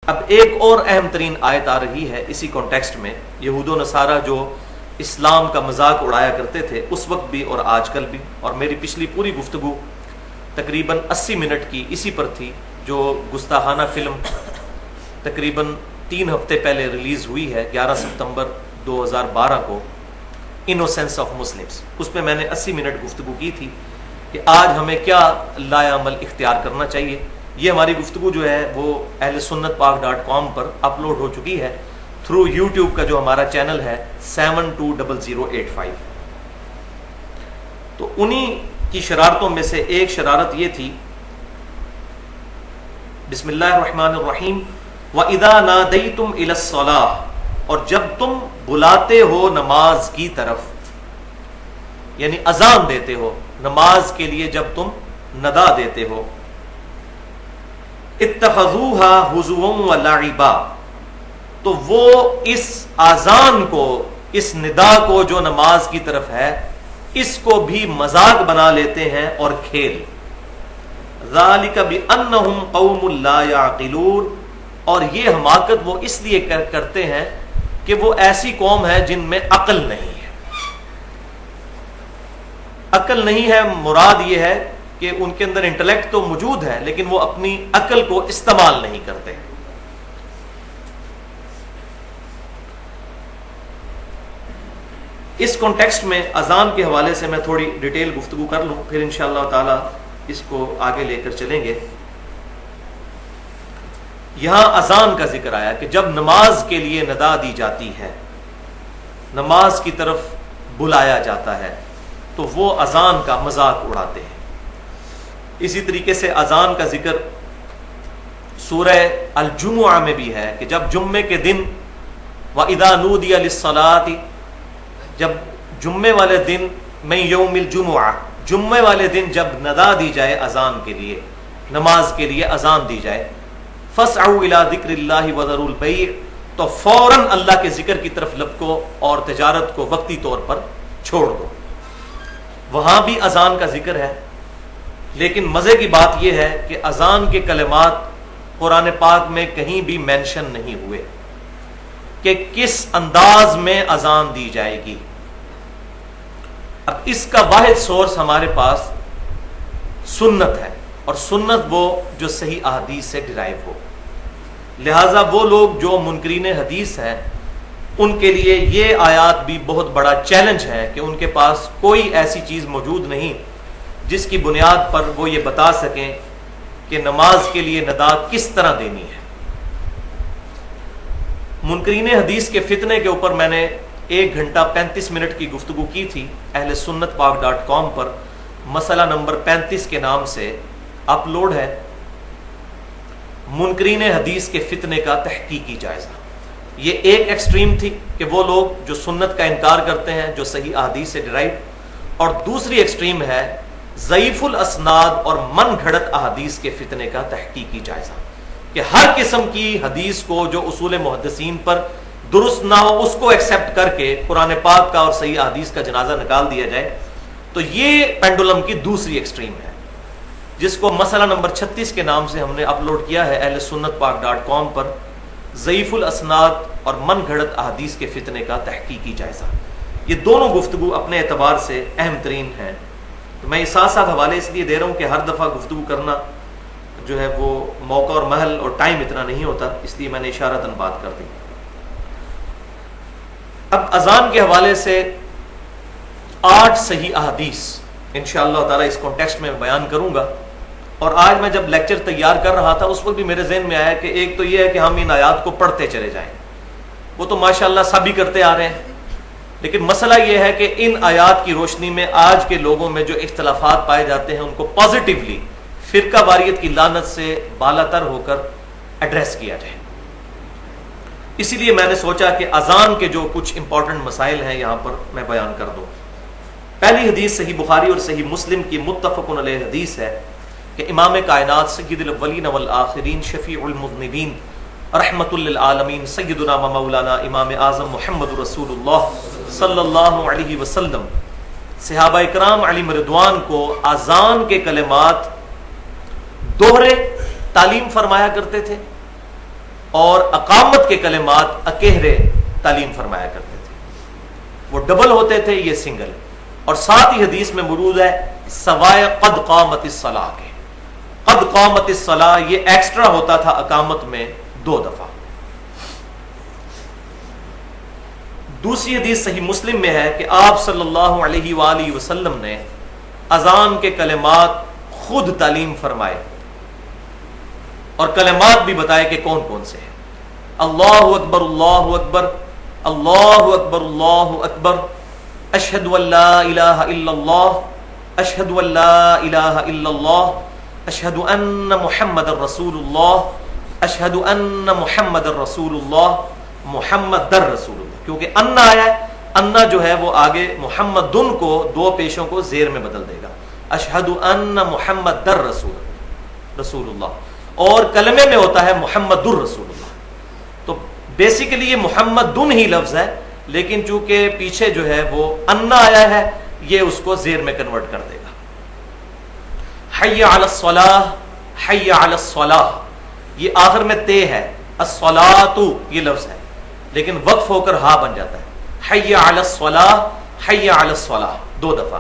اب ایک اور اہم ترین آیت آ رہی ہے اسی کانٹیکسٹ میں. یہود و نصارہ جو اسلام کا مذاق اڑایا کرتے تھے اس وقت بھی اور آج کل بھی، اور میری پچھلی پوری گفتگو تقریباً 80 منٹ کی اسی پر تھی، جو گستاخانہ فلم تقریباً 3 ہفتے پہلے ریلیز ہوئی ہے 11 ستمبر 2012 کو، انوسینس آف مسلمز. اس پہ میں نے 80 منٹ گفتگو کی تھی کہ آج ہمیں کیا لایا عمل اختیار کرنا چاہیے. یہ ہماری گفتگو جو ہے وہ اہل سنت پاک .com پر اپلوڈ ہو چکی ہے تھرو یوٹیوب کا جو ہمارا چینل ہے 720085. تو انہی کی شرارتوں میں سے ایک شرارت یہ تھی، بسم اللہ الرحمن الرحیم، وَإِذَا نَادَيْتُمْ إِلَى الصَّلَاةِ، اور جب تم بلاتے ہو نماز کی طرف، یعنی اذان دیتے ہو نماز کے لیے، جب تم ندا دیتے ہو، اتخذوها ہزوا ولعبا، تو وہ اس اذان کو، اس ندا کو جو نماز کی طرف ہے، اس کو بھی مذاق بنا لیتے ہیں اور کھیل. ذالک بانہم قوم لا یعقلون، اور یہ حماقت وہ اس لیے کرتے ہیں کہ وہ ایسی قوم ہے جن میں عقل نہیں ہے. عقل نہیں ہے مراد یہ ہے کہ ان کے اندر انٹلیکٹ تو موجود ہے لیکن وہ اپنی عقل کو استعمال نہیں کرتے. اس کانٹیکسٹ میں اذان کے حوالے سے میں تھوڑی ڈیٹیل گفتگو کر لوں، پھر انشاءاللہ تعالی اس کو آگے لے کر چلیں گے. یہاں اذان کا ذکر آیا کہ جب نماز کے لیے ندا دی جاتی ہے، نماز کی طرف بلایا جاتا ہے، تو وہ اذان کا مذاق اڑاتے ہیں. اسی طریقے سے اذان کا ذکر سورہ الجمعہ میں بھی ہے کہ جب جمعے کے دن، وَإِذَا نُودِيَ لِلصَّلَاةِ، جب جمعے والے دن، میں یوم الجمعہ، جمعے والے دن جب ندا دی جائے اذان کے لیے، نماز کے لیے اذان دی جائے، فَاسْعَوْا إِلَىٰ ذِكْرِ اللَّهِ وَذَرُوا الْبَيْعَ، تو فوراً اللہ کے ذکر کی طرف لپکو اور تجارت کو وقتی طور پر چھوڑ دو. وہاں بھی اذان کا ذکر ہے، لیکن مزے کی بات یہ ہے کہ اذان کے کلمات قرآن پاک میں کہیں بھی مینشن نہیں ہوئے کہ کس انداز میں اذان دی جائے گی. اب اس کا واحد سورس ہمارے پاس سنت ہے، اور سنت وہ جو صحیح احادیث سے ڈرائیو ہو. لہٰذا وہ لوگ جو منکرین حدیث ہیں ان کے لیے یہ آیات بھی بہت بڑا چیلنج ہے کہ ان کے پاس کوئی ایسی چیز موجود نہیں جس کی بنیاد پر وہ یہ بتا سکیں کہ نماز کے لیے ندا کس طرح دینی ہے. منکرین حدیث کے فتنے کے اوپر میں نے 1 گھنٹہ 35 منٹ کی گفتگو کی تھی اہل سنت پاک .com پر، مسئلہ نمبر 35 کے نام سے اپلوڈ ہے، منکرین حدیث کے فتنے کا تحقیقی جائزہ. یہ ایک ایکسٹریم تھی کہ وہ لوگ جو سنت کا انکار کرتے ہیں جو صحیح احادیث سے ڈرائیو، اور دوسری ایکسٹریم ہے ضعیف الاسناد اور من گھڑت احادیث کے فتنے کا تحقیقی جائزہ، کہ ہر قسم کی حدیث کو جو اصول محدثین پر درست نہ ہو اس کو ایکسیپٹ کر کے قرآن پاک کا اور صحیح احادیث کا جنازہ نکال دیا جائے. تو یہ پینڈولم کی دوسری ایکسٹریم ہے، جس کو مسئلہ نمبر 36 کے نام سے ہم نے اپلوڈ کیا ہے اہل سنت پاک .com پر، ضعیف الاسناد اور من گھڑت احادیث کے فتنے کا تحقیقی جائزہ. یہ دونوں گفتگو اپنے اعتبار سے اہم ترین ہیں. تو میں ساتھ ساتھ حوالے اس لیے دے رہا ہوں کہ ہر دفعہ گفتگو کرنا جو ہے وہ موقع اور محل اور ٹائم اتنا نہیں ہوتا، اس لیے میں نے اشارتاً بات کر دی. اب اذان کے حوالے سے 8 صحیح احادیث انشاءاللہ تعالی اس کانٹیکسٹ میں بیان کروں گا. اور آج میں جب لیکچر تیار کر رہا تھا اس وقت بھی میرے ذہن میں آیا کہ ایک تو یہ ہے کہ ہم ان آیات کو پڑھتے چلے جائیں، وہ تو ماشاءاللہ سب ہی کرتے آ رہے ہیں، لیکن مسئلہ یہ ہے کہ ان آیات کی روشنی میں آج کے لوگوں میں جو اختلافات پائے جاتے ہیں ان کو پازیٹیولی فرقہ واریت کی لعنت سے بالا تر ہو کر ایڈریس کیا جائے. اسی لیے میں نے سوچا کہ اذان کے جو کچھ امپورٹنٹ مسائل ہیں یہاں پر میں بیان کر دوں. پہلی حدیث صحیح بخاری اور صحیح مسلم کی متفق علیہ حدیث ہے کہ امام کائنات سید الاولین والآخرین شفیع المذنبین رحمت للعالمین سیدنا و مولانا امام اعظم محمد رسول اللہ صلی اللہ علیہ وسلم صحابہ اکرام علیہم رضوان کو اذان کے کلمات دوہرے تعلیم فرمایا کرتے تھے اور اقامت کے کلمات اکہرے تعلیم فرمایا کرتے تھے. وہ ڈبل ہوتے تھے، یہ سنگل. اور ساتھ ہی حدیث میں مرود ہے سوائے قد قامت الصلاۃ کے. قد قامت الصلاۃ یہ ایکسٹرا ہوتا تھا اقامت میں 2 دفعہ. دوسری حدیث صحیح مسلم میں ہے کہ آپ صلی اللہ علیہ وآلہ وسلم نے اذان کے کلمات خود تعلیم فرمائے اور کلمات بھی بتائے کہ کون کون سے ہیں. اللہ اکبر اللہ اکبر، اللہ اکبر اللہ اکبر، اشہد ان لا الہ الا اللہ، اشہد ان لا الہ الا اللہ، اشہد ان محمد رسول اللہ، اشہد ان محمد رسول اللہ، محمد در رسول اللہ. کیونکہ ان آیا ہے، ان جو ہے وہ آگے محمدن کو 2 پیشوں کو زیر میں بدل دے گا. اشہد ان محمد در رسول اللہ. اور کلمے میں ہوتا ہے محمد الرسول اللہ. تو بیسیکلی یہ محمدن ہی لفظ ہے، لیکن چونکہ پیچھے جو ہے وہ ان آیا ہے، یہ اس کو زیر میں کنورٹ کر دے گا. حی علی الصلاۃ، حی علی الصلاۃ، یہ آخر میں تے ہے. الصلاۃ یہ لفظ ہے لیکن وقف ہو کر ہا بن جاتا ہے. حی علی الصلاۃ، حی علی الصلاۃ 2 دفعہ.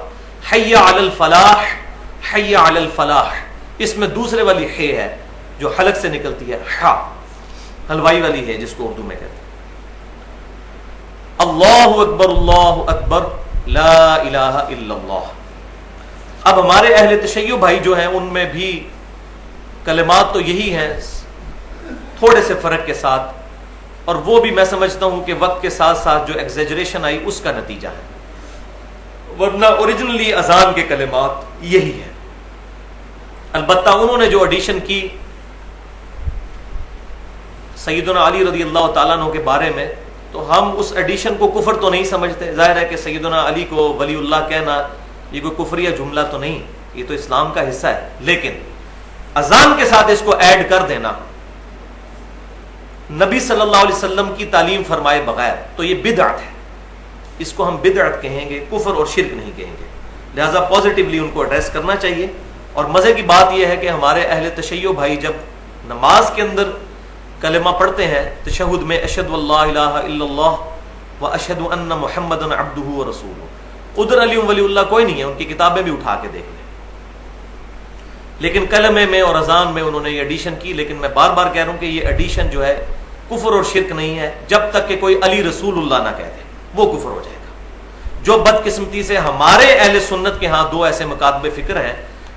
حی علی الفلاح، حی علی الفلاح. اس میں دوسرے والی ہے ہے جو حلق سے نکلتی ہے، ہا حلوائی والی ہے جس کو اردو میں کہتے ہیں. اللہ اکبر اللہ اکبر، لا الہ الا اللہ. اب ہمارے اہل تشیع بھائی جو ہیں ان میں بھی کلمات تو یہی ہیں، تھوڑے سے فرق کے ساتھ، اور وہ بھی میں سمجھتا ہوں کہ وقت کے ساتھ ساتھ جو ایگزیجریشن آئی اس کا نتیجہ ہے، ورنہ اوریجنلی اذان کے کلمات یہی ہے. البتہ انہوں نے جو ایڈیشن کی سیدنا علی رضی اللہ تعالیٰ عنہ کے بارے میں، تو ہم اس ایڈیشن کو کفر تو نہیں سمجھتے. ظاہر ہے کہ سیدنا علی کو ولی اللہ کہنا یہ کوئی کفریہ جملہ تو نہیں، یہ تو اسلام کا حصہ ہے. لیکن اذان کے ساتھ اس کو ایڈ کر دینا نبی صلی اللہ علیہ وسلم کی تعلیم فرمائے بغیر، تو یہ بدعت ہے. اس کو ہم بدعت کہیں گے، کفر اور شرک نہیں کہیں گے. لہذا پازیٹیولی ان کو ایڈریس کرنا چاہیے. اور مزے کی بات یہ ہے کہ ہمارے اہل تشیع بھائی جب نماز کے اندر کلمہ پڑھتے ہیں تشہد میں، اشہد ان لا الہ الا اللہ و اشہد ان محمد عبدہ و رسولہ، ادھر علی ولی اللہ کوئی نہیں ہے، ان کی کتابیں بھی اٹھا کے دیکھ لیں. لیکن کلمے میں اور اذان میں انہوں نے یہ ایڈیشن کی. لیکن میں بار بار کہہ رہا ہوں کہ یہ ایڈیشن جو ہے کفر اور شرک نہیں ہے جب تک کہ کوئی علی رسول اللہ نہ کہہ دے، وہ کفر ہو جائے گا. جو بدقسمتی سے ہمارے اہل سنت کے ہاں 2 ایسے مکاتب فکر ہیں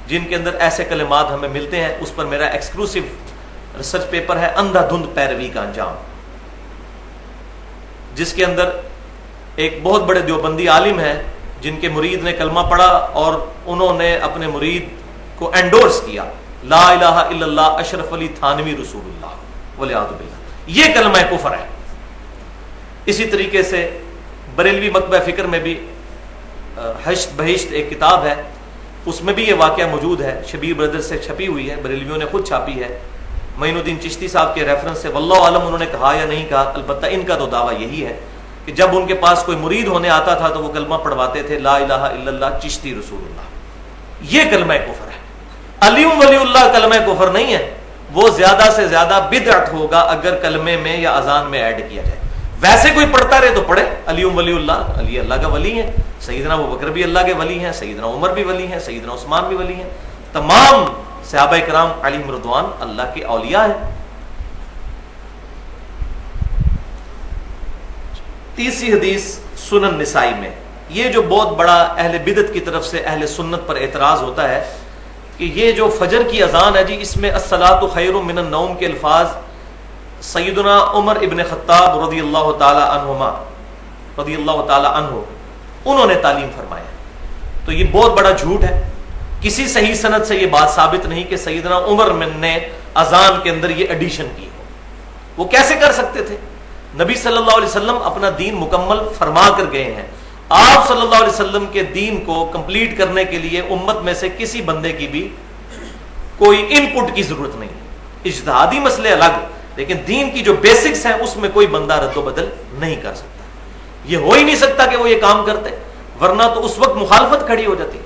جن کے اندر ایسے کلمات ہمیں ملتے ہیں، اس پر میرا ایکسکلوسیو ریسرچ پیپر ہے اندھا دھند پیروی کا انجام، جس کے اندر ایک بہت بڑے دیوبندی عالم ہیں جن کے مرید نے کلمہ پڑھا اور انہوں نے اپنے مرید کو انڈورس کیا، لا الہ الا اللہ اشرف علی تھانوی رسول اللہ والعیاذ باللہ. یہ کلمہ کفر ہے. اسی طریقے سے بریلوی مکتبہ فکر میں بھی حشت بہشت ایک کتاب ہے، اس میں بھی یہ واقعہ موجود ہے، شبیر بردر سے چھپی ہوئی ہے، بریلویوں نے خود چھاپی ہے، معین الدین چشتی صاحب کے ریفرنس سے. واللہ عالم انہوں نے کہا یا نہیں کہا، البتہ ان کا تو دعویٰ یہی ہے کہ جب ان کے پاس کوئی مرید ہونے آتا تھا تو وہ کلمہ پڑھواتے تھے لا الہ الا اللہ چشتی رسول اللہ. یہ کلمہ کفر ہے. علی ولی اللہ کلمہ کفر نہیں ہے، وہ زیادہ سے زیادہ بدعت ہوگا اگر کلمے میں یا اذان میں ایڈ کیا جائے. ویسے کوئی پڑھتا رہے تو پڑھے، علی ولی اللہ، علی اللہ کا ولی ہے، سیدنا ابو بکر بھی اللہ کے ولی ہیں، سیدنا عمر بھی ولی ہیں، سیدنا عثمان بھی ولی ہیں، تمام صحابہ کرام علیہم رضوان اللہ کے اولیاء ہیں. تیسری حدیث سنن نسائی میں، یہ جو بہت بڑا اہل بدعت کی طرف سے اہل سنت پر اعتراض ہوتا ہے کہ یہ جو فجر کی اذان ہے جی، اس میں الصلاۃ خیر من النوم کے الفاظ سیدنا عمر ابن خطاب رضی اللہ تعالی عنہما رضی اللہ تعالی عنہ انہوں نے تعلیم فرمایا. تو یہ بہت بڑا جھوٹ ہے. کسی صحیح سند سے یہ بات ثابت نہیں کہ سیدنا عمر نے اذان کے اندر یہ ایڈیشن کی ہو. وہ کیسے کر سکتے تھے؟ نبی صلی اللہ علیہ وسلم اپنا دین مکمل فرما کر گئے ہیں. آپ صلی اللہ علیہ وسلم کے دین کو کمپلیٹ کرنے کے لیے امت میں سے کسی بندے کی بھی کوئی ان پٹ کی ضرورت نہیں. اجتہادی مسئلے الگ، لیکن دین کی جو بیسکس ہیں اس میں کوئی بندہ رد و بدل نہیں کر سکتا. یہ ہو ہی نہیں سکتا کہ وہ یہ کام کرتے، ورنہ تو اس وقت مخالفت کھڑی ہو جاتی.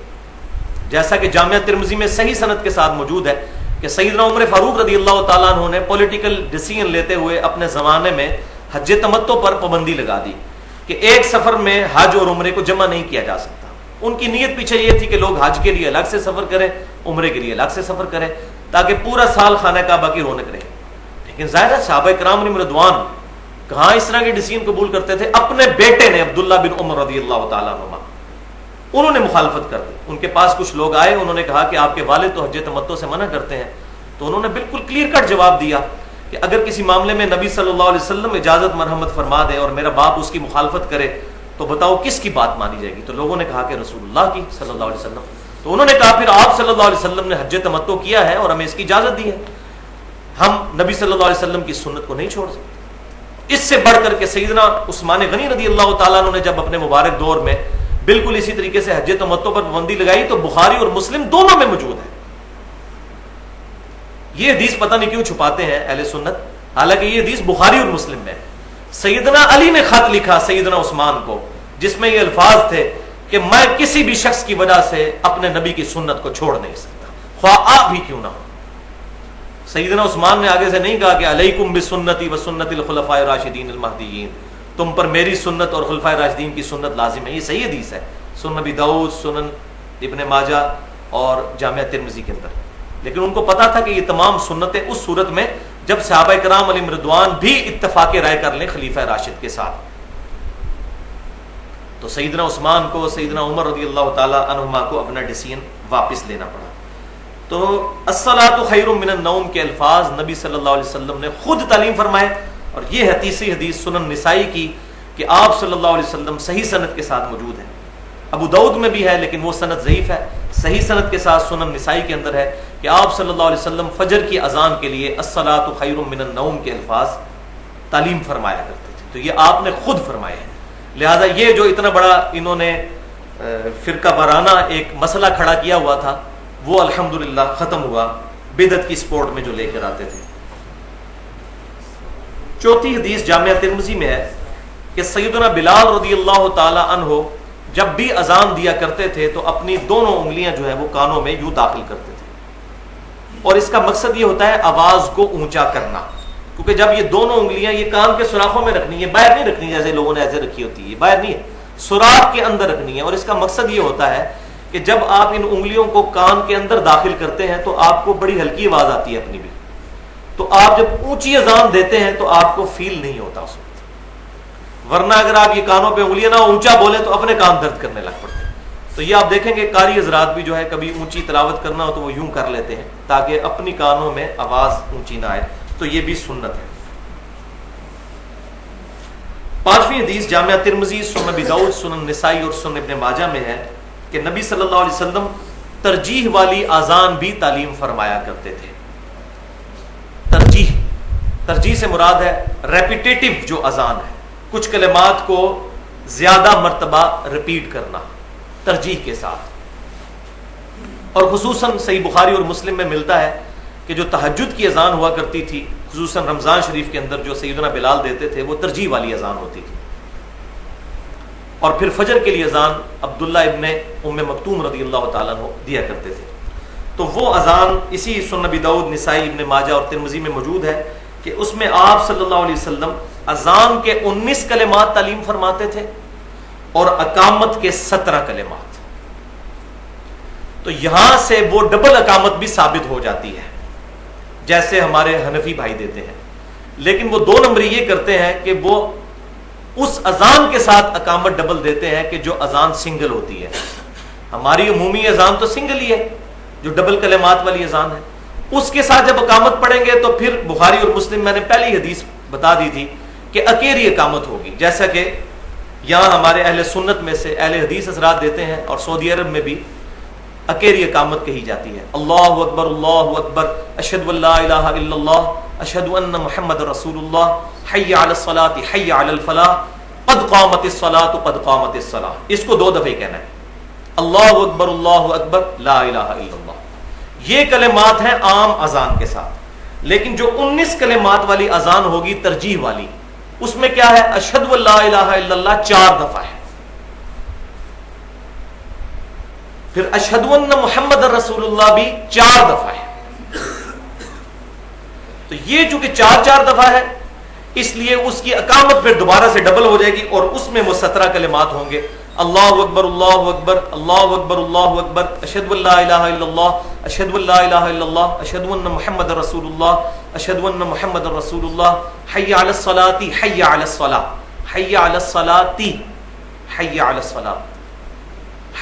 جیسا کہ جامعہ ترمذی میں صحیح سند کے ساتھ موجود ہے کہ سیدنا عمر فاروق رضی اللہ تعالیٰ عنہ نے پولیٹیکل ڈیسیژن لیتے ہوئے اپنے زمانے میں حج تمتع پر پابندی لگا دی کہ ایک سفر میں حج اور عمرے کو جمع نہیں کیا جا سکتا. ان کی نیت پیچھے یہ تھی کہ لوگ حج کے لیے الگ سے سفر کریں, عمرے کے لیے الگ سے سفر کریں, تاکہ پورا سال خانہ کعبہ کی رونق رہے. لیکن ظاہر ہے صحابہ کرام علیہم رضوان کہاں اس طرح کی ڈیسیژن قبول کرتے تھے. اپنے بیٹے نے عبداللہ بن عمر رضی اللہ تعالیٰ عنہ انہوں نے مخالفت کر دی. ان کے پاس کچھ لوگ آئے, انہوں نے کہا کہ آپ کے والد تو حج تمتع سے منع کرتے ہیں. تو انہوں نے بالکل کلیئر کٹ جواب دیا کہ اگر کسی معاملے میں نبی صلی اللہ علیہ وسلم اجازت مرحمت فرما دے اور میرا باپ اس کی مخالفت کرے تو بتاؤ کس کی بات مانی جائے گی. تو لوگوں نے کہا کہ رسول اللہ کی صلی اللہ علیہ وسلم. تو انہوں نے کہا پھر آپ صلی اللہ علیہ وسلم نے حج تمتع کیا ہے اور ہمیں اس کی اجازت دی ہے, ہم نبی صلی اللہ علیہ وسلم کی سنت کو نہیں چھوڑ سکتے. اس سے بڑھ کر کے سیدنا عثمان غنی رضی اللہ تعالیٰ عنہ نے جب اپنے مبارک دور میں بالکل اسی طریقے سے حج تمتع پر پابندی لگائی تو بخاری اور مسلم دونوں میں موجود ہے. یہ حدیث پتہ نہیں کیوں چھپاتے ہیں اہل سنت, حالانکہ یہ حدیث بخاری اور مسلم میں. سیدنا علی نے خط لکھا سیدنا عثمان کو جس میں یہ الفاظ تھے کہ میں کسی بھی شخص کی وجہ سے اپنے نبی کی سنت کو چھوڑ نہیں سکتا, خواہ آپ بھی کیوں نہ ہو. سیدنا عثمان نے آگے سے نہیں کہا کہ علیکم بسنتی و سنت الخلفاء الراشدین المہدیین, تم پر میری سنت اور خلفاء راشدین کی سنت لازم ہے. یہ صحیح حدیث ہے سنن ابی داؤد, سنن ابن ماجہ اور جامعہ ترمذی کے اندر. لیکن ان کو پتا تھا کہ یہ تمام سنتیں اس صورت میں جب صحابہ کرام علیہم رضوان بھی اتفاق رائے کر لیں خلیفہ راشد کے ساتھ. تو سیدنا عثمان کو, سیدنا عمر رضی اللہ تعالیٰ عنہما کو اپنا ڈیسیژن واپس لینا پڑا. تو الصلاۃ خیر من النوم کے الفاظ نبی صلی اللہ علیہ وسلم نے خود تعلیم فرمائے, اور یہ ہے تیسری حدیث سنن نسائی کی کہ آپ صلی اللہ علیہ وسلم صحیح سند کے ساتھ موجود ہے. ابو داؤد میں بھی ہے لیکن وہ سند ضعیف ہے. صحیح سند کے ساتھ سنن نسائی کے اندر ہے کہ آپ صلی اللہ علیہ وسلم فجر کی اذان کے لیے الصلاۃ خیر من النوم کے الفاظ تعلیم فرمایا کرتے تھے. تو یہ آپ نے خود فرمائے ہیں. لہذا یہ جو اتنا بڑا انہوں نے فرقہ وارانہ ایک مسئلہ کھڑا کیا ہوا تھا وہ الحمدللہ ختم ہوا بدعت کی سپورٹ میں جو لے کر آتے تھے. چوتھی حدیث جامعہ ترمذی میں ہے کہ سیدنا بلال رضی اللہ تعالی عنہ جب بھی اذان دیا کرتے تھے تو اپنی دونوں انگلیاں جو ہے وہ کانوں میں یوں داخل کرتے تھے, اور اس کا مقصد یہ ہوتا ہے آواز کو اونچا کرنا, کیونکہ جب یہ دونوں انگلیاں یہ کان کے سوراخوں میں رکھنی ہے, باہر نہیں رکھنی جیسے لوگوں نے ایسے رکھی ہوتی ہے, باہر نہیں ہے, سوراخ کے اندر رکھنی ہے. اور اس کا مقصد یہ ہوتا ہے کہ جب آپ ان انگلیوں کو کان کے اندر داخل کرتے ہیں تو آپ کو بڑی ہلکی آواز آتی ہے اپنی بھی, تو آپ جب اونچی اذان دیتے ہیں تو آپ کو فیل نہیں ہوتا اس وقت. ورنہ اگر آپ یہ کانوں پہ انگلیاں نہ اونچا بولیں تو اپنے کان درد کرنے لگ پڑتے ہیں. تو یہ آپ دیکھیں گے قاری حضرات بھی جو ہے کبھی اونچی تلاوت کرنا ہو تو وہ یوں کر لیتے ہیں تاکہ اپنی کانوں میں آواز اونچی نہ آئے. تو یہ بھی سنت ہے. پانچویں حدیث جامعہ ترمذی, سنن ابی داؤد, سنن نسائی اور سنن ابن ماجہ میں ہے کہ نبی صلی اللہ علیہ وسلم ترجیح والی اذان بھی تعلیم فرمایا کرتے تھے. ترجیح سے مراد ہے ریپیٹیٹو جو اذان ہے, کچھ کلمات کو زیادہ مرتبہ ریپیٹ کرنا ترجیح کے ساتھ. اور خصوصاً صحیح بخاری اور مسلم میں ملتا ہے کہ جو تہجد کی اذان ہوا کرتی تھی خصوصاً رمضان شریف کے اندر جو سیدنا بلال دیتے تھے وہ ترجیح والی اذان ہوتی تھی. اور پھر فجر کے لیے اذان عبداللہ ابن ام مکتوم رضی اللہ تعالیٰ عنہ دیا کرتے تھے. تو وہ اذان اسی سنن ابی داؤد, نسائی, ابن ماجہ اور ترمذی میں موجود ہے کہ اس میں آپ صلی اللہ علیہ وسلم اذان کے 19 کلمات تعلیم فرماتے تھے اور اقامت کے 17 کلمات. تو یہاں سے وہ ڈبل اقامت بھی ثابت ہو جاتی ہے جیسے ہمارے حنفی بھائی دیتے ہیں, لیکن وہ 2 نمبر یہ کرتے ہیں کہ وہ اس اذان کے ساتھ اقامت ڈبل دیتے ہیں کہ جو اذان سنگل ہوتی ہے. ہماری عمومی اذان تو سنگل ہی ہے جو ڈبل کلمات والی اذان ہے, اس کے ساتھ جب اقامت پڑھیں گے تو پھر بخاری اور مسلم میں نے پہلی حدیث بتا دی تھی کہ اکیلی اقامت ہوگی, جیسا کہ یہاں ہمارے اہل سنت میں سے اہل حدیث حضرات دیتے ہیں اور سعودی عرب میں بھی اکیلی اقامت کہی جاتی ہے. اللہ اکبر اللہ اکبر اشہد ان لا الہ الا اللہ اشہد ان محمد رسول اللہ حی علی الصلاۃ حی علی الفلاح قد قامت الصلاۃ قد قامت الصلاۃ. اس کو 2 دفعہ کہنا ہے, اللہ اکبر لا الہ الا اللہ. یہ کلمات ہیں عام اذان کے ساتھ, لیکن جو 19 کلمات والی اذان ہوگی ترجیح والی, اس میں کیا ہے اشہد ان لا الہ الا اللہ 4 دفعہ ہے, پھر اشہد ان محمد رسول اللہ بھی 4 دفعہ ہے. تو یہ چونکہ 4 دفعہ ہے اس لیے اس کی اقامت پھر دوبارہ سے ڈبل ہو جائے گی اور اس میں وہ 17 کلمات ہوں گے. اللہ اکبر اللہ اکبر اللہ اکبر اللہ اکبر اشہد ان لا الہ الا اللہ اشہد ان لا الہ الا اللہ اشہد ان محمد رسول اللہ اشہد ان محمد رسول اللہ حی علی الصلاۃ حی علی الصلاۃ حی علی الصلاۃ حی علی الصلاۃ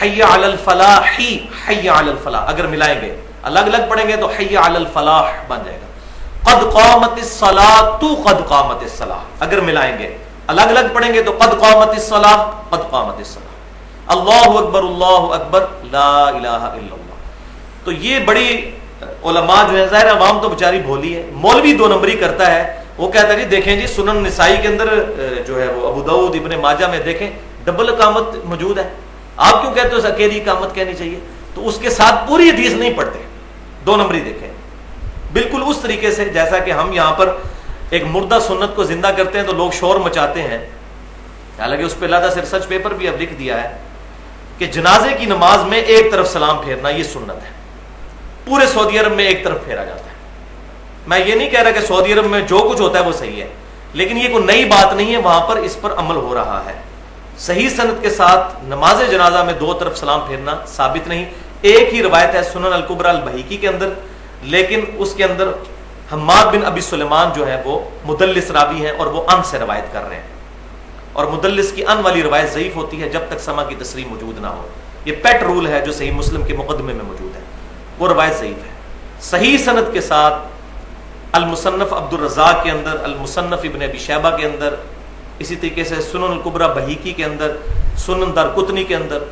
حی علی الفلاح حی علی الفلاح. اگر ملائیں گے الگ الگ پڑھیں گے تو حی علی الفلاح بن جائے گا. قد قامت الصلاۃ قد قامت الصلاۃ. اگر ملائیں گے الگ الگ پڑھیں گے تو قد قامت الصلاۃ قد قامت الصلاۃ. اللہ اکبر لا الہ الا اللہ. تو یہ بڑی علماء جو ہے ظاہر عوام تو بیچاری بھولی ہے. مولوی 2 نمبری کرتا ہے. وہ کہتا ہے جی دیکھیں جی سنن نسائی کے اندر جو ہے وہ ابو داؤد ابن ماجہ میں دیکھیں ڈبل اقامت موجود ہے. آپ کیوں کہتے ہو اکیلی اقامت کہنی چاہیے؟ تو اس کے ساتھ پوری حدیث نہیں پڑھتے. 2 نمبری دیکھیں بالکل اس طریقے سے جیسا کہ ہم یہاں پر ایک مردہ سنت کو زندہ کرتے ہیں تو لوگ شور مچاتے ہیں. حالانکہ اس پہ علیحدہ سے ریسرچ پیپر بھی اب لکھ دیا ہے کہ جنازے کی نماز میں ایک طرف سلام پھیرنا یہ سنت ہے. پورے سعودی عرب میں ایک طرف پھیرا جاتا ہے. میں یہ نہیں کہہ رہا کہ سعودی عرب میں جو کچھ ہوتا ہے وہ صحیح ہے, لیکن یہ کوئی نئی بات نہیں ہے, وہاں پر اس پر عمل ہو رہا ہے. صحیح سند کے ساتھ نماز جنازہ میں 2 طرف سلام پھیرنا ثابت نہیں. ایک ہی روایت ہے سنن الکبریٰ البہیقی کے اندر, لیکن اس کے اندر حماد بن ابی سلیمان جو ہے وہ مدلس راوی ہیں اور وہ ان سے روایت کر رہے ہیں, اور مدلس کی ان والی روایت ضعیف ہوتی ہے جب تک سما کی تصریح موجود نہ ہو. یہ پیٹ رول ہے جو صحیح مسلم کے مقدمے میں موجود ہے, وہ روایت ضعیف ہے. صحیح سند کے ساتھ المصنف عبد الرزاق کے اندر, المصنف ابن ابی شیبہ کے اندر, اسی طریقے سے سنن الکبریٰ بہیقی کے اندر, سنن دارقطنی کے اندر,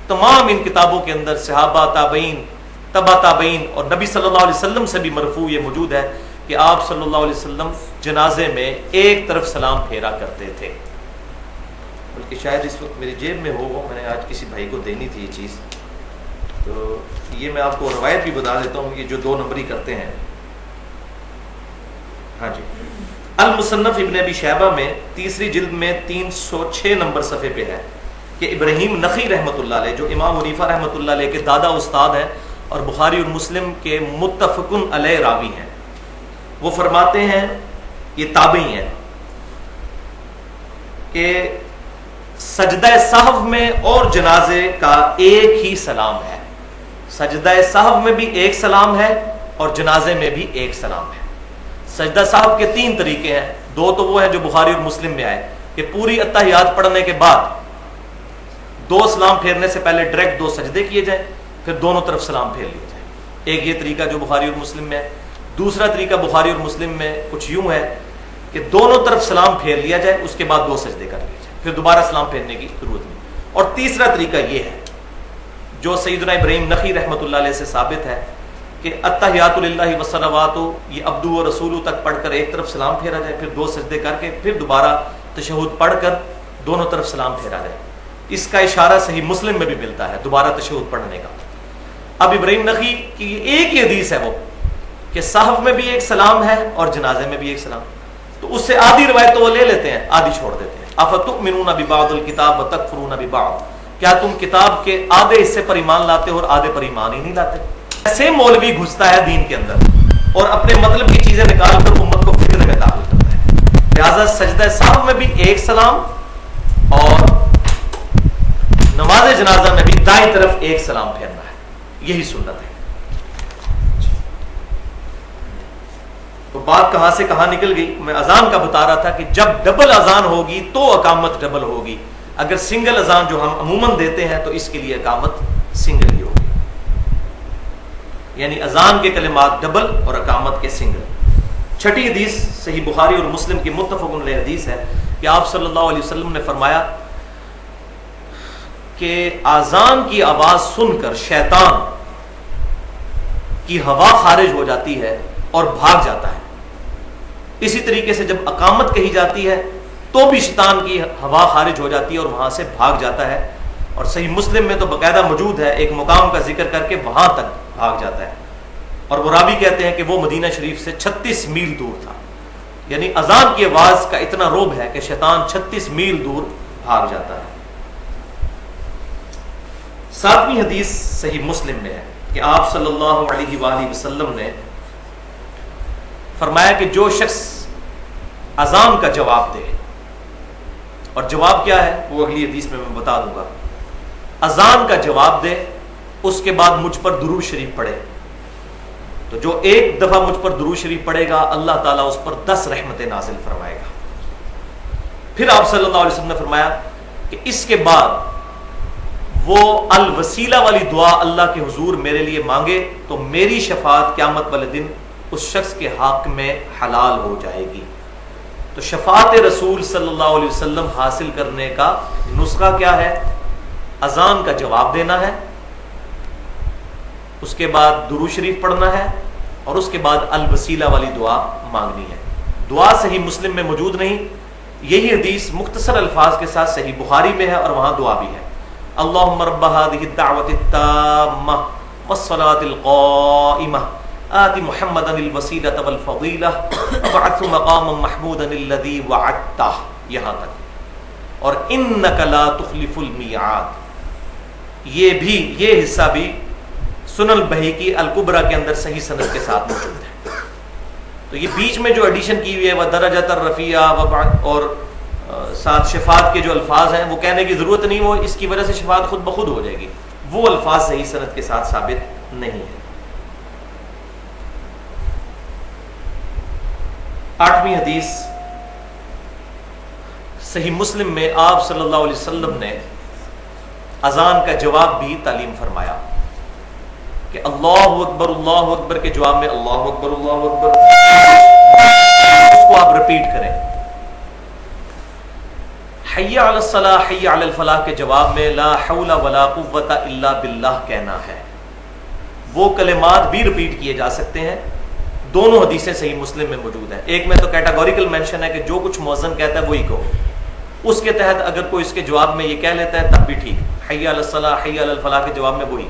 تمام ان کتابوں کے اندر صحابہ تابعین تبع تابعین اور نبی صلی اللہ علیہ وسلم سے بھی مرفوع یہ موجود ہے کہ آپ صلی اللہ علیہ وسلم جنازے میں ایک طرف سلام پھیرا کرتے تھے. بلکہ شاید اس وقت میری جیب میں ہو, میں نے آج کسی بھائی کو دینی تھی یہ چیز, تو یہ میں آپ کو روایت بھی بتا دیتا ہوں. یہ جو 2 نمبری کرتے ہیں, ہاں جی, المصنف ابن ابی شیبہ میں 3 جلد میں 306 نمبر صفحے پہ ہے کہ ابراہیم نخعی رحمۃ اللہ علیہ, جو امام حنیفہ رحمۃ اللہ علیہ کے دادا استاد ہیں اور بخاری اور مسلم کے متفقن علیہ راوی ہیں, وہ فرماتے ہیں, یہ تابعی ہیں, کہ سجدہ سہو میں اور جنازے کا ایک ہی سلام ہے. سجدہ سہو میں بھی ایک سلام ہے اور جنازے میں بھی ایک سلام ہے. سجدہ سہو کے 3 طریقے ہیں. 2 تو وہ ہیں جو بخاری اور مسلم میں آئے کہ پوری اتحیات پڑھنے کے بعد 2 سلام پھیرنے سے پہلے ڈائریکٹ 2 سجدے کیے جائیں, پھر دونوں طرف سلام پھیر لیے جائیں. ایک یہ طریقہ جو بخاری اور مسلم میں ہے. دوسرا طریقہ بخاری اور مسلم میں کچھ یوں ہے کہ دونوں طرف سلام پھیر لیا جائے, اس کے بعد 2 سجدے کر لیے جائیں, پھر دوبارہ سلام پھیرنے کی ضرورت نہیں. اور تیسرا طریقہ یہ ہے جو سیدنا ابراہیم نخعی رحمۃ اللہ علیہ سے ثابت ہے کہ التحیات للہ والصلوات, یہ عبدو و رسولو تک پڑھ کر ایک طرف سلام پھیرا جائے, پھر 2 سجدے کر کے پھر دوبارہ تشہد پڑھ کر دونوں طرف سلام پھیرا جائے. اس کا اشارہ صحیح مسلم میں بھی ملتا ہے دوبارہ تشہد پڑھنے کا. اب ابراہیم نخعی کی ایک ہی حدیث ہے وہ کہ صحف میں بھی ایک سلام ہے اور جنازے میں بھی ایک سلام, تو اس سے آدھی روایت تو وہ لے لیتے ہیں, آدھی چھوڑ دیتے ہیں. افتؤمنون ببعض الکتاب وتکفرون ببعض, کیا تم کتاب کے آدھے حصے پر ایمان لاتے ہو اور آدھے پر ایمان ہی نہیں لاتے؟ ایسے مولوی گھستا ہے دین کے اندر اور اپنے مطلب کی چیزیں نکال کر امت کو فتنے میں داخل کرتا ہے. لہٰذا سجدہ سہو میں بھی ایک سلام اور نماز جنازہ میں بھی دائیں طرف ایک سلام پھیرنا ہے, یہی سنت ہے. تو بات کہاں سے کہاں نکل گئی؟ میں اذان کا بتا رہا تھا کہ جب ڈبل اذان ہوگی تو اقامت ڈبل ہوگی. اگر سنگل اذان جو ہم عموماً دیتے ہیں تو اس کے لیے اقامت سنگل ہی ہوگی, یعنی اذان کے کلمات ڈبل اور اقامت کے سنگل. 6 حدیث صحیح بخاری اور مسلم کی متفق علیہ حدیث ہے کہ آپ صلی اللہ علیہ وسلم نے فرمایا کہ اذان کی آواز سن کر شیطان کی ہوا خارج ہو جاتی ہے اور بھاگ جاتا ہے. اسی طریقے سے جب اقامت کہی جاتی ہے تو بھی شیطان کی ہوا خارج ہو جاتی ہے اور وہاں سے بھاگ جاتا ہے. اور صحیح مسلم میں تو باقاعدہ موجود ہے, ایک مقام کا ذکر کر کے وہاں تک بھاگ جاتا ہے. اور وہ راوی کہتے ہیں کہ وہ مدینہ شریف سے 36 میل دور تھا, یعنی اذان کی آواز کا اتنا روب ہے کہ شیطان 36 میل دور بھاگ جاتا ہے. 7ویں حدیث صحیح مسلم میں ہے کہ آپ صلی اللہ علیہ وآلہ وسلم نے فرمایا کہ جو شخص اذان کا جواب دے، اور جواب کیا ہے وہ اگلی حدیث میں بتا دوں گا، اذان کا جواب دے، اس کے بعد مجھ پر درود شریف پڑھے، تو جو ایک دفعہ مجھ پر درود شریف پڑھے گا اللہ تعالیٰ اس پر 10 رحمتیں نازل فرمائے گا۔ پھر آپ صلی اللہ علیہ وسلم نے فرمایا کہ اس کے بعد وہ الوسیلہ والی دعا اللہ کے حضور میرے لیے مانگے تو میری شفاعت قیامت والے دن اس شخص کے حق میں حلال ہو جائے گی۔ تو شفاعت رسول صلی اللہ علیہ وسلم حاصل کرنے کا نسخہ کیا ہے؟ اذان کا جواب دینا ہے، اس کے بعد درود شریف پڑھنا ہے، اور اس کے بعد الوسیلہ والی دعا مانگنی ہے۔ دعا صحیح مسلم میں موجود نہیں، یہی حدیث مختصر الفاظ کے ساتھ صحیح بخاری میں ہے اور وہاں دعا بھی ہے۔ اللہم رب هذه الدعوة التامة والصلاة القائمة آت محمدا الوسیلة والفضیلة وابعثه مقاما محمودا الذی وعدتہ، یہاں تک، اور انک لا تخلف المیعاد، یہ حصہ بھی سنن البیہقی الکبریٰ کے اندر صحیح سند کے ساتھ موجود ہے۔ تو یہ بیچ میں جو ایڈیشن کی ہوئی ہے وہ درجۃ الرفیع اور ساتھ شفاعت کے جو الفاظ ہیں وہ کہنے کی ضرورت نہیں، وہ اس کی وجہ سے شفاعت خود بخود ہو جائے گی، وہ الفاظ صحیح سند کے ساتھ ثابت نہیں ہے۔ 8ویں حدیث صحیح مسلم میں آپ صلی اللہ علیہ وسلم نے اذان کا جواب بھی تعلیم فرمایا کہ اللہ اکبر کے جواب میں اللہ اکبر اس کو آپ رپیٹ کریں، حی علی الصلاح حی علی الفلاح کے جواب میں لا حول ولا قوت الا باللہ کہنا ہے۔ وہ کلمات بھی رپیٹ کیے جا سکتے ہیں، دونوں حدیثیں صحیح مسلم میں موجود ہیں۔ ایک میں تو کیٹاگوریکل مینشن ہے کہ جو کچھ مؤذن کہتا ہے وہی کہو، اس کے تحت اگر کوئی اس کے جواب میں یہ کہہ لیتا ہے تب بھی ٹھیک، حی علی الصلاح حی علی الفلاح کے جواب میں وہی۔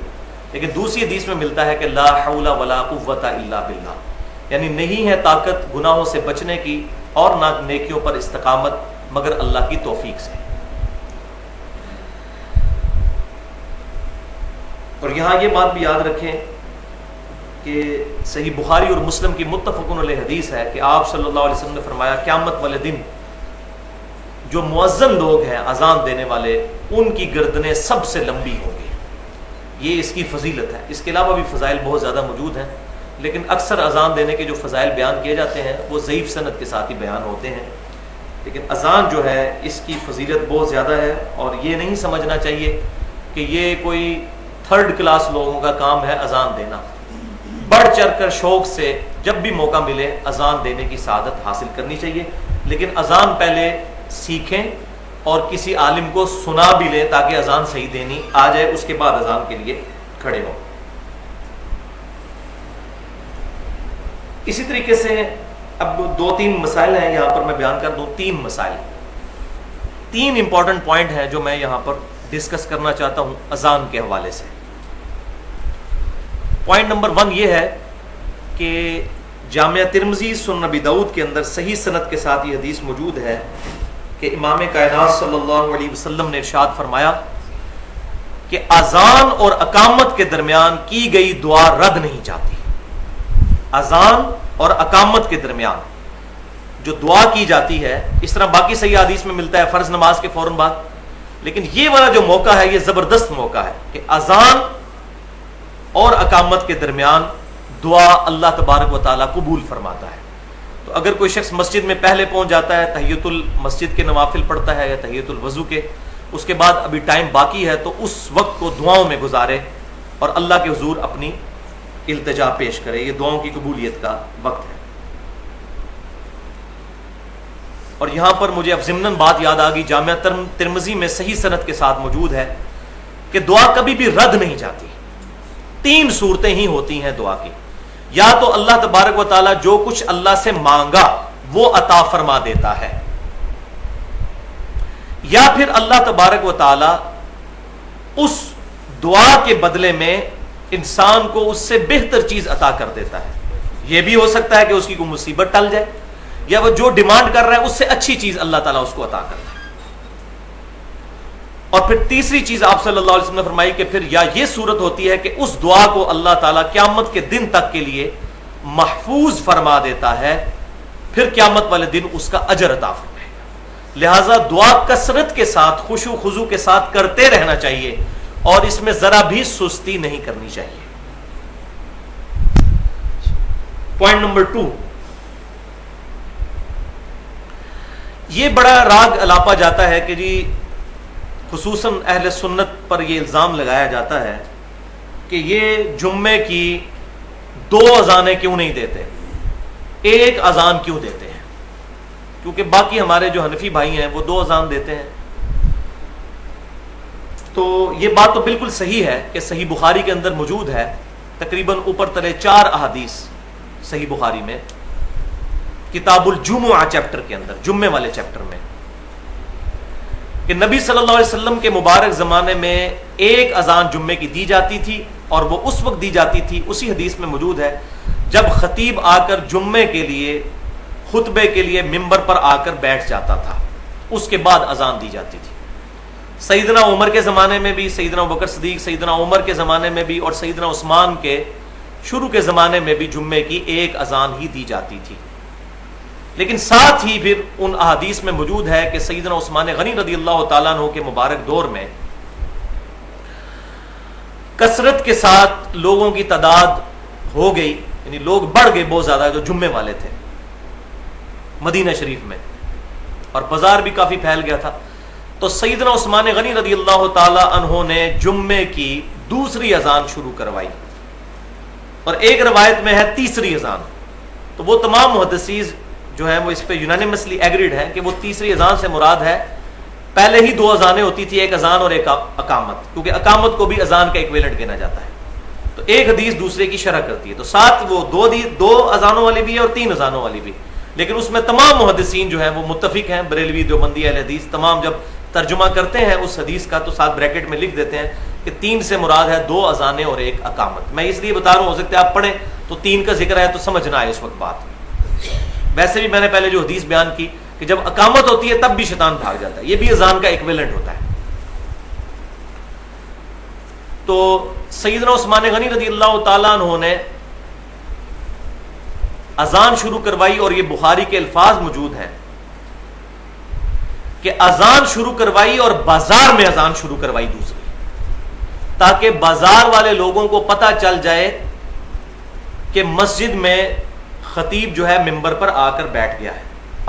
لیکن دوسری حدیث میں ملتا ہے کہ لا حول ولا قوت الا باللہ، یعنی نہیں ہے طاقت گناہوں سے بچنے کی اور نہ نیکیوں پر استقامت مگر اللہ کی توفیق سے۔ اور یہاں یہ بات بھی یاد رکھیں کہ صحیح بخاری اور مسلم کی متفقن علیہ حدیث ہے کہ آپ صلی اللہ علیہ وسلم نے فرمایا قیامت والے دن جو مؤذن لوگ ہیں اذان دینے والے ان کی گردنیں سب سے لمبی ہوں گی، یہ اس کی فضیلت ہے۔ اس کے علاوہ بھی فضائل بہت زیادہ موجود ہیں، لیکن اکثر اذان دینے کے جو فضائل بیان کیے جاتے ہیں وہ ضعیف سند کے ساتھ ہی بیان ہوتے ہیں، لیکن اذان جو ہے اس کی فضیلت بہت زیادہ ہے، اور یہ نہیں سمجھنا چاہیے کہ یہ کوئی 3rd کلاس لوگوں کا کام ہے اذان دینا۔ بڑھ چڑھ کر شوق سے جب بھی موقع ملے اذان دینے کی سعادت حاصل کرنی چاہیے، لیکن اذان پہلے سیکھیں اور کسی عالم کو سنا بھی لیں تاکہ اذان صحیح دینی آ جائے، اس کے بعد اذان کے لیے کھڑے ہوں۔ اسی طریقے سے اب 2-3 مسائل ہیں یہاں پر میں بیان کر دوں، 3 مسائل، 3 امپورٹنٹ پوائنٹ ہیں جو میں یہاں پر ڈسکس کرنا چاہتا ہوں اذان کے حوالے سے۔ پوائنٹ نمبر 1 یہ ہے کہ جامعہ ترمذی سنن نبی داؤد کے اندر صحیح سند کے ساتھ یہ حدیث موجود ہے کہ امام کائنات صلی اللہ علیہ وسلم نے ارشاد فرمایا کہ اذان اور اقامت کے درمیان کی گئی دعا رد نہیں جاتی۔ اذان اور اقامت کے درمیان جو دعا کی جاتی ہے، اس طرح باقی صحیح حدیث میں ملتا ہے فرض نماز کے فوراً بعد، لیکن یہ والا جو موقع ہے یہ زبردست موقع ہے کہ اذان اور اقامت کے درمیان دعا اللہ تبارک و تعالیٰ قبول فرماتا ہے۔ تو اگر کوئی شخص مسجد میں پہلے پہنچ جاتا ہے، تحیۃ المسجد کے نوافل پڑھتا ہے یا تحیۃ الوضو کے، اس کے بعد ابھی ٹائم باقی ہے تو اس وقت کو دعاؤں میں گزارے اور اللہ کے حضور اپنی التجا پیش کرے، یہ دعاؤں کی قبولیت کا وقت ہے۔ اور یہاں پر مجھے اب ضمناً بات یاد آ گئی، جامعہ ترمذی میں صحیح سند کے ساتھ موجود ہے کہ دعا کبھی بھی رد نہیں جاتی۔ 3 صورتیں ہی ہوتی ہیں دعا کی، یا تو اللہ تبارک و تعالیٰ جو کچھ اللہ سے مانگا وہ عطا فرما دیتا ہے، یا پھر اللہ تبارک و تعالیٰ اس دعا کے بدلے میں انسان کو اس سے بہتر چیز عطا کر دیتا ہے۔ یہ بھی ہو سکتا ہے کہ اس کی کوئی مصیبت ٹل جائے، یا وہ جو ڈیمانڈ کر رہا ہے اس سے اچھی چیز اللہ تعالیٰ اس کو عطا کرتا ہے۔ اور پھر تیسری چیز آپ صلی اللہ علیہ وسلم نے فرمائی کہ پھر یا یہ صورت ہوتی ہے کہ اس دعا کو اللہ تعالیٰ قیامت کے دن تک کے لیے محفوظ فرما دیتا ہے، پھر قیامت والے دن اس کا اجر عطا فرمائے گا۔ لہذا دعا کثرت کے ساتھ، خشوع و خضوع کے ساتھ کرتے رہنا چاہیے، اور اس میں ذرا بھی سستی نہیں کرنی چاہیے۔ پوائنٹ نمبر 2، یہ بڑا راگ الاپا جاتا ہے کہ جی خصوصاً اہل سنت پر یہ الزام لگایا جاتا ہے کہ یہ جمعے کی 2 اذانیں کیوں نہیں دیتے، ایک اذان کیوں دیتے ہیں، کیونکہ باقی ہمارے جو حنفی بھائی ہیں وہ 2 اذان دیتے ہیں۔ تو یہ بات تو بالکل صحیح ہے کہ صحیح بخاری کے اندر موجود ہے، تقریباً اوپر تلے 4 احادیث صحیح بخاری میں، کتاب الجمعہ چیپٹر کے اندر، جمعے والے چیپٹر میں، کہ نبی صلی اللہ علیہ وسلم کے مبارک زمانے میں ایک اذان جمعے کی دی جاتی تھی، اور وہ اس وقت دی جاتی تھی، اسی حدیث میں موجود ہے، جب خطیب آ کر جمعے کے لیے، خطبے کے لیے ممبر پر آ کر بیٹھ جاتا تھا، اس کے بعد اذان دی جاتی تھی۔ سیدنا عمر کے زمانے میں بھی، سیدنا ابوبکر صدیق، سیدنا عمر کے زمانے میں بھی، اور سیدنا عثمان کے شروع کے زمانے میں بھی جمعے کی ایک اذان ہی دی جاتی تھی۔ لیکن ساتھ ہی پھر ان احادیث میں موجود ہے کہ سیدنا عثمان غنی رضی اللہ تعالیٰ عنہ کے مبارک دور میں کثرت کے ساتھ لوگوں کی تعداد ہو گئی، یعنی لوگ بڑھ گئے بہت زیادہ جو جمعے والے تھے مدینہ شریف میں، اور بازار بھی کافی پھیل گیا تھا۔ تو سیدنا عثمان غنی رضی اللہ تعالی عنہ نے جمعے کی دوسری اذان شروع کروائی، اور ایک روایت میں ہے تیسری اذان۔ تو وہ تمام محدثین جو ہیں وہ اس پہ یونانیمسلی ایگریڈ ہیں کہ وہ تیسری اذان سے مراد ہے، پہلے ہی 2 اذانیں ہوتی تھی، ایک اذان اور ایک اقامت، کیونکہ اقامت کو بھی اذان کا ایکویلنٹ گنا جاتا ہے۔ تو ایک حدیث دوسرے کی شرح کرتی ہے، تو ساتھ وہ 2 اذانوں والی بھی ہے اور 3 اذانوں والی بھی، لیکن اس میں تمام محدثین جو ہیں وہ متفق ہیں، بریلوی، دیوبندی، اہل حدیث، تمام جب ترجمہ کرتے ہیں اس حدیث کا تو ساتھ بریکٹ میں لکھ دیتے ہیں کہ 3 سے مراد ہے 2 اذانیں اور ایک اقامت۔ میں اس لیے بتا رہا ہوں، ہو سکتا ہے آپ پڑھیں تو 3 کا ذکر ہے تو سمجھ نہ آئے اس وقت بات۔ ویسے بھی میں نے پہلے جو حدیث بیان کی کہ جب اقامت ہوتی ہے تب بھی شیطان بھاگ جاتا ہے، یہ بھی اذان کا ایکویلنٹ ہوتا ہے۔ تو سیدنا عثمان غنی رضی اللہ تعالیٰ عنہ نے اذان شروع کروائی، اور یہ بخاری کے الفاظ موجود ہیں کہ اذان شروع کروائی اور بازار میں اذان شروع کروائی دوسری، تاکہ بازار والے لوگوں کو پتہ چل جائے کہ مسجد میں خطیب جو ہے ممبر پر آ کر بیٹھ گیا ہے۔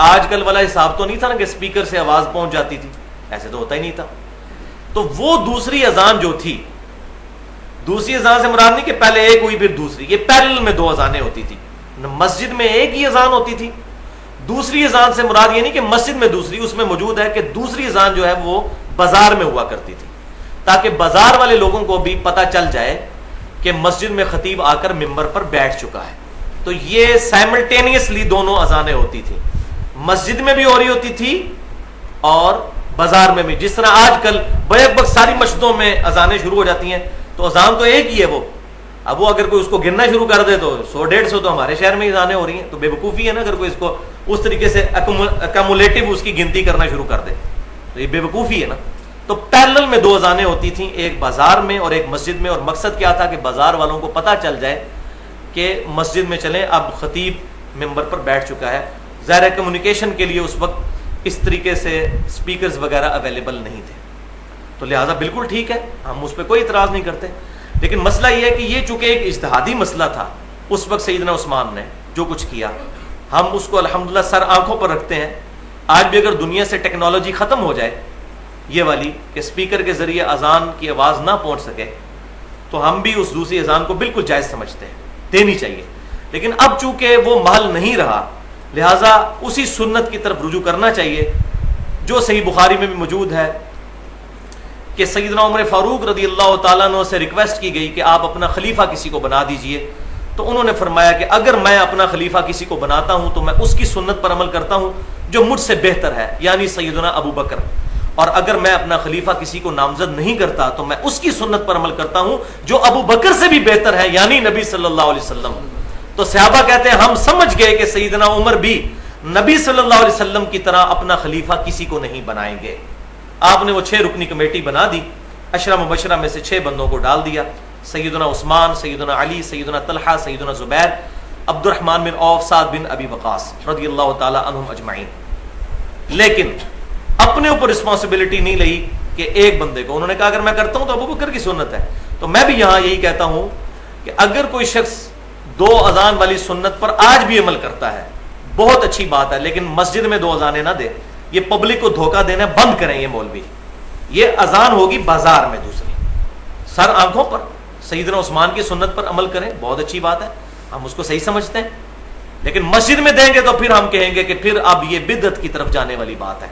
آج کل والا حساب تو نہیں تھا نا کہ اسپیکر سے آواز پہنچ جاتی تھی، ایسے تو ہوتا ہی نہیں تھا۔ تو وہ دوسری اذان جو تھی، دوسری اذان سے مراد نہیں کہ پہلے ایک ہوئی پھر دوسری، یہ پیرل میں 2 اذانیں ہوتی تھی، مسجد میں ایک ہی اذان ہوتی تھی۔ دوسری اذان سے مراد یہ نہیں کہ مسجد میں دوسری، اس میں موجود ہے کہ دوسری اذان جو ہے وہ بازار میں ہوا کرتی تھی، تاکہ بازار والے لوگوں کو بھی پتہ چل جائے کہ مسجد میں خطیب آ کر ممبر پر بیٹھ چکا ہے۔ تو یہ سائملٹینیسلی دونوں اذانیں ہوتی تھی، مسجد میں بھی ہو رہی ہوتی تھی اور بازار میں بھی، جس طرح آج کل بیک وقت ساری مسجدوں میں اذانیں شروع ہو جاتی ہیں، تو اذان تو ایک ہی ہے وہ، اب وہ اگر کوئی اس کو گننا شروع کر دے تو 100-150 تو ہمارے شہر میں اذانیں ہو رہی ہیں، تو بے وقوفی ہے نا اگر کوئی اس کو اس طریقے سے ایکومولیٹو اس کی گنتی کرنا شروع کر دے، تو یہ بے وقوفی ہے نا۔ تو پیرلل میں 2 اذانیں ہوتی تھیں، ایک بازار میں اور ایک مسجد میں، اور مقصد کیا تھا کہ بازار والوں کو پتہ چل جائے کہ مسجد میں چلیں، اب خطیب ممبر پر بیٹھ چکا ہے۔ ظاہر کمیونیکیشن کے لیے اس وقت اس طریقے سے سپیکرز وغیرہ اویلیبل نہیں تھے، تو لہٰذا بالکل ٹھیک ہے، ہم اس پہ کوئی اعتراض نہیں کرتے۔ لیکن مسئلہ یہ ہے کہ یہ چونکہ ایک اجتہادی مسئلہ تھا، اس وقت سیدنا عثمان نے جو کچھ کیا، ہم اس کو الحمدللہ سر آنکھوں پر رکھتے ہیں۔ آج بھی اگر دنیا سے ٹیکنالوجی ختم ہو جائے یہ والی کہ اسپیکر کے ذریعے اذان کی آواز نہ پہنچ سکے، تو ہم بھی اس دوسری اذان کو بالکل جائز سمجھتے ہیں، دینی چاہیے۔ لیکن اب چونکہ وہ محل نہیں رہا، لہٰذا اسی سنت کی طرف رجوع کرنا چاہیے جو صحیح بخاری میں بھی موجود ہے کہ سیدنا عمر فاروق رضی اللہ تعالیٰ عنہ سے ریکویسٹ کی گئی کہ آپ اپنا خلیفہ کسی کو بنا دیجئے، تو انہوں نے فرمایا کہ اگر میں اپنا خلیفہ کسی کو بناتا ہوں تو میں اس کی سنت پر عمل کرتا ہوں جو مجھ سے بہتر ہے، یعنی سیدنا ابو بکر، اور اگر میں اپنا خلیفہ کسی کو نامزد نہیں کرتا تو میں اس کی سنت پر عمل کرتا ہوں جو ابو بکر سے بھی بہتر ہے، یعنی نبی صلی اللہ علیہ وسلم۔ تو صحابہ کہتے ہیں ہم سمجھ گئے کہ سیدنا عمر بھی نبی صلی اللہ علیہ وسلم کی طرح اپنا خلیفہ کسی کو نہیں بنائیں گے۔ آپ نے وہ 6 رکنی کمیٹی بنا دی، 10 مبشرہ میں سے 6 بندوں کو ڈال دیا، سیدنا عثمان، سیدنا علی، سیدنا طلحہ، سیدنا زبیر، عبد الرحمن بن عوف، سعد بن ابی وقاص رضی اللہ تعالی عنہم اجمعین. لیکن اپنے اوپر رسپانسبلٹی نہیں لئی کہ ایک بندے کو، انہوں نے کہا اگر میں کرتا ہوں تو ابو بکر کی سنت ہے. تو میں بھی یہاں یہی کہتا ہوں کہ اگر کوئی شخص 2 اذان والی سنت پر آج بھی عمل کرتا ہے بہت اچھی بات ہے، لیکن مسجد میں 2 اذانیں نہ دے. یہ پبلک کو دھوکہ دینا بند کریں. یہ مولوی، یہ اذان ہوگی بازار میں دوسری، سر آنکھوں پر. سیدنا عثمان کی سنت پر عمل کریں، بہت اچھی بات ہے، ہم اس کو صحیح سمجھتے ہیں. لیکن مسجد میں دیں گے تو پھر ہم کہیں گے کہ پھر اب یہ بدعت کی طرف جانے والی بات ہے،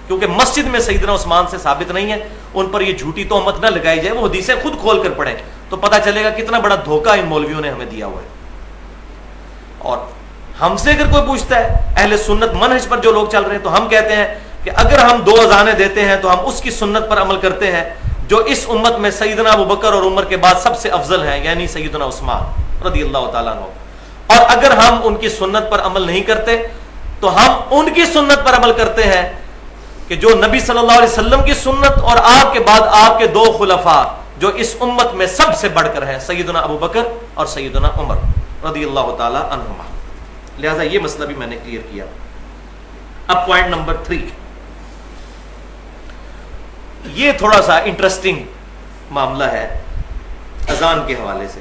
کیونکہ مسجد میں سیدنا عثمان سے ثابت نہیں ہے. ان پر یہ جھوٹی تہمت نہ لگائی جائے. وہ حدیثیں خود کھول کر پڑھیں تو پتہ چلے گا کتنا بڑا دھوکہ ان مولویوں نے ہمیں دیا ہوا ہے. اور ہم سے اگر کوئی پوچھتا ہے اہل سنت منہج پر جو لوگ چل رہے ہیں، تو ہم کہتے ہیں کہ اگر ہم 2 اذانیں دیتے ہیں تو ہم اس کی سنت پر عمل کرتے ہیں جو اس امت میں سیدنا ابو بکر اور عمر کے بعد سب سے افضل ہیں، یعنی سیدنا عثمان رضی اللہ تعالیٰ عنہ. اور اگر ہم ان کی سنت پر عمل نہیں کرتے تو ہم ان کی سنت پر عمل کرتے ہیں کہ جو نبی صلی اللہ علیہ وسلم کی سنت اور آپ کے بعد آپ کے 2 خلفاء جو اس امت میں سب سے بڑھ کر ہیں، سیدنا ابو بکر اور سیدنا عمر رضی اللہ تعالی عنہما. لہذا یہ مسئلہ بھی میں نے کلیئر کیا. اب پوائنٹ نمبر 3، یہ تھوڑا سا انٹرسٹنگ معاملہ ہے اذان کے حوالے سے.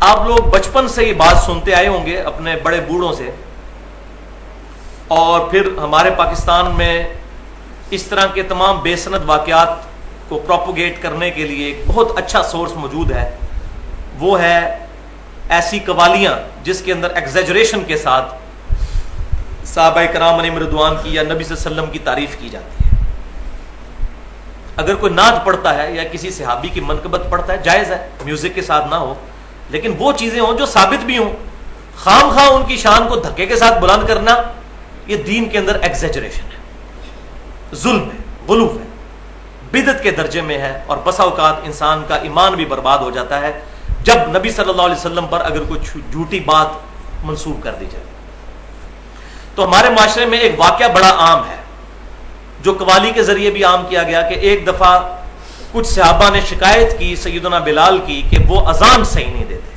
آپ لوگ بچپن سے یہ بات سنتے آئے ہوں گے اپنے بڑے بوڑھوں سے، اور پھر ہمارے پاکستان میں اس طرح کے تمام بے سند واقعات کو پروپوگیٹ کرنے کے لیے ایک بہت اچھا سورس موجود ہے. وہ ہے ایسی قوالیاں جس کے اندر ایگزیجریشن کے ساتھ صحابہ کرام علیہم رضوان کی یا نبی صلی اللہ علیہ وسلم کی تعریف کی جاتی ہے. اگر کوئی نعت پڑھتا ہے یا کسی صحابی کی منقبت پڑھتا ہے جائز ہے، میوزک کے ساتھ نہ ہو، لیکن وہ چیزیں ہوں جو ثابت بھی ہوں. خام خواہ ان کی شان کو دھکے کے ساتھ بلند کرنا یہ دین کے اندر ایگزیجریشن ہے، ظلم ہے، غلو ہے، بدعت کے درجے میں ہے. اور بسا اوقات انسان کا ایمان بھی برباد ہو جاتا ہے جب نبی صلی اللہ علیہ وسلم پر اگر کوئی جھوٹی بات منسوب کر دی جائے. تو ہمارے معاشرے میں ایک واقعہ بڑا عام ہے جو قوالی کے ذریعے بھی عام کیا گیا کہ ایک دفعہ کچھ صحابہ نے شکایت کی سیدنا بلال کی کہ وہ اذان صحیح نہیں دیتے،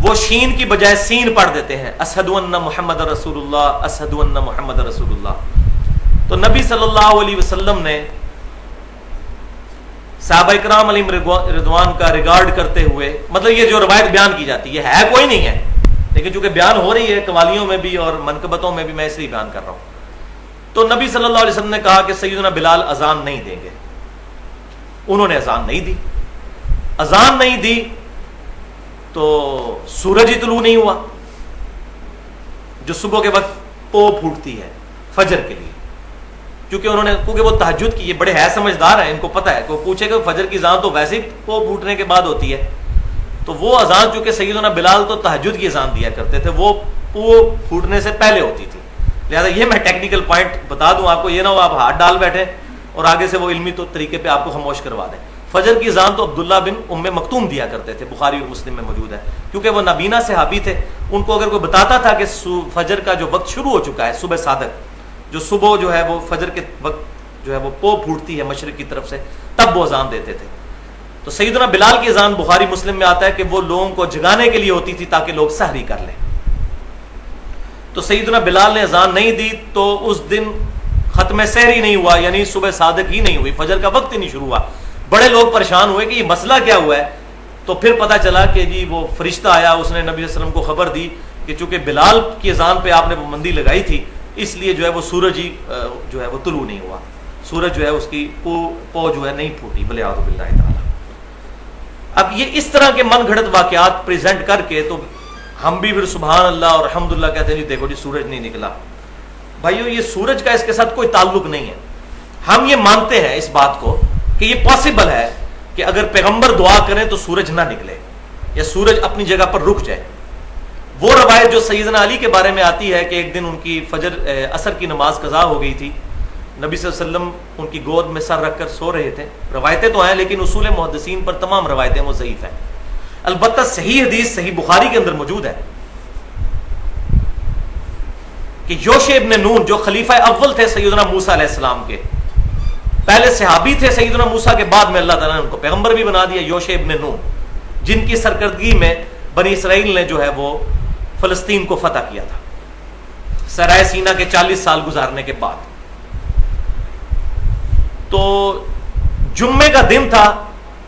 وہ شین کی بجائے سین پڑھ دیتے ہیں، اشہد ان محمد رسول اللہ، اشہد ان محمد رسول اللہ. تو نبی صلی اللہ علیہ وسلم نے صحابہ کرام علیہم رضوان کا ریگارڈ کرتے ہوئے، مطلب یہ جو روایت بیان کی جاتی ہے کوئی نہیں ہے، لیکن چونکہ بیان ہو رہی ہے قوالیوں میں بھی اور منقبتوں میں بھی، میں اس لیے بیان کر رہا ہوں. تو نبی صلی اللہ علیہ وسلم نے کہا کہ سیدنا بلال اذان نہیں دیں گے. انہوں نے اذان نہیں دی. اذان نہیں دی تو سورج ہی طلوع نہیں ہوا جو صبح کے وقت پو پھوٹتی ہے فجر کے لیے. کیونکہ وہ تہجد کی، یہ بڑے ہے سمجھدار ہیں، ان کو پتہ ہے. کوئی پوچھے کہ فجر کی اذان تو ویسے ہی پو پھوٹنے کے بعد ہوتی ہے، تو وہ اذان چونکہ سیدنا بلال تو تہجد کی اذان دیا کرتے تھے، وہ پو پھوٹنے سے پہلے ہوتی تھی. لہٰذا یہ میں ٹیکنیکل پوائنٹ بتا دوں آپ کو، یہ نہ ہو آپ ہاتھ ڈال بیٹھے اور آگے سے وہ علمی تو طریقے پہ آپ کو خاموش کروا دیں. فجر کی اذان تو عبداللہ بن ام مکتوم دیا کرتے تھے، بخاری اور مسلم میں موجود ہے، کیونکہ وہ نابینا صحابی تھے. ان کو اگر کوئی بتاتا تھا کہ فجر کا جو وقت شروع ہو چکا ہے، صبح صادق جو صبح جو ہے وہ فجر کے وقت جو ہے وہ پو پھوٹتی ہے مشرق کی طرف سے، تب وہ اذان دیتے تھے. تو سیدنا بلال کی اذان بخاری مسلم میں آتا ہے کہ وہ لوگوں کو جگانے کے لیے ہوتی تھی تاکہ لوگ سحری کر لیں. تو سیدنا بلال نے اذان نہیں دی تو اس دن ختم سحری نہیں ہوا، یعنی صبح صادق ہی نہیں ہوئی، فجر کا وقت ہی نہیں شروع ہوا. بڑے لوگ پریشان ہوئے کہ یہ مسئلہ کیا ہوا ہے. تو پھر پتہ چلا کہ جی وہ فرشتہ آیا، اس نے نبی صلی اللہ علیہ وسلم کو خبر دی کہ چونکہ بلال کی اذان پہ آپ نے پابندی لگائی تھی، اس لیے جو ہے وہ سورج ہی جو ہے وہ طلوع نہیں ہوا، سورج جو ہے اس کی پو جو ہے نہیں پھوٹی، ولیعوذ باللہ تعالی. اب یہ اس طرح کے من گھڑت واقعات پریزنٹ کر کے تو ہم بھی پھر سبحان اللہ اور الحمدللہ کہتے ہیں جی دیکھو جی سورج نہیں نکلا. بھائیو یہ سورج کا اس کے ساتھ کوئی تعلق نہیں ہے. ہم یہ مانتے ہیں اس بات کو کہ یہ پاسبل ہے کہ اگر پیغمبر دعا کریں تو سورج نہ نکلے یا سورج اپنی جگہ پر رک جائے. وہ روایت جو سیدنا علی کے بارے میں آتی ہے کہ ایک دن ان کی فجر عصر کی نماز قضا ہو گئی تھی، نبی صلی اللہ علیہ وسلم ان کی گود میں سر رکھ کر سو رہے تھے. روایتیں تو ہیں لیکن اصول محدثین پر تمام روایتیں وہ ضعیف ہیں. البتہ صحیح حدیث صحیح بخاری کے اندر موجود ہے کہ یوشع ابن نون جو خلیفہ اول تھے سیدنا موسیٰ علیہ السلام کے، پہلے صحابی تھے سیدنا موسیٰ کے، بعد میں اللہ تعالیٰ نے ان کو پیغمبر بھی بنا دیا. یوشع ابن نون جن کی سرکردگی میں بنی اسرائیل نے جو ہے وہ فلسطین کو فتح کیا تھا سرائے سینا کے 40 سال گزارنے کے بعد. تو جمعے کا دن تھا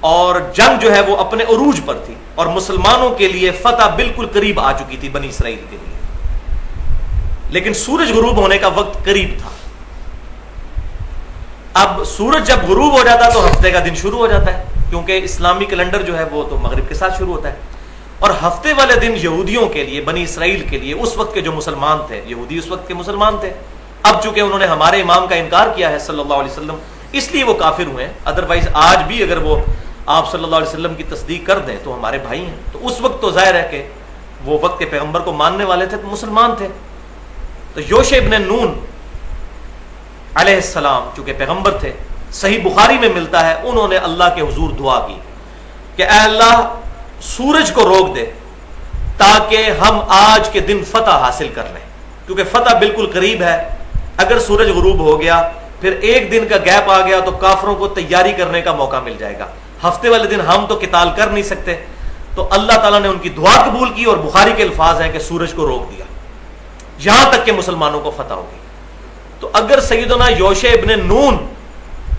اور جنگ جو ہے وہ اپنے عروج پر تھی اور مسلمانوں کے لیے فتح بالکل قریب آ چکی تھی بنی اسرائیل کے لیے. لیکن سورج غروب ہونے کا وقت قریب تھا. اب سورج جب غروب ہو جاتا تو ہفتے کا دن شروع ہو جاتا ہے, کیونکہ اسلامی کیلنڈر جو ہے وہ تو مغرب کے ساتھ شروع ہوتا ہے. اور ہفتے والے دن یہودیوں کے لیے, بنی اسرائیل کے لیے, اس وقت کے جو مسلمان تھے, یہودی اس وقت کے مسلمان تھے, اب چونکہ انہوں نے ہمارے امام کا انکار کیا ہے صلی اللہ علیہ وسلم, اس لیے وہ کافر ہوئے ہیں. ادروائز آج بھی اگر وہ آپ صلی اللہ علیہ وسلم کی تصدیق کر دیں تو ہمارے بھائی ہیں. تو اس وقت تو ظاہر ہے کہ وہ وقت کے پیغمبر کو ماننے والے تھے, مسلمان تھے. تو یوشع ابن نون علیہ السلام چونکہ پیغمبر تھے, صحیح بخاری میں ملتا ہے, انہوں نے اللہ کے حضور دعا کی کہ اے اللہ سورج کو روک دے تاکہ ہم آج کے دن فتح حاصل کر لیں, کیونکہ فتح بالکل قریب ہے. اگر سورج غروب ہو گیا پھر ایک دن کا گیپ آ گیا تو کافروں کو تیاری کرنے کا موقع مل جائے گا. ہفتے والے دن ہم تو قتال کر نہیں سکتے. تو اللہ تعالیٰ نے ان کی دعا قبول کی اور بخاری کے الفاظ ہیں کہ سورج کو روک دیا یہاں تک کہ مسلمانوں کو فتح ہوگی. تو اگر سیدنا یوشع ابن نون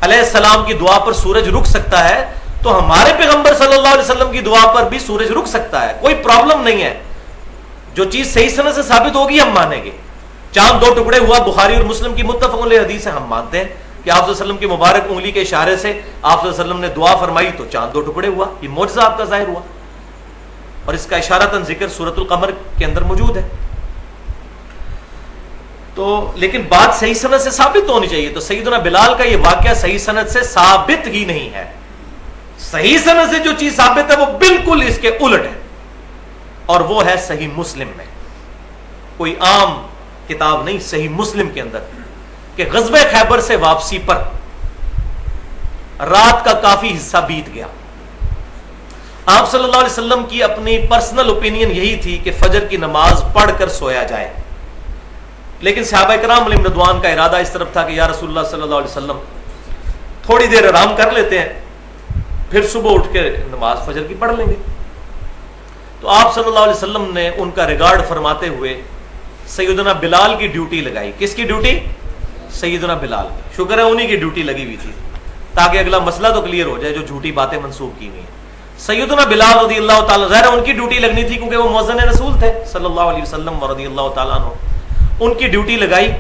علیہ السلام کی دعا پر سورج رک سکتا ہے تو ہمارے پیغمبر صلی اللہ علیہ وسلم کی دعا پر بھی سورج رک سکتا ہے, کوئی پرابلم نہیں ہے. جو چیز صحیح سند سے ثابت ہوگی ہم مانیں گے. چاند 2 ٹکڑے ہوا, بخاری اور مسلم کی متفق علیہ حدیث ہے, ہم مانتے ہیں کہ آپ صلی اللہ علیہ وسلم کی مبارک انگلی کے اشارے سے آپ صلی اللہ علیہ وسلم نے دعا فرمائی تو چاند 2 ٹکڑے ہوا. یہ معجزہ آپ کا ظاہر ہوا اور اس کا اشارتاً ذکر سورۃ القمر کے اندر موجود ہے. تو لیکن بات صحیح سند سے ثابت ہونی چاہیے. تو سیدنا بلال کا یہ واقعہ صحیح سند سے ثابت ہی نہیں ہے. صحیح سند سے جو چیز ثابت ہے وہ بالکل اس کے الٹ ہے, اور وہ ہے صحیح مسلم میں. کوئی عام کتاب نہیں, صحیح مسلم کے اندر کہ غزوہ خیبر سے واپسی پر رات کا کافی حصہ بیت گیا. آپ صلی اللہ علیہ وسلم کی اپنی پرسنل اوپینین یہی تھی کہ فجر کی نماز پڑھ کر سویا جائے, لیکن صحابہ کرام علیہم رضوان کا ارادہ اس طرف تھا کہ یا رسول اللہ صلی اللہ علیہ وسلم تھوڑی دیر آرام کر لیتے ہیں, پھر صبح اٹھ کے نماز فجر کی پڑھ لیں گے. تو آپ صلی اللہ علیہ وسلم نے ان کا ریگارڈ فرماتے ہوئے سیدنا بلال کی ڈیوٹی لگائی. کس کی ڈیوٹی؟ سیدنا بلال. شکر ہے انہی کی ڈیوٹی لگی ہوئی تھی تاکہ اگلا مسئلہ تو کلیئر ہو جائے جو جھوٹی باتیں منسوخ کی ہوئی ہیں. سیدنا بلال رضی اللہ تعالیٰ, ظاہر ان کی ڈیوٹی لگنی تھی کیونکہ وہ مؤذن رسول تھے صلی اللہ علیہ وسلم رضی اللہ تعالیٰ عنہ. ان کی ڈیوٹی لگائی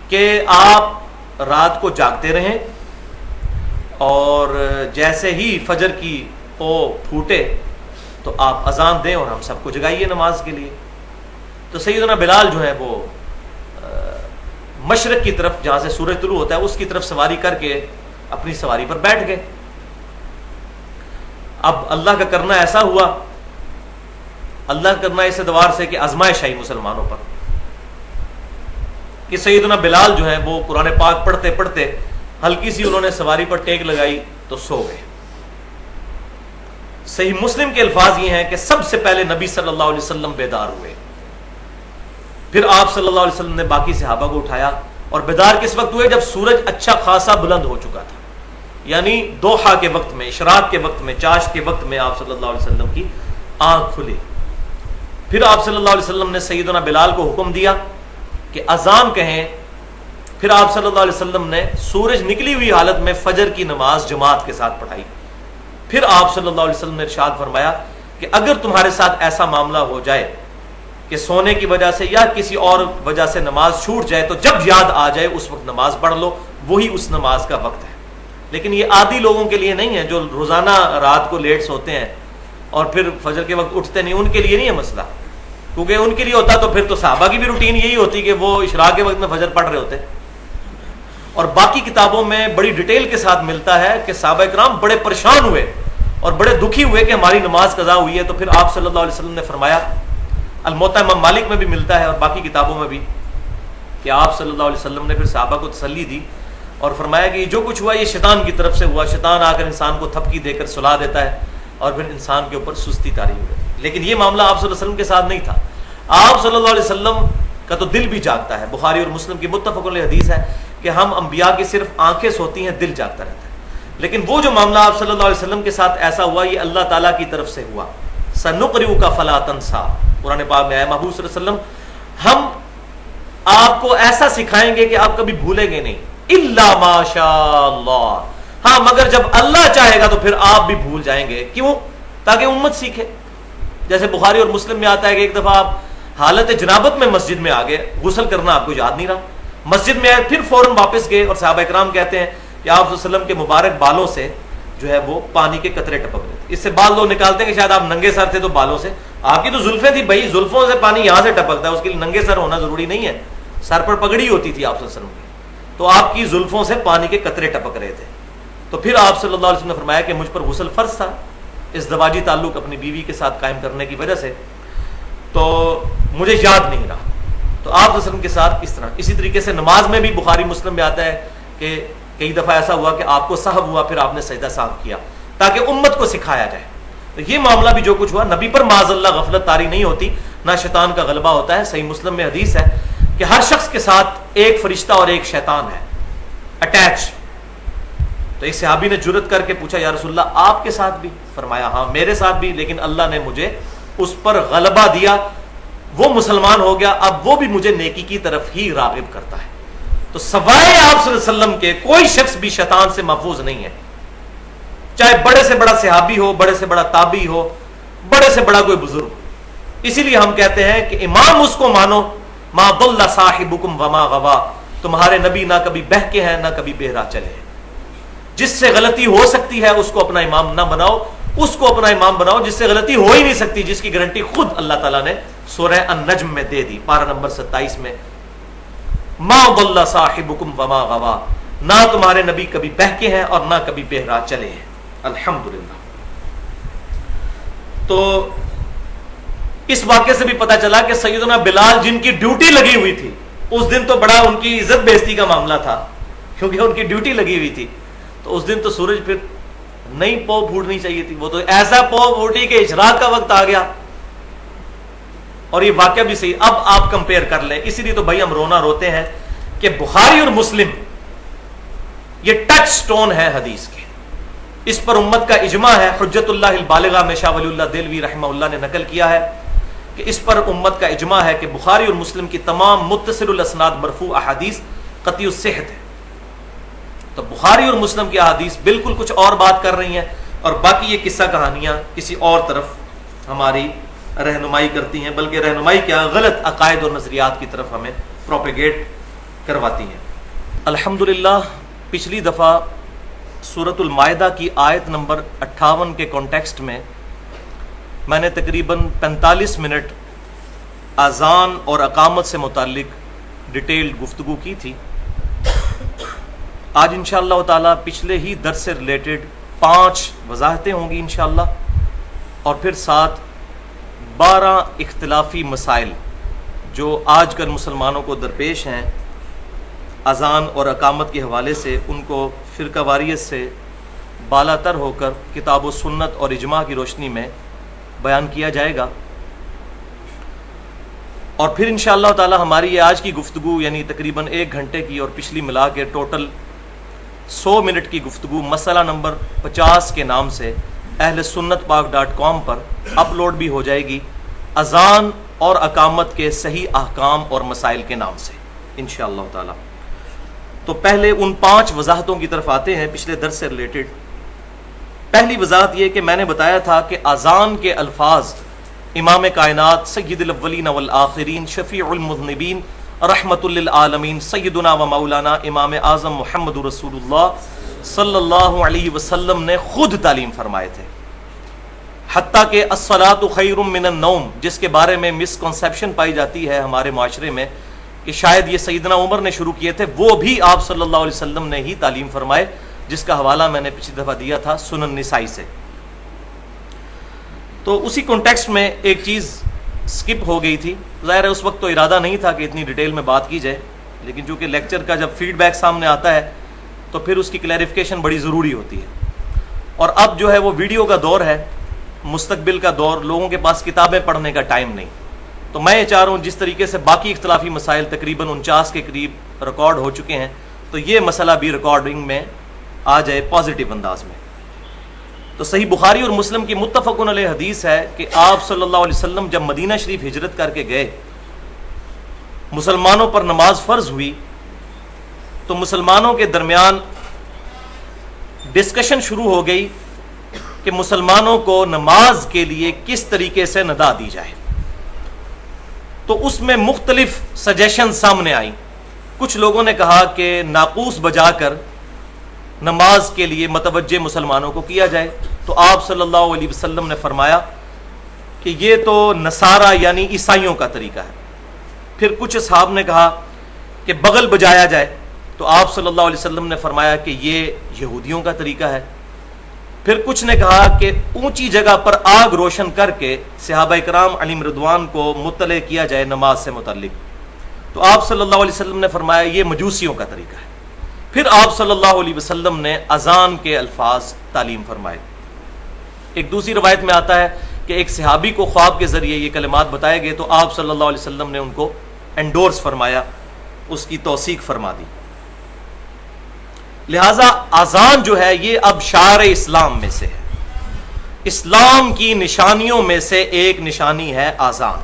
کہ آپ رات کو جاگتے رہیں اور جیسے ہی فجر کی او پھوٹے تو آپ اذان دیں اور ہم سب کو جگائیے نماز کے لیے. تو سیدنا بلال جو ہے وہ مشرق کی طرف جہاں سے سورج طلوع ہوتا ہے اس کی طرف سواری کر کے اپنی سواری پر بیٹھ گئے. اب اللہ کا کرنا ایسا ہوا, اللہ کا کرنا اس اعتبار سے کہ آزمائش آئی مسلمانوں پر کہ سیدنا بلال جو ہے وہ قرآن پاک پڑھتے پڑھتے ہلکی سی انہوں نے سواری پر ٹیک لگائی تو سو گئے. صحیح مسلم کے الفاظ یہ ہیں کہ سب سے پہلے نبی صلی اللہ علیہ وسلم بیدار ہوئے, پھر آپ صلی اللہ علیہ وسلم نے باقی صحابہ کو اٹھایا. اور بیدار کس وقت ہوئے؟ جب سورج اچھا خاصا بلند ہو چکا تھا, یعنی دوحہ کے وقت میں, اشراق کے وقت میں, چاشت کے وقت میں آپ صلی اللہ علیہ وسلم کی آنکھ کھلی. پھر آپ صلی اللہ علیہ وسلم نے سیدنا بلال کو حکم دیا کہ اذان کہیں. پھر آپ صلی اللہ علیہ وسلم نے سورج نکلی ہوئی حالت میں فجر کی نماز جماعت کے ساتھ پڑھائی. پھر آپ صلی اللہ علیہ وسلم نے ارشاد فرمایا کہ اگر تمہارے ساتھ ایسا معاملہ ہو جائے کہ سونے کی وجہ سے یا کسی اور وجہ سے نماز چھوٹ جائے تو جب یاد آ جائے اس وقت نماز پڑھ لو, وہی اس نماز کا وقت ہے. لیکن یہ عادی لوگوں کے لیے نہیں ہے جو روزانہ رات کو لیٹ سوتے ہیں اور پھر فجر کے وقت اٹھتے نہیں, ان کے لیے نہیں ہے مسئلہ, کیونکہ ان کے لیے ہوتا تو پھر تو صحابہ کی بھی روٹین یہی ہوتی کہ وہ اشراق کے وقت میں فجر پڑھ رہے ہوتے. اور باقی کتابوں میں بڑی ڈیٹیل کے ساتھ ملتا ہے کہ صحابہ کرام بڑے پریشان ہوئے اور بڑے دکھی ہوئے کہ ہماری نماز قضا ہوئی ہے. تو پھر آپ صلی اللہ علیہ وسلم نے فرمایا, الموطا امام مالک میں بھی ملتا ہے اور باقی کتابوں میں بھی, کہ آپ صلی اللہ علیہ وسلم نے پھر صحابہ کو تسلی دی اور فرمایا کہ جو کچھ ہوا یہ شیطان کی طرف سے ہوا. شیطان آ کر انسان کو تھپکی دے کر سلا دیتا ہے اور پھر انسان کے اوپر سستی طاری ہوئی. لیکن یہ معاملہ آپ صلی اللہ علیہ وسلم کے ساتھ نہیں تھا. آپ صلی اللہ علیہ وسلم کا تو دل بھی جاگتا ہے. بخاری اور مسلم کی متفق علیہ حدیث ہے کہ ہم انبیاء کی صرف آنکھیں سوتی ہیں, دل جاگتا رہتا ہے. لیکن وہ جو معاملہ آپ صلی اللہ علیہ وسلم کے ساتھ ایسا ہوا یہ اللہ تعالیٰ کی طرف سے ہوا. سنقرئک فلا تنسى، قرآن پاک میں ہے محبوب صلی اللہ علیہ وسلم ہم آپ کو ایسا سکھائیں گے کہ آپ کبھی بھولیں گے نہیں، الا ما شاء اللہ، ہاں مگر جب اللہ چاہے گا تو پھر آپ بھی بھول جائیں گے. کیوں؟ تاکہ امت سیکھے. جیسے بخاری اور مسلم میں آتا ہے کہ ایک دفعہ آپ حالت جنابت میں مسجد میں آ گئے، غسل کرنا آپ کو یاد نہیں رہا، مسجد میں آئے پھر فوراً واپس گئے، اور صحابہ کرام کہتے ہیں کہ آپ صلی اللہ علیہ وسلم کے مبارک بالوں سے جو ہے وہ پانی کے قطرے ٹپک رہے تھے. اس سے بال لوگ نکالتے ہیں کہ شاید آپ ننگے سر تھے تو بالوں سے، آپ کی تو زلفیں تھی بھائی، زلفوں سے پانی یہاں سے ٹپکتا ہے، اس کے لیے ننگے سر ہونا ضروری نہیں ہے، سر پر پگڑی ہوتی تھی آپ صلی اللہ علیہ وسلم کی، تو آپ کی زلفوں سے پانی کے قطرے ٹپک رہے تھے. تو پھر آپ صلی اللہ علیہ وسلم نے فرمایا کہ مجھ پر غسل فرض تھا ازدواجی تعلق اپنی بیوی کے ساتھ قائم کرنے کی وجہ سے، تو مجھے یاد نہیں رہا. تو آپ صلی اللہ علیہ وسلم کے ساتھ اس طرح. اسی طریقے سے نماز میں بھی بخاری مسلم میں آتا ہے کہ کئی دفعہ ایسا ہوا کہ آپ کو سہو ہوا پھر آپ نے سجدہ سہو کیا تاکہ امت کو سکھایا جائے. تو یہ معاملہ بھی جو کچھ ہوا، نبی پر معاذ اللہ غفلت طاری نہیں ہوتی، نہ شیطان کا غلبہ ہوتا ہے. صحیح مسلم میں حدیث ہے کہ ہر شخص کے ساتھ ایک فرشتہ اور ایک شیطان ہے اٹیچ. تو ایک صحابی نے جرت کر کے پوچھا یا رسول اللہ آپ کے ساتھ بھی؟ فرمایا ہاں میرے ساتھ بھی، لیکن اللہ نے مجھے اس پر غلبہ دیا، وہ مسلمان ہو گیا، اب وہ بھی مجھے نیکی کی طرف ہی راغب کرتا ہے. تو سوائے آپ صلی اللہ علیہ وسلم کے کوئی شخص بھی شیطان سے محفوظ نہیں ہے، چاہے بڑے سے بڑا صحابی ہو، بڑے سے بڑا تابعی ہو، بڑے سے بڑا کوئی بزرگ. اسی لیے ہم کہتے ہیں کہ امام اس کو مانو، ما ضل صاحبکم وما غوا، تمہارے نبی نہ کبھی بہکے ہیں نہ کبھی بہرا چلے ہیں. جس سے غلطی ہو سکتی ہے اس کو اپنا امام نہ بناؤ، اس کو اپنا امام بناؤ جس سے غلطی ہو ہی نہیں سکتی، جس کی گارنٹی خود اللہ تعالیٰ نے سورہ النجم میں دے دی، پارہ نمبر 27 میں. ما ضل صاحبکم وما غوا، نہ تمہارے نبی کبھی بہکے ہیں اور نہ کبھی بہرا چلے ہیں. الحمدللہ. تو اس واقعے سے بھی پتہ چلا کہ سیدنا بلال جن کی ڈیوٹی لگی ہوئی تھی، اس دن تو بڑا ان کی عزت بےزتی کا معاملہ تھا کیونکہ ان کی ڈیوٹی لگی ہوئی تھی. تو اس دن تو سورج پھر نہیں پو پھوٹنی چاہیے تھی، وہ تو ایسا پو پھوٹی کہ اشراق کا وقت آ گیا. اور یہ واقعہ بھی صحیح. اب آپ کمپیئر کر لیں، اسی لیے تو بھائی ہم رونا روتے ہیں کہ بخاری اور مسلم یہ ٹچ سٹون ہے حدیث کے، اس پر امت کا اجماع ہے. حجت اللہ البالغہ میں شاہ ولی اللہ دہلوی رحمہ اللہ نے نقل کیا ہے کہ اس پر امت کا اجماع ہے کہ بخاری اور مسلم کی تمام متصل الاسناد مرفوع احادیث قطعی الصحت ہے. تو بخاری اور مسلم کی احادیث بالکل کچھ اور بات کر رہی ہیں، اور باقی یہ قصہ کہانیاں کسی اور طرف ہماری رہنمائی کرتی ہیں، بلکہ رہنمائی کیا غلط عقائد اور نظریات کی طرف ہمیں پروپیگیٹ کرواتی ہیں. الحمدللہ پچھلی دفعہ سورۃ المائدہ کی آیت نمبر 58 کے کانٹیکسٹ میں میں نے تقریباً 45 منٹ اذان اور اقامت سے متعلق ڈیٹیلڈ گفتگو کی تھی. آج انشاءاللہ تعالی پچھلے ہی درس سے ریلیٹڈ 5 وضاحتیں ہوں گی انشاءاللہ، اور پھر ساتھ 12 اختلافی مسائل جو آج کل مسلمانوں کو درپیش ہیں اذان اور اقامت کے حوالے سے، ان کو فرقہ واریت سے بالا تر ہو کر کتاب و سنت اور اجماع کی روشنی میں بیان کیا جائے گا. اور پھر انشاءاللہ تعالی ہماری یہ آج کی گفتگو یعنی تقریباً 1 گھنٹے کی اور پچھلی ملا کے ٹوٹل 100 منٹ کی گفتگو مسئلہ نمبر 50 کے نام سے اہل سنت پاک.com پر اپلوڈ بھی ہو جائے گی، اذان اور اقامت کے صحیح احکام اور مسائل کے نام سے انشاءاللہ تعالی. تو پہلے ان 5 وضاحتوں کی طرف آتے ہیں پچھلے درس سے ریلیٹڈ. پہلی وضاحت یہ کہ میں نے بتایا تھا کہ اذان کے الفاظ امام کائنات سید الاولین والآخرین شفیع المذنبین رحمت للعالمین سیدنا و مولانا امام اعظم محمد رسول اللہ صلی اللہ علیہ وسلم نے خود تعلیم فرمائے تھے. حتیٰ کہ الصلاۃ خیر من النوم، جس کے بارے میں مسکنسیپشن پائی جاتی ہے ہمارے معاشرے میں کہ شاید یہ سیدنا عمر نے شروع کیے تھے، وہ بھی آپ صلی اللہ علیہ وسلم نے ہی تعلیم فرمائے، جس کا حوالہ میں نے پچھلی دفعہ دیا تھا سنن نسائی سے. تو اسی کانٹیکسٹ میں ایک چیز سکپ ہو گئی تھی، ظاہر ہے اس وقت تو ارادہ نہیں تھا کہ اتنی ڈیٹیل میں بات کی جائے، لیکن چونکہ لیکچر کا جب فیڈ بیک سامنے آتا ہے تو پھر اس کی کلیریفیکیشن بڑی ضروری ہوتی ہے. اور اب جو ہے وہ ویڈیو کا دور ہے، مستقبل کا دور، لوگوں کے پاس کتابیں پڑھنے کا ٹائم نہیں. تو میں یہ چاہ رہا ہوں جس طریقے سے باقی اختلافی مسائل تقریباً 49 کے قریب ریکارڈ ہو چکے ہیں، تو یہ مسئلہ بھی ریکارڈنگ میں آ جائے پازیٹیو انداز میں. تو صحیح بخاری اور مسلم کی متفقن علیہ حدیث ہے کہ آپ صلی اللہ علیہ وسلم جب مدینہ شریف ہجرت کر کے گئے، مسلمانوں پر نماز فرض ہوئی، تو مسلمانوں کے درمیان ڈسکشن شروع ہو گئی کہ مسلمانوں کو نماز کے لیے کس طریقے سے ندا دی جائے۔ تو اس میں مختلف سجیشن سامنے آئیں۔ کچھ لوگوں نے کہا کہ ناقوس بجا کر نماز کے لیے متوجہ مسلمانوں کو کیا جائے، تو آپ صلی اللہ علیہ وسلم نے فرمایا کہ یہ تو نصارہ یعنی عیسائیوں کا طریقہ ہے۔ پھر کچھ اصحاب نے کہا کہ بغل بجایا جائے، تو آپ صلی اللہ علیہ وسلم نے فرمایا کہ یہ یہودیوں کا طریقہ ہے۔ پھر کچھ نے کہا کہ اونچی جگہ پر آگ روشن کر کے صحابہ کرام علیہم رضوان کو مطلع کیا جائے نماز سے متعلق، تو آپ صلی اللہ علیہ وسلم نے فرمایا یہ مجوسیوں کا طریقہ ہے۔ پھر آپ صلی اللہ علیہ وسلم نے اذان کے الفاظ تعلیم فرمائے۔ ایک دوسری روایت میں آتا ہے کہ ایک صحابی کو خواب کے ذریعے یہ کلمات بتائے گئے، تو آپ صلی اللہ علیہ وسلم نے ان کو انڈورس فرمایا، اس کی توثیق فرما دی۔ لہذا اذان جو ہے یہ اب شعائر اسلام میں سے ہے، اسلام کی نشانیوں میں سے ایک نشانی ہے اذان۔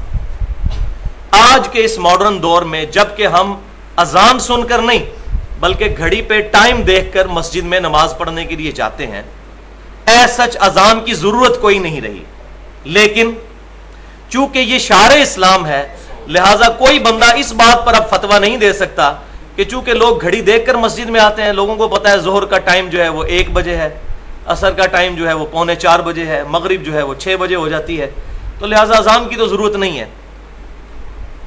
آج کے اس ماڈرن دور میں جب کہ ہم اذان سن کر نہیں بلکہ گھڑی پہ ٹائم دیکھ کر مسجد میں نماز پڑھنے کے لیے جاتے ہیں، سچ اذان کی ضرورت کوئی نہیں رہی، لیکن چونکہ یہ شعائر اسلام ہے لہٰذا کوئی بندہ اس بات پر اب فتویٰ نہیں دے سکتا کہ چونکہ لوگ گھڑی دیکھ کر مسجد میں آتے ہیں، لوگوں کو پتا ہے ظہر کا ٹائم جو ہے وہ 1 بجے ہے، عصر کا ٹائم جو ہے وہ 3:45 بجے ہے، مغرب جو ہے وہ 6 بجے ہو جاتی ہے، تو لہٰذا اذان کی تو ضرورت نہیں ہے۔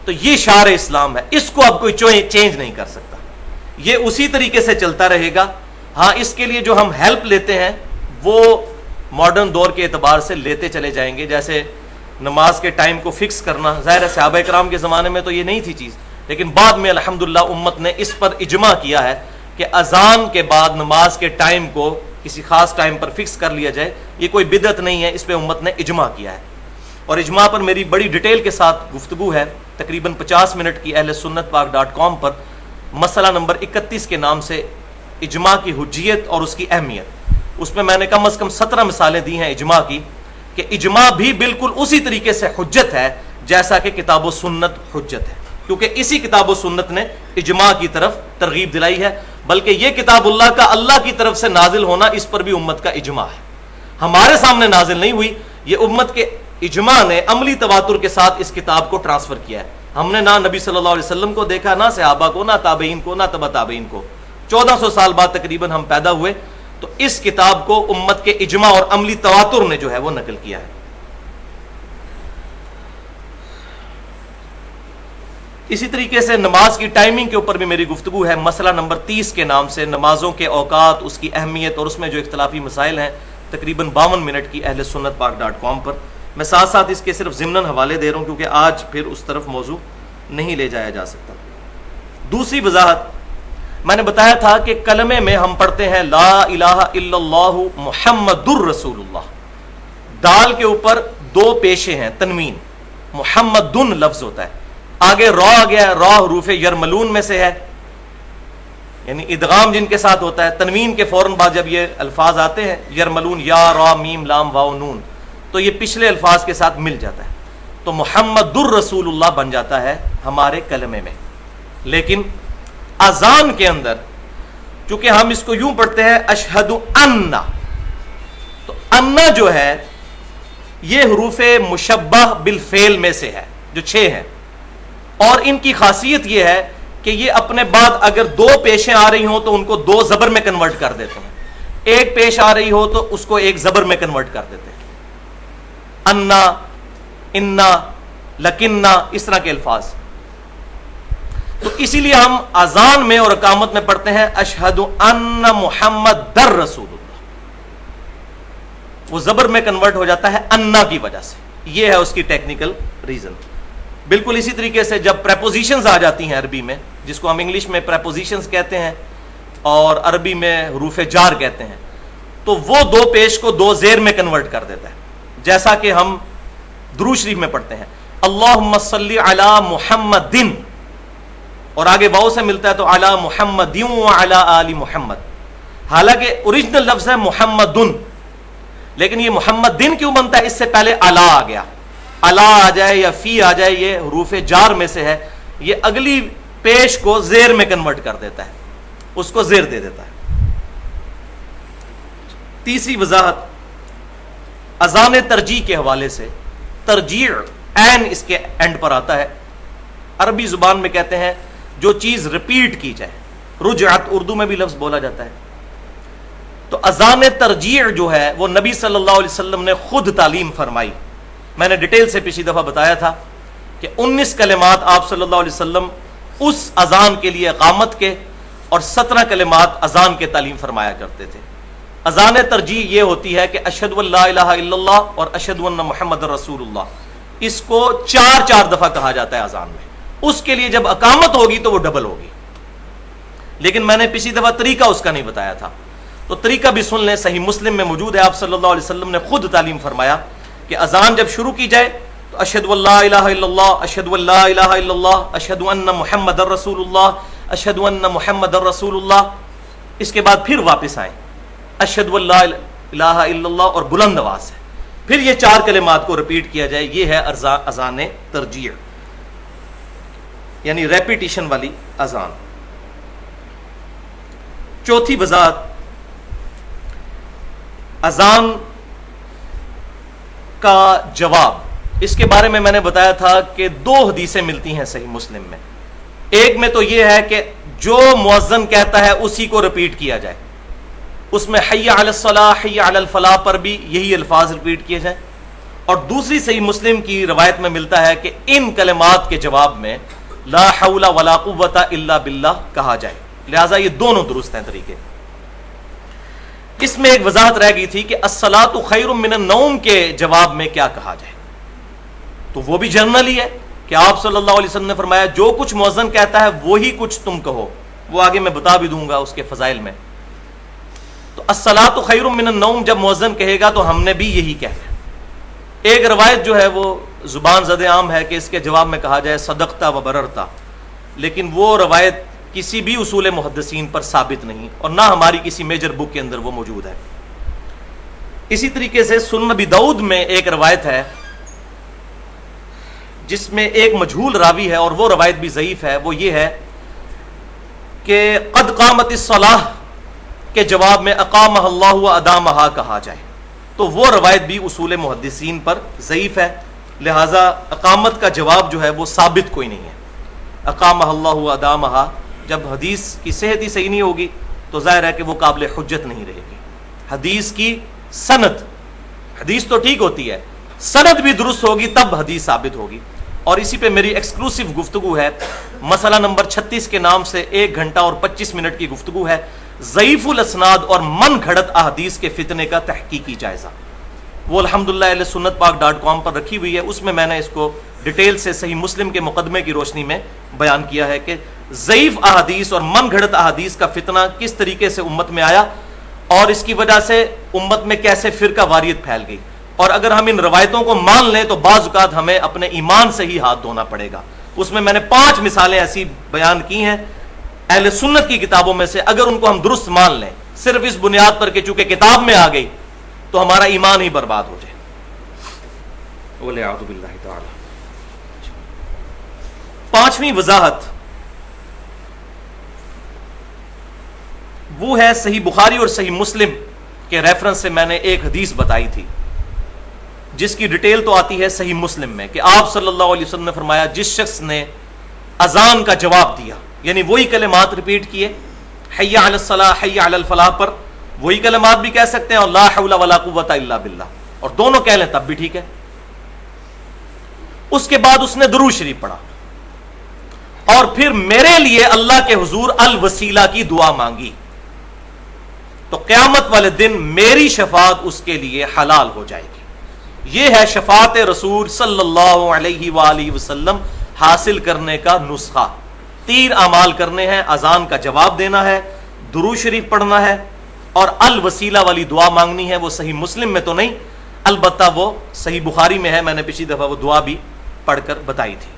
تو یہ شعائر اسلام ہے، اس کو اب کوئی چینج نہیں کر سکتا، یہ اسی طریقے سے چلتا رہے گا۔ ہاں اس کے لیے جو ہم ہیلپ لیتے ہیں وہ ماڈرن دور کے اعتبار سے لیتے چلے جائیں گے، جیسے نماز کے ٹائم کو فکس کرنا، ظاہر ہے صحابہ کرام کے زمانے میں تو یہ نہیں تھی چیز، لیکن بعد میں الحمدللہ امت نے اس پر اجماع کیا ہے کہ اذان کے بعد نماز کے ٹائم کو کسی خاص ٹائم پر فکس کر لیا جائے، یہ کوئی بدعت نہیں ہے، اس پہ امت نے اجماع کیا ہے۔ اور اجماع پر میری بڑی ڈیٹیل کے ساتھ گفتگو ہے، تقریباً 50 منٹ کی اہل سنت پاک.com پر، مسئلہ نمبر 31 کے نام سے اجماع کی حجیت اور اس کی اہمیت۔ اس میں میں نے کم از کم 17 مثالیں دی ہیں اجماع کی، کہ اجماع بھی بالکل اسی طریقے سے حجت ہے جیسا کہ کتاب و سنت حجت ہے، کیونکہ اسی کتاب و سنت نے اجماع کی طرف ترغیب دلائی ہے، بلکہ یہ کتاب اللہ کا اللہ کی طرف سے نازل ہونا اس پر بھی امت کا اجماع ہے، ہمارے سامنے نازل نہیں ہوئی، یہ امت کے اجماع نے عملی تواتر کے ساتھ اس کتاب کو ٹرانسفر کیا ہے۔ ہم نے نہ نبی صلی اللہ علیہ وسلم کو دیکھا، نہ صحابہ کو، نہ تابعین کو، نہ تبع تابعین کو، 1400 سال بعد تقریباً ہم پیدا ہوئے، تو اس کتاب کو امت کے اجماع اور عملی تواتر نے جو ہے وہ نقل کیا ہے۔ اسی طریقے سے نماز کی ٹائمنگ کے اوپر بھی میری گفتگو ہے، مسئلہ نمبر 30 کے نام سے، نمازوں کے اوقات، اس کی اہمیت اور اس میں جو اختلافی مسائل ہیں، تقریباً 52 منٹ کی اہل سنت پاک.com پر۔ میں ساتھ ساتھ اس کے صرف ضمناً حوالے دے رہا ہوں کیونکہ آج پھر اس طرف موضوع نہیں لے جایا جا سکتا۔ دوسری وضاحت میں نے بتایا تھا کہ کلمے میں ہم پڑھتے ہیں لا الہ الا اللہ محمد الرسول اللہ، دال کے اوپر 2 پیشے ہیں، تنوین، محمد لفظ ہوتا ہے، آگے را آ گیا، را حروف یرملون میں سے ہے، یعنی ادغام جن کے ساتھ ہوتا ہے، تنوین کے فوراً بعد جب یہ الفاظ آتے ہیں یرملون، یا را میم لام واو نون، تو یہ پچھلے الفاظ کے ساتھ مل جاتا ہے، تو محمد الرسول اللہ بن جاتا ہے ہمارے کلمے میں۔ لیکن اذان کے اندر چونکہ ہم اس کو یوں پڑھتے ہیں اشہد ان، تو ان جو ہے یہ حروف مشبہ بالفعل میں سے ہے جو 6 ہیں، اور ان کی خاصیت یہ ہے کہ یہ اپنے بعد اگر 2 پیشیں آ رہی ہوں تو ان کو 2 زبر میں کنورٹ کر دیتے ہیں، ایک پیش آ رہی ہو تو اس کو ایک زبر میں کنورٹ کر دیتے ہیں، انا، انا، لکننا، اس طرح کے الفاظ۔ تو اسی لیے ہم اذان میں اور اقامت میں پڑھتے ہیں اشہد ان محمد در رسول اللہ، وہ زبر میں کنورٹ ہو جاتا ہے انا کی وجہ سے، یہ ہے اس کی ٹیکنیکل ریزن۔ بالکل اسی طریقے سے جب پریپوزیشنز آ جاتی ہیں عربی میں، جس کو ہم انگلش میں پریپوزیشنز کہتے ہیں اور عربی میں حروف جار کہتے ہیں، تو وہ 2 پیش کو 2 زیر میں کنورٹ کر دیتا ہے، جیسا کہ ہم درود شریف میں پڑھتے ہیں اللہم صلی علی محمد، اور آگے واؤ سے ملتا ہے تو علی محمد وعلی آل محمد، حالانکہ اوریجنل لفظ ہے محمد، لیکن یہ محمد دن کیوں بنتا ہے؟ اس سے پہلے الا آ گیا، الا آ جائے یا فی آ جائے، یہ حروف جار میں سے ہے، یہ اگلی پیش کو زیر میں کنورٹ کر دیتا ہے، اس کو زیر دے دیتا ہے۔ تیسری وضاحت اذان ترجیح کے حوالے سے، ترجیح عین اس کے اینڈ پر آتا ہے، عربی زبان میں کہتے ہیں جو چیز ریپیٹ کی جائے، رجعت اردو میں بھی لفظ بولا جاتا ہے۔ تو اذان ترجیح جو ہے وہ نبی صلی اللہ علیہ وسلم نے خود تعلیم فرمائی۔ میں نے ڈیٹیل سے پچھلی دفعہ بتایا تھا کہ 19 کلمات آپ صلی اللہ علیہ وسلم اس اذان کے لیے اقامت کے، اور 17 کلمات اذان کے تعلیم فرمایا کرتے تھے۔ اذان ترجیح یہ ہوتی ہے کہ اشہد ان لا الہ الا اللہ اور اشہد ان محمد رسول اللہ، اس کو 4 دفعہ کہا جاتا ہے اذان میں۔ اس کے لیے جب اقامت ہوگی تو وہ ڈبل ہوگی، لیکن میں نے پچھلی دفعہ طریقہ اس کا نہیں بتایا تھا، تو طریقہ بھی سن لیں، صحیح مسلم میں موجود ہے۔ آپ صلی اللہ علیہ وسلم نے خود تعلیم فرمایا کہ اذان جب شروع کی جائے تو اشہد ان لا الہ الا اللہ، اشہد ان لا الہ الا اللہ، اشہد ان محمد رسول اللہ، اشہد ان محمد رسول اللہ، اس کے بعد پھر واپس آئیں اشہد ان لا الہ الا اللہ اور بلند آواز سے پھر یہ 4 کلمات کو ریپیٹ کیا جائے۔ یہ ہے اذان ترجیح، یعنی ریپیٹیشن والی اذان۔ چوتھی وضاحت، اذان کا جواب، اس کے بارے میں نے بتایا تھا کہ 2 حدیثیں ملتی ہیں صحیح مسلم میں۔ ایک میں تو یہ ہے کہ جو مؤذن کہتا ہے اسی کو ریپیٹ کیا جائے، اس میں حی علی الصلاح حی علی الفلاح پر بھی یہی الفاظ ریپیٹ کیے جائیں، اور دوسری صحیح مسلم کی روایت میں ملتا ہے کہ ان کلمات کے جواب میں لا حول ولا قوت الا باللہ کہا جائے، لہذا یہ دونوں درست ہیں طریقے۔ اس میں ایک وضاحت رہ گئی تھی کہ الصلاۃ خیر من النوم کے جواب میں کیا کہا جائے، تو وہ بھی جنرل ہی ہے کہ آپ صلی اللہ علیہ وسلم نے فرمایا جو کچھ مؤذن کہتا ہے وہی کچھ تم کہو، وہ آگے میں بتا بھی دوں گا اس کے فضائل میں۔ تو الصلاۃ خیر من النوم جب مؤذن کہے گا تو ہم نے بھی یہی کہنا ہے۔ ایک روایت جو ہے وہ زبان زد عام ہے کہ اس کے جواب میں کہا جائے صدقتا و بررتا، لیکن وہ روایت کسی بھی اصول محدثین پر ثابت نہیں، اور نہ ہماری کسی میجر بک کے اندر وہ موجود ہے۔ اسی طریقے سے سنن ابی داؤد میں ایک روایت ہے جس میں ایک مجہول راوی ہے، اور وہ روایت بھی ضعیف ہے۔ وہ یہ ہے کہ قد قامت الصلاۃ کے جواب میں اقامہ اللہ و ادامہا کہا جائے، تو وہ روایت بھی اصول محدثین پر ضعیف ہے، لہذا اقامت کا جواب جو ہے وہ ثابت کوئی نہیں ہے۔ اقامہ اللہ و ادامہا، جب حدیث کی صحت ہی صحیح نہیں ہوگی تو ظاہر ہے کہ وہ قابل حجت نہیں رہے گی۔ حدیث کی سند، حدیث تو ٹھیک ہوتی ہے، سند بھی درست ہوگی تب حدیث ثابت ہوگی۔ اور اسی پہ میری ایکسکلوسیو گفتگو ہے، مسئلہ نمبر 36 کے نام سے 1 گھنٹہ اور 25 منٹ کی گفتگو ہے، ضعیف الاسناد اور من گھڑت احادیث کے فتنے کا تحقیقی جائزہ۔ وہ الحمدللہ اہل سنت پاک .com پر رکھی ہوئی ہے، اس میں میں نے اس کو ڈیٹیل سے صحیح مسلم کے مقدمے کی روشنی میں بیان کیا ہے کہ ضعیف احادیث اور من گھڑت احادیث کا فتنہ کس طریقے سے امت میں آیا، اور اس کی وجہ سے امت میں کیسے فرقہ واریت پھیل گئی، اور اگر ہم ان روایتوں کو مان لیں تو بعض اوقات ہمیں اپنے ایمان سے ہی ہاتھ دھونا پڑے گا۔ اس میں نے 5 مثالیں ایسی بیان کی ہیں اہل سنت کی کتابوں میں سے، اگر ان کو ہم درست مان لیں صرف اس بنیاد پر کہ چونکہ کتاب میں آ گئی تو ہمارا ایمان ہی برباد ہو جائے۔ وَلِعَوْذُ بِاللَّهِ تَعَالَى۔ 5ویں وضاحت وہ ہے صحیح بخاری اور صحیح مسلم کے ریفرنس سے میں نے ایک حدیث بتائی تھی جس کی ڈیٹیل تو آتی ہے صحیح مسلم میں، کہ آپ صلی اللہ علیہ وسلم نے فرمایا جس شخص نے اذان کا جواب دیا، یعنی وہی کلمات ریپیٹ کیے، حی علی الصلاح حی علی الفلاح پر وہی کلمات بھی کہہ سکتے ہیں، اور لا حول ولا قوت الا باللہ، اور دونوں کہہ لیں تب بھی ٹھیک ہے۔ اس کے بعد اس نے درود شریف پڑھا، اور پھر میرے لیے اللہ کے حضور الوسیلہ کی دعا مانگی، تو قیامت والے دن میری شفاعت اس کے لیے حلال ہو جائے گی۔ یہ ہے شفاعت رسول صلی اللہ علیہ وآلہ وسلم حاصل کرنے کا نسخہ۔ 3 اعمال کرنے ہیں، اذان کا جواب دینا ہے، درود شریف پڑھنا ہے، اور الوسیلہ والی دعا مانگنی ہے۔ وہ صحیح مسلم میں تو نہیں، البتہ وہ صحیح بخاری میں ہے، میں نے پچھلی دفعہ وہ دعا بھی پڑھ کر بتائی تھی۔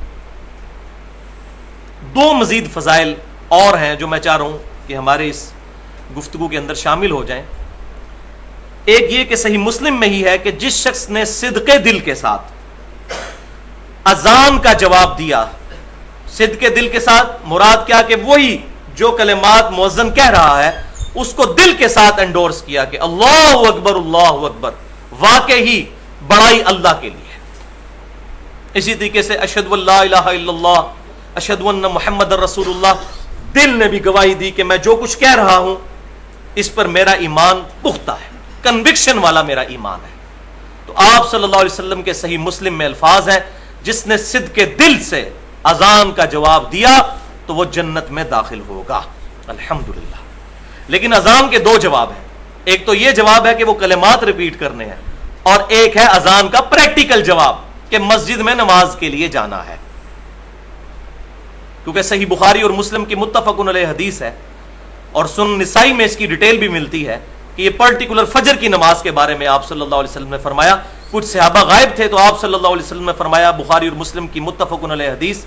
2 مزید فضائل اور ہیں جو میں چاہ رہا ہوں کہ ہمارے اس گفتگو کے اندر شامل ہو جائیں۔ ایک یہ کہ صحیح مسلم میں ہی ہے کہ جس شخص نے صدق دل کے ساتھ اذان کا جواب دیا، صدق دل کے ساتھ مراد کیا کہ وہی جو کلمات مؤذن کہہ رہا ہے اس کو دل کے ساتھ انڈورس کیا کہ اللہ اکبر، واقعی بڑائی اللہ کے لیے ہے۔ اسی طریقے سے اشہد ان لا الہ الا اللہ، اشہد ان محمد رسول اللہ، دل نے بھی گواہی دی کہ میں جو کچھ کہہ رہا ہوں اس پر میرا ایمان پختہ ہے، کنوکشن والا میرا ایمان ہے۔ تو آپ صلی اللہ علیہ وسلم کے صحیح مسلم میں الفاظ ہیں جس نے صدق دل سے اذان کا جواب دیا تو وہ جنت میں داخل ہوگا، الحمدللہ۔ لیکن اذان کے دو جواب ہیں، ایک تو یہ جواب ہے کہ وہ کلمات ریپیٹ کرنے ہیں، اور ایک ہے اذان کا پریکٹیکل جواب کہ مسجد میں نماز کے لیے جانا ہے، کیونکہ صحیح بخاری اور مسلم کی متفق علیہ حدیث ہے، اور سنن نسائی میں اس کی ڈیٹیل بھی ملتی ہے کہ یہ پرٹیکولر فجر کی نماز کے بارے میں آپ صلی اللہ علیہ وسلم نے فرمایا، کچھ صحابہ غائب تھے تو آپ صلی اللہ علیہ وسلم نے فرمایا، بخاری اور مسلم کی متفق علیہ حدیث،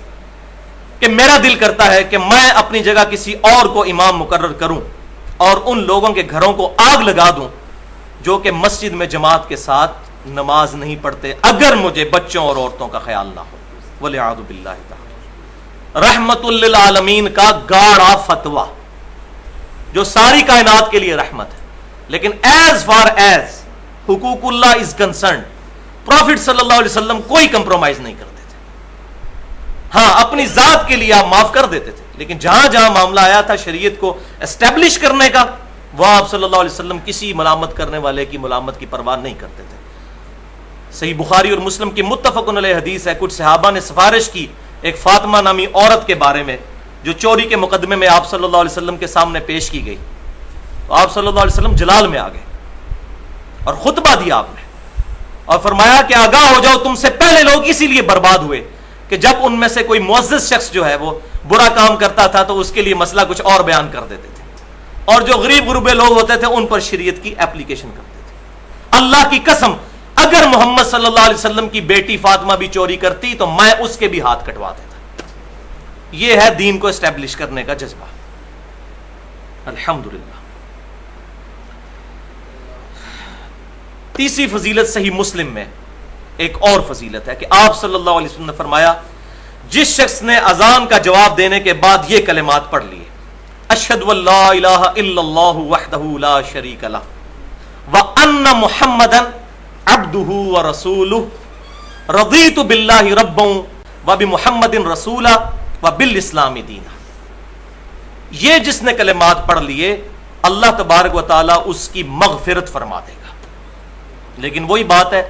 کہ میرا دل کرتا ہے کہ میں اپنی جگہ کسی اور کو امام مقرر کروں اور ان لوگوں کے گھروں کو آگ لگا دوں جو کہ مسجد میں جماعت کے ساتھ نماز نہیں پڑھتے، اگر مجھے بچوں اور عورتوں کا خیال نہ ہو، وَلِعَاذُ بِاللَّهِ تَعَالَى۔ رحمت للعالمین کا گاڑا فتویٰ جو ساری کائنات کے لیے رحمت ہے، لیکن ایز فار ایز حقوق اللہ از کنسرنڈ، پروفٹ صلی اللہ علیہ وسلم کوئی کمپرومائز نہیں کرتے تھے۔ ہاں اپنی ذات کے لیے آپ معاف کر دیتے تھے، لیکن جہاں جہاں معاملہ آیا تھا شریعت کو اسٹیبلش کرنے کا، وہاں آپ صلی اللہ علیہ وسلم کسی ملامت کرنے والے کی ملامت کی پرواہ نہیں کرتے تھے۔ صحیح بخاری اور مسلم کی متفق علیہ حدیث ہے، کچھ صحابہ نے سفارش کی ایک فاطمہ نامی عورت کے بارے میں جو چوری کے مقدمے میں آپ صلی اللہ علیہ وسلم کے سامنے پیش کی گئی، تو آپ صلی اللہ علیہ وسلم جلال میں آ گئے اور خطبہ دیا آپ نے، اور فرمایا کہ آگاہ ہو جاؤ، تم سے پہلے لوگ اسی لیے برباد ہوئے کہ جب ان میں سے کوئی معزز شخص جو ہے وہ برا کام کرتا تھا تو اس کے لیے مسئلہ کچھ اور بیان کر دیتے تھے، اور جو غریب غربے لوگ ہوتے تھے ان پر شریعت کی اپلیکیشن کرتے تھے۔ اللہ کی قسم اگر محمد صلی اللہ علیہ وسلم کی بیٹی فاطمہ بھی چوری کرتی تو میں اس کے بھی ہاتھ کٹوا دیتا۔ یہ ہے دین کو اسٹیبلش کرنے کا جذبہ، الحمدللہ۔ تیسری فضیلت صحیح مسلم میں ایک اور فضیلت ہے کہ آپ صلی اللہ علیہ وسلم نے فرمایا، جس شخص نے اذان کا جواب دینے کے بعد یہ کلمات پڑھ لیے، اشہد ان لا الہ الا اللہ وحدہ لا شریک لہ وان محمدا عبدہ ورسولہ رضیت باللہ ربا وبمحمد رسولا وبالاسلام دینا، یہ جس نے کلمات پڑھ لیے اللہ تبارک و تعالی اس کی مغفرت فرما دے گا۔ لیکن وہی بات ہے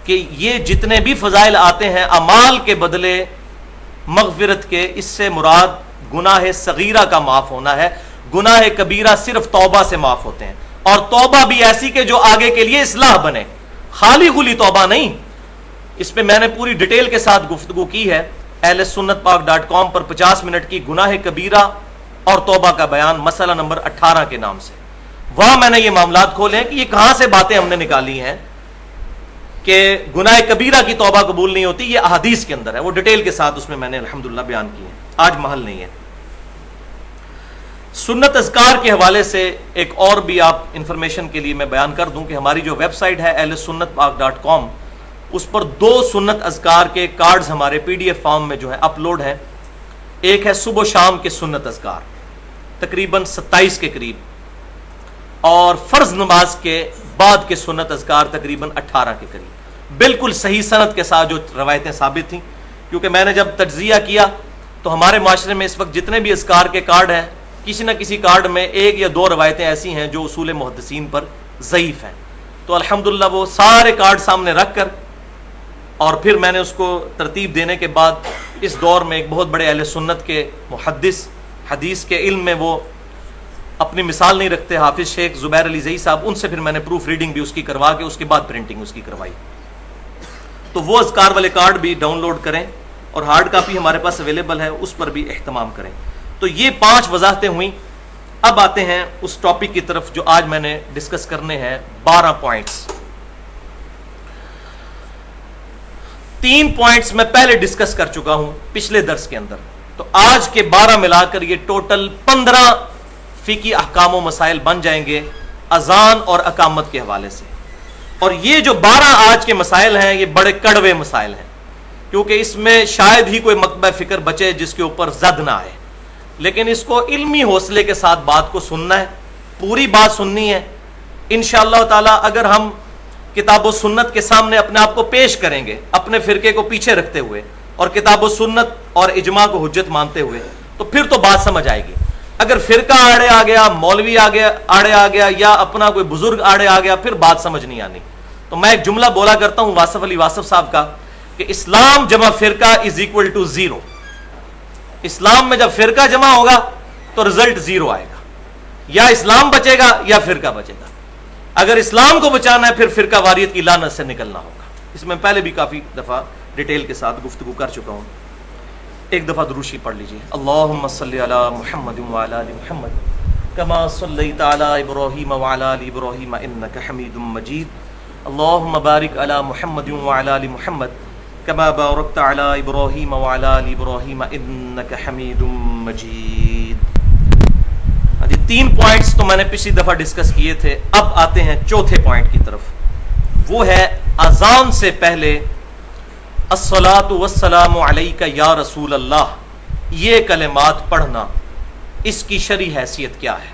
کہ یہ جتنے بھی فضائل آتے ہیں اعمال کے بدلے مغفرت کے، اس سے مراد گناہ صغیرہ کا معاف ہونا ہے، گناہ کبیرہ صرف توبہ سے معاف ہوتے ہیں، اور توبہ بھی ایسی کہ جو آگے کے لیے اصلاح بنے، خالی خلی توبہ نہیں۔ اس پہ میں نے پوری ڈیٹیل کے ساتھ گفتگو کی ہے اہل سنت پاک.com پر 50 منٹ کی گناہ کبیرہ اور توبہ کا بیان، مسئلہ نمبر 18 کے نام سے۔ وہاں میں نے یہ معاملات کھولے ہیں کہ یہ کہاں سے باتیں ہم نے نکالی ہیں کہ گناہ کبیرہ کی توبہ قبول نہیں ہوتی، یہ احادیث کے اندر ہے، وہ ڈیٹیل کے ساتھ اس میں میں نے الحمدللہ بیان کی ہے، آج محل نہیں ہے۔ سنت اذکار کے حوالے سے ایک اور بھی آپ انفارمیشن کے لیے میں بیان کر دوں کہ ہماری جو ویب سائٹ ہے اہل سنت پاک.com، اس پر 2 سنت اذکار کے کارڈز ہمارے PDF فارم میں جو ہے اپلوڈ ہیں۔ ایک ہے صبح و شام کے سنت اذکار تقریباً 27 کے قریب، اور فرض نماز کے بعد کے سنت اذکار تقریباً 18 کے قریب، بالکل صحیح سند کے ساتھ جو روایتیں ثابت تھیں، کیونکہ میں نے جب تجزیہ کیا تو ہمارے معاشرے میں اس وقت جتنے بھی اذکار کے کارڈ ہیں کسی نہ کسی کارڈ میں 1 یا 2 روایتیں ایسی ہیں جو اصول محدثین پر ضعیف ہیں، تو الحمدللہ وہ سارے کارڈ سامنے رکھ کر اور پھر میں نے اس کو ترتیب دینے کے بعد اس دور میں ایک بہت بڑے اہل سنت کے محدث، حدیث کے علم میں وہ اپنی مثال نہیں رکھتے، حافظ شیخ زبیر علی زئی صاحب، ان سے پھر میں نے پروف ریڈنگ بھی اس کی کروا کے اس کے بعد پرنٹنگ اس کی کروائی۔ تو وہ اذکار والے کارڈ بھی ڈاؤن لوڈ کریں، اور ہارڈ کاپی ہمارے پاس اویلیبل ہے، اس پر بھی اہتمام کریں۔ تو یہ 5 وضاحتیں ہوئیں۔ اب آتے ہیں اس ٹاپک کی طرف جو آج میں نے ڈسکس کرنے ہیں، 12 پوائنٹس۔ 3 پوائنٹس میں پہلے ڈسکس کر چکا ہوں پچھلے درس کے اندر، تو آج کے 12 ملا کر یہ ٹوٹل 15 فقہی احکام و مسائل بن جائیں گے اذان اور اقامت کے حوالے سے۔ اور یہ جو 12 آج کے مسائل ہیں یہ بڑے کڑوے مسائل ہیں، کیونکہ اس میں شاید ہی کوئی مکتبہ فکر بچے جس کے اوپر زد نہ آئے، لیکن اس کو علمی حوصلے کے ساتھ بات کو سننا ہے، پوری بات سننی ہے۔ انشاءاللہ تعالی اگر ہم کتاب و سنت کے سامنے اپنے آپ کو پیش کریں گے، اپنے فرقے کو پیچھے رکھتے ہوئے اور کتاب و سنت اور اجماع کو حجت مانتے ہوئے، تو پھر تو بات سمجھ آئے گی۔ اگر فرقہ آڑے آ گیا، مولوی آڑے آ گیا، یا اپنا کوئی بزرگ آڑے آ گیا، پھر بات سمجھ نہیں آنی۔ تو میں ایک جملہ بولا کرتا ہوں واصف علی واصف صاحب کا کہ اسلام جمع فرقہ از اکول ٹو 0۔ اسلام میں جب فرقہ جمع ہوگا تو رزلٹ 0 آئے گا، یا اسلام بچے گا یا فرقہ بچے گا۔ اگر اسلام کو بچانا ہے پھر فرقہ واریت کی لعنت سے نکلنا ہوگا۔ اس میں پہلے بھی کافی دفعہ ڈیٹیل کے ساتھ گفتگو کر چکا ہوں۔ ایک دفعہ درود شریف پڑھ لیجیے۔ اللہم صلی علی محمد وعلی آل محمد کما صلیت علی ابراہیم وعلی آل ابراہیم انک حمید مجید۔ اللہم بارک علی محمد وعلی آل محمد کما بارکت علی ابراہیم وعلی آل ابراہیم انک حمید مجید۔ یہ 3 پوائنٹس تو میں نے پچھلی دفعہ ڈسکس کیے تھے، اب آتے ہیں چوتھے پوائنٹ کی طرف، وہ ہے اذان سے پہلے الصلاۃ والسلام علیک یا رسول اللہ، یہ کلمات پڑھنا، اس کی شرعی حیثیت کیا ہے؟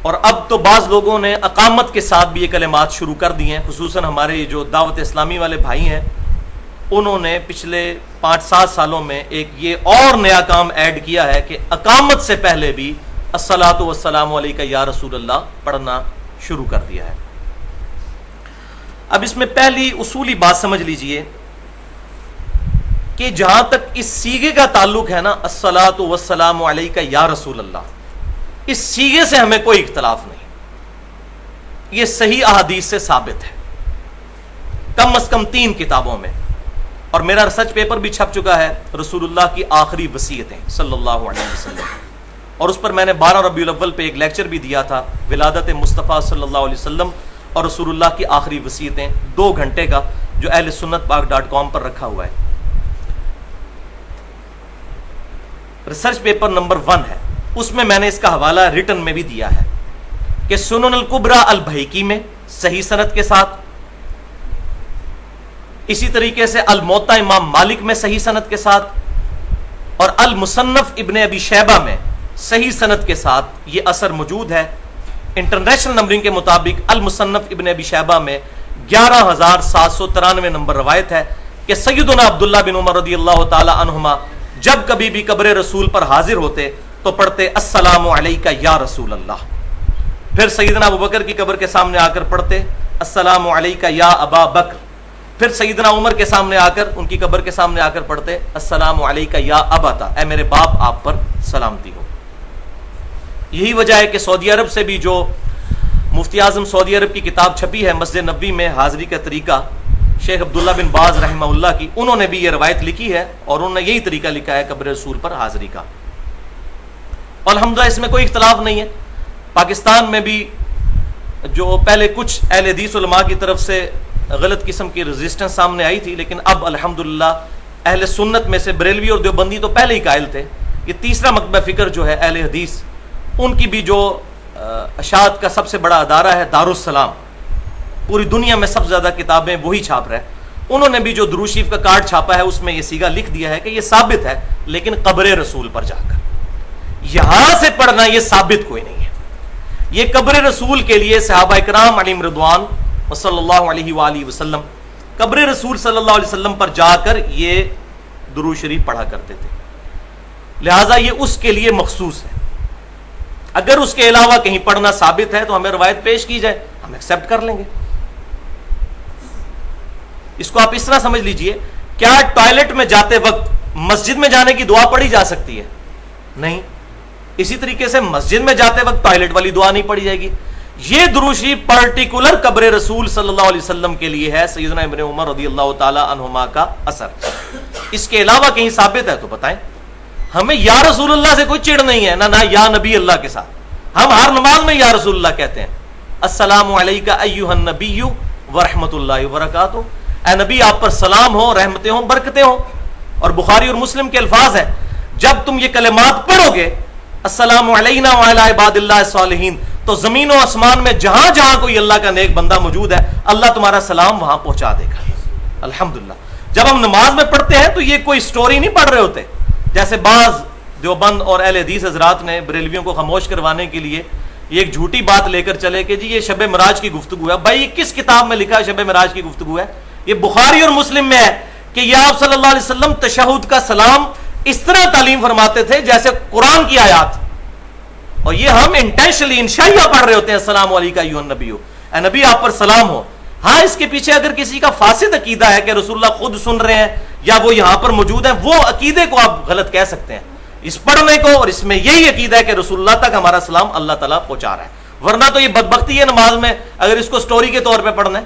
اور اب تو بعض لوگوں نے اقامت کے ساتھ بھی یہ کلمات شروع کر دی ہیں، خصوصاً ہمارے جو دعوت اسلامی والے بھائی ہیں، انہوں نے پچھلے 5-7 سالوں میں ایک یہ اور نیا کام ایڈ کیا ہے کہ اقامت سے پہلے بھی الصلاۃ والسلام علیک یا رسول اللہ پڑھنا شروع کر دیا ہے۔ اب اس میں پہلی اصولی بات سمجھ لیجئے کہ جہاں تک اس سیغے کا تعلق ہے نا، الصلاۃ والسلام علیک یا رسول اللہ، اس سیغے سے ہمیں کوئی اختلاف نہیں، یہ صحیح احادیث سے ثابت ہے، کم از کم 3 کتابوں میں، اور میرا ریسرچ پیپر بھی چھپ چکا ہے، رسول اللہ کی آخری وصیتیں صلی اللہ علیہ وسلم، اور اس پر میں نے 12 ربیع الاول پہ ایک لیکچر بھی دیا تھا، ولادت مصطفیٰ صلی اللہ علیہ وسلم اور رسول اللہ کی آخری وصیتیں، 2 گھنٹے کا، جو اہل سنت پاک.com پر رکھا ہوا ہے۔ ریسرچ پیپر نمبر 1 ہے، اس میں میں نے اس کا حوالہ ریٹن میں بھی دیا ہے کہ سنن الکبریٰ البیہقی میں صحیح سند کے ساتھ، اسی طریقے سے الموطا امام مالک میں صحیح سند کے ساتھ، اور المصنف ابن ابی شیبہ میں صحیح سند کے ساتھ یہ اثر موجود ہے۔ انٹرنیشنل نمبرنگ کے مطابق المصنف ابن ابی شیبہ میں 11793 نمبر روایت ہے کہ سیدنا عبداللہ بن عمر رضی اللہ تعالی عنہما جب کبھی بھی قبر رسول پر حاضر ہوتے تو پڑھتے السلام علیک یا رسول اللہ، پھر سیدنا ابوبکر کی قبر کے سامنے آ کر پڑھتے السلام علیک یا ابا بکر، پھر سیدنا عمر کے سامنے آ کر، ان کی قبر کے سامنے آ کر پڑھتے السلام علیک یا ابتا، اے میرے باپ آپ پر سلامتی ہو۔ یہی وجہ ہے کہ سعودی عرب سے بھی جو مفتی اعظم سعودی عرب کی کتاب چھپی ہے مسجد نبوی میں حاضری کا طریقہ، شیخ عبداللہ بن باز رحمہ اللہ کی، انہوں نے بھی یہ روایت لکھی ہے اور انہوں نے یہی طریقہ لکھا ہے قبر رسول پر حاضری کا۔ الحمدللہ اس میں کوئی اختلاف نہیں ہے۔ پاکستان میں بھی جو پہلے کچھ اہل حدیث علماء کی طرف سے غلط قسم کی ریزسٹنس سامنے آئی تھی، لیکن اب الحمدللہ اہل سنت میں سے بریلوی اور دیوبندی تو پہلے ہی قائل تھے، یہ تیسرا مکتبہ فکر جو ہے اہل حدیث، ان کی بھی جو اشاعت کا سب سے بڑا ادارہ ہے دارالسلام، پوری دنیا میں سب سے زیادہ کتابیں وہی چھاپ رہا ہے، انہوں نے بھی جو درود شریف کا کارڈ چھاپا ہے اس میں یہ سیگا لکھ دیا ہے کہ یہ ثابت ہے، لیکن قبر رسول پر جا کر، یہاں سے پڑھنا یہ ثابت کوئی نہیں ہے۔ یہ قبر رسول کے لیے صحابہ کرام علیہم رضوان صلی اللہ علیہ وآلہ وسلم قبر رسول صلی اللہ علیہ وسلم پر جا کر یہ درود شریف پڑھا کرتے تھے، لہٰذا یہ اس کے لیے مخصوص ہے۔ اگر اس کے علاوہ کہیں پڑھنا ثابت ہے تو ہمیں روایت پیش کی جائے، ہم ایکسیپٹ کر لیں گے۔ اس کو آپ اس طرح سمجھ لیجئے، کیا ٹوائلٹ میں جاتے وقت مسجد میں جانے کی دعا پڑھی جا سکتی ہے؟ نہیں۔ اسی طریقے سے مسجد میں جاتے وقت ٹوائلٹ والی دعا نہیں پڑھی جائے گی۔ یہ درود شریف پرٹیکولر قبر رسول صلی اللہ علیہ وسلم کے لیے ہے، سیدنا ابن عمر رضی اللہ تعالی عنہما کا اثر۔ اس کے علاوہ کہیں ثابت ہے تو بتائیں۔ ہمیں یا رسول اللہ سے کوئی چڑ نہیں ہے، نہ یا نبی اللہ کے ساتھ، ہم ہر نماز میں یا رسول اللہ کہتے ہیں۔ السلام علیکہ ایھا النبی ورحمۃ اللہ وبرکاتہ، اے نبی آپ پر سلام ہو، رحمتیں ہوں، برکتیں ہوں۔ اور بخاری اور مسلم کے الفاظ ہیں، جب تم یہ کلمات پڑھو گے السلام علینا وعلی عباد اللہ الصالحین، تو زمین و آسمان میں جہاں جہاں کوئی اللہ کا نیک بندہ موجود ہے اللہ تمہارا سلام وہاں پہنچا دے گا. الحمدللہ. جب ہم نماز میں پڑھتے ہیں تو یہ کوئی سٹوری نہیں پڑھ رہے ہوتے جیسے بعض دیوبند اور اہل حدیث حضرات نے بریلویوں کو خاموش کروانے کے لیے یہ ایک جھوٹی بات لے کر چلے کہ جی یہ شب معراج کی گفتگو ہے. بھائی کس کتاب میں لکھا ہے شب معراج کی گفتگو ہے؟ یہ بخاری اور مسلم میں ہے کہ یہ آپ صلی اللہ علیہ وسلم تشہد کا سلام اس طرح تعلیم فرماتے تھے جیسے قرآن کی آیات. اور یہ ہم انٹینشنلی انشائیہ پڑھ رہے ہوتے ہیں السلام علیکم ایھا النبی، اے نبی آپ پر سلام ہو. ہاں اس کے پیچھے اگر کسی کا فاسد عقیدہ ہے کہ رسول اللہ خود سن رہے ہیں یا وہ یہاں پر موجود ہیں، وہ عقیدے کو آپ غلط کہہ سکتے ہیں. اس پڑھنے کو اور اس میں یہی عقیدہ ہے کہ رسول اللہ تک ہمارا سلام اللہ تعالیٰ پہنچا رہا ہے. ورنہ تو یہ بدبختی ہے نماز میں اگر اس کو سٹوری کے طور پہ پڑھنا ہے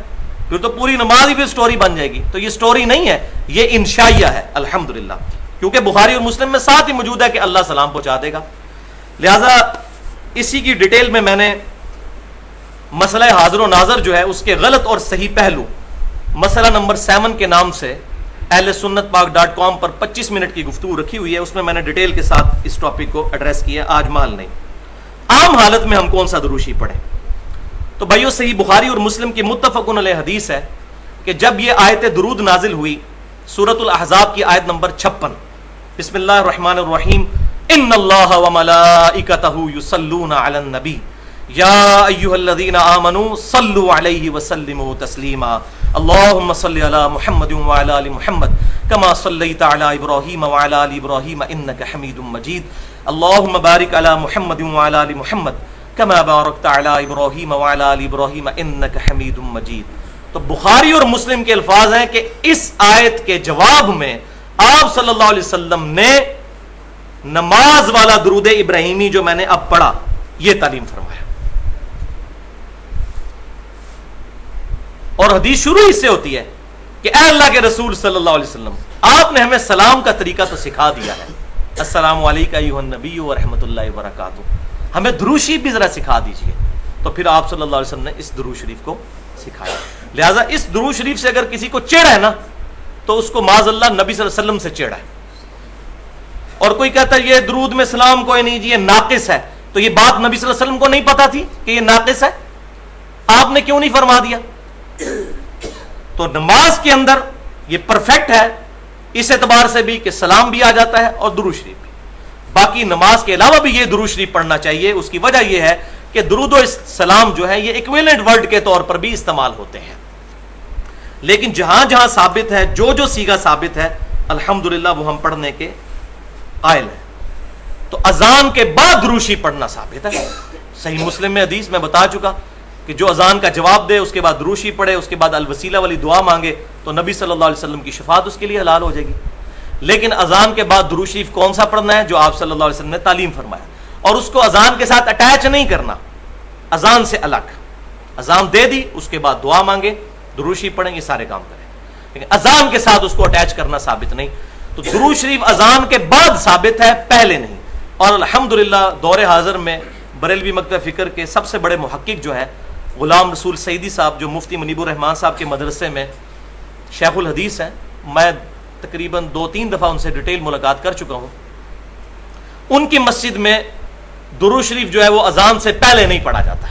پھر تو پوری نماز ہی پھر سٹوری بن جائے گی. تو یہ سٹوری نہیں ہے، یہ انشائیہ ہے الحمدللہ، کیونکہ بخاری اور مسلم میں ساتھ ہی موجود ہے کہ اللہ سلام پہنچا دے گا. لہذا اسی کی ڈیٹیل میں نے مسئلہ حاضر و ناظر جو ہے اس کے غلط اور صحیح پہلو مسئلہ نمبر 7 کے نام سے اہل سنت پاک .com پر 25 منٹ کی گفتگو رکھی ہوئی ہے. اس میں نے ڈیٹیل کے ساتھ اس ٹاپک کو ایڈریس کیا. آج مال نہیں، عام حالت میں ہم کون سا دروشی پڑھیں؟ تو بھائیو صحیح بخاری اور مسلم کی متفقن علیہ حدیث ہے کہ جب یہ آیت درود نازل ہوئی سورۃ الاحزاب کی آیت نمبر 56 بسم اللہ الرحمن الرحیم ان اللہ وملائکتہ یصلون علی النبی یا ایھا الذین آمنوا صلوا علیہ وسلموا تسلیما اللهم صل علی محمد وعلی آل محمد کما صلیت علی ابراہیم وعلی آل ابراہیم انک حمید مجید اللهم بارک علی محمد وعلی آل محمد کما بارکت علی ابراہیم وعلی آل ابراہیم انک حمید مجید. تو بخاری اور مسلم کے الفاظ ہیں کہ اس آیت کے جواب میں آپ صلی اللہ علیہ وسلم نے نماز والا درود ابراہیمی جو میں نے اب پڑھا یہ تعلیم فرمایا. اور حدیث شروع اس سے ہوتی ہے کہ اے اللہ کے رسول صلی اللہ علیہ وسلم آپ نے ہمیں سلام کا طریقہ تو سکھا دیا ہے، السلام علیکم ایھا النبی ورحمۃ اللہ وبرکاتہ، ہمیں درود شریف بھی ذرا سکھا دیجیے. تو پھر آپ صلی اللہ علیہ وسلم نے اس درود شریف کو سکھایا. لہٰذا اس درود شریف سے اگر کسی کو چڑ ہے نا تو اس کو معاذ اللہ نبی صلی اللہ علیہ وسلم سے چڑ ہے. اور کوئی کہتا ہے یہ درود میں سلام کوئی نہیں جی یہ ناقص ہے، تو یہ بات نبی صلی اللہ علیہ وسلم کو نہیں پتا تھی کہ یہ ناقص ہے؟ آپ نے کیوں نہیں فرما دیا؟ تو نماز کے اندر یہ پرفیکٹ ہے اس اعتبار سے بھی کہ سلام بھی آ جاتا ہے اور درود شریف بھی. باقی نماز کے علاوہ بھی یہ درود شریف پڑھنا چاہیے. اس کی وجہ یہ ہے کہ درود و سلام جو ہے یہ ایکویلنٹ ورڈ کے طور پر بھی استعمال ہوتے ہیں، لیکن جہاں جہاں ثابت ہے جو سیغہ ثابت ہے الحمدللہ وہ ہم پڑھنے کے قائل ہیں. تو اذان کے بعد درود شریف پڑھنا ثابت ہے. صحیح مسلم میں حدیث میں بتا چکا کہ جو اذان کا جواب دے اس کے بعد درود شریف پڑھے، اس کے بعد الوسیلہ والی دعا مانگے تو نبی صلی اللہ علیہ وسلم کی شفاعت اس کے لیے حلال ہو جائے گی. لیکن اذان کے بعد درود شریف کون سا پڑھنا ہے؟ جو آپ صلی اللہ علیہ وسلم نے تعلیم فرمایا، اور اس کو اذان کے ساتھ اٹیچ نہیں کرنا، اذان سے الگ. اذان دے دی اس کے بعد دعا مانگے درود شریف پڑھیں، یہ سارے کام کریں، لیکن اذان کے ساتھ اس کو اٹیچ کرنا ثابت نہیں. تو درود شریف اذان کے بعد ثابت ہے، پہلے نہیں. اور الحمدللہ دور حاضر میں بریلوی مکتب فکر کے سب سے بڑے محقق جو ہے غلام رسول سعیدی صاحب، جو مفتی منیب الرحمان صاحب کے مدرسے میں شیخ الحدیث ہیں، میں تقریباً 2-3 دفعہ ان سے ڈیٹیل ملاقات کر چکا ہوں. ان کی مسجد میں درود شریف جو ہے وہ اذان سے پہلے نہیں پڑھا جاتا،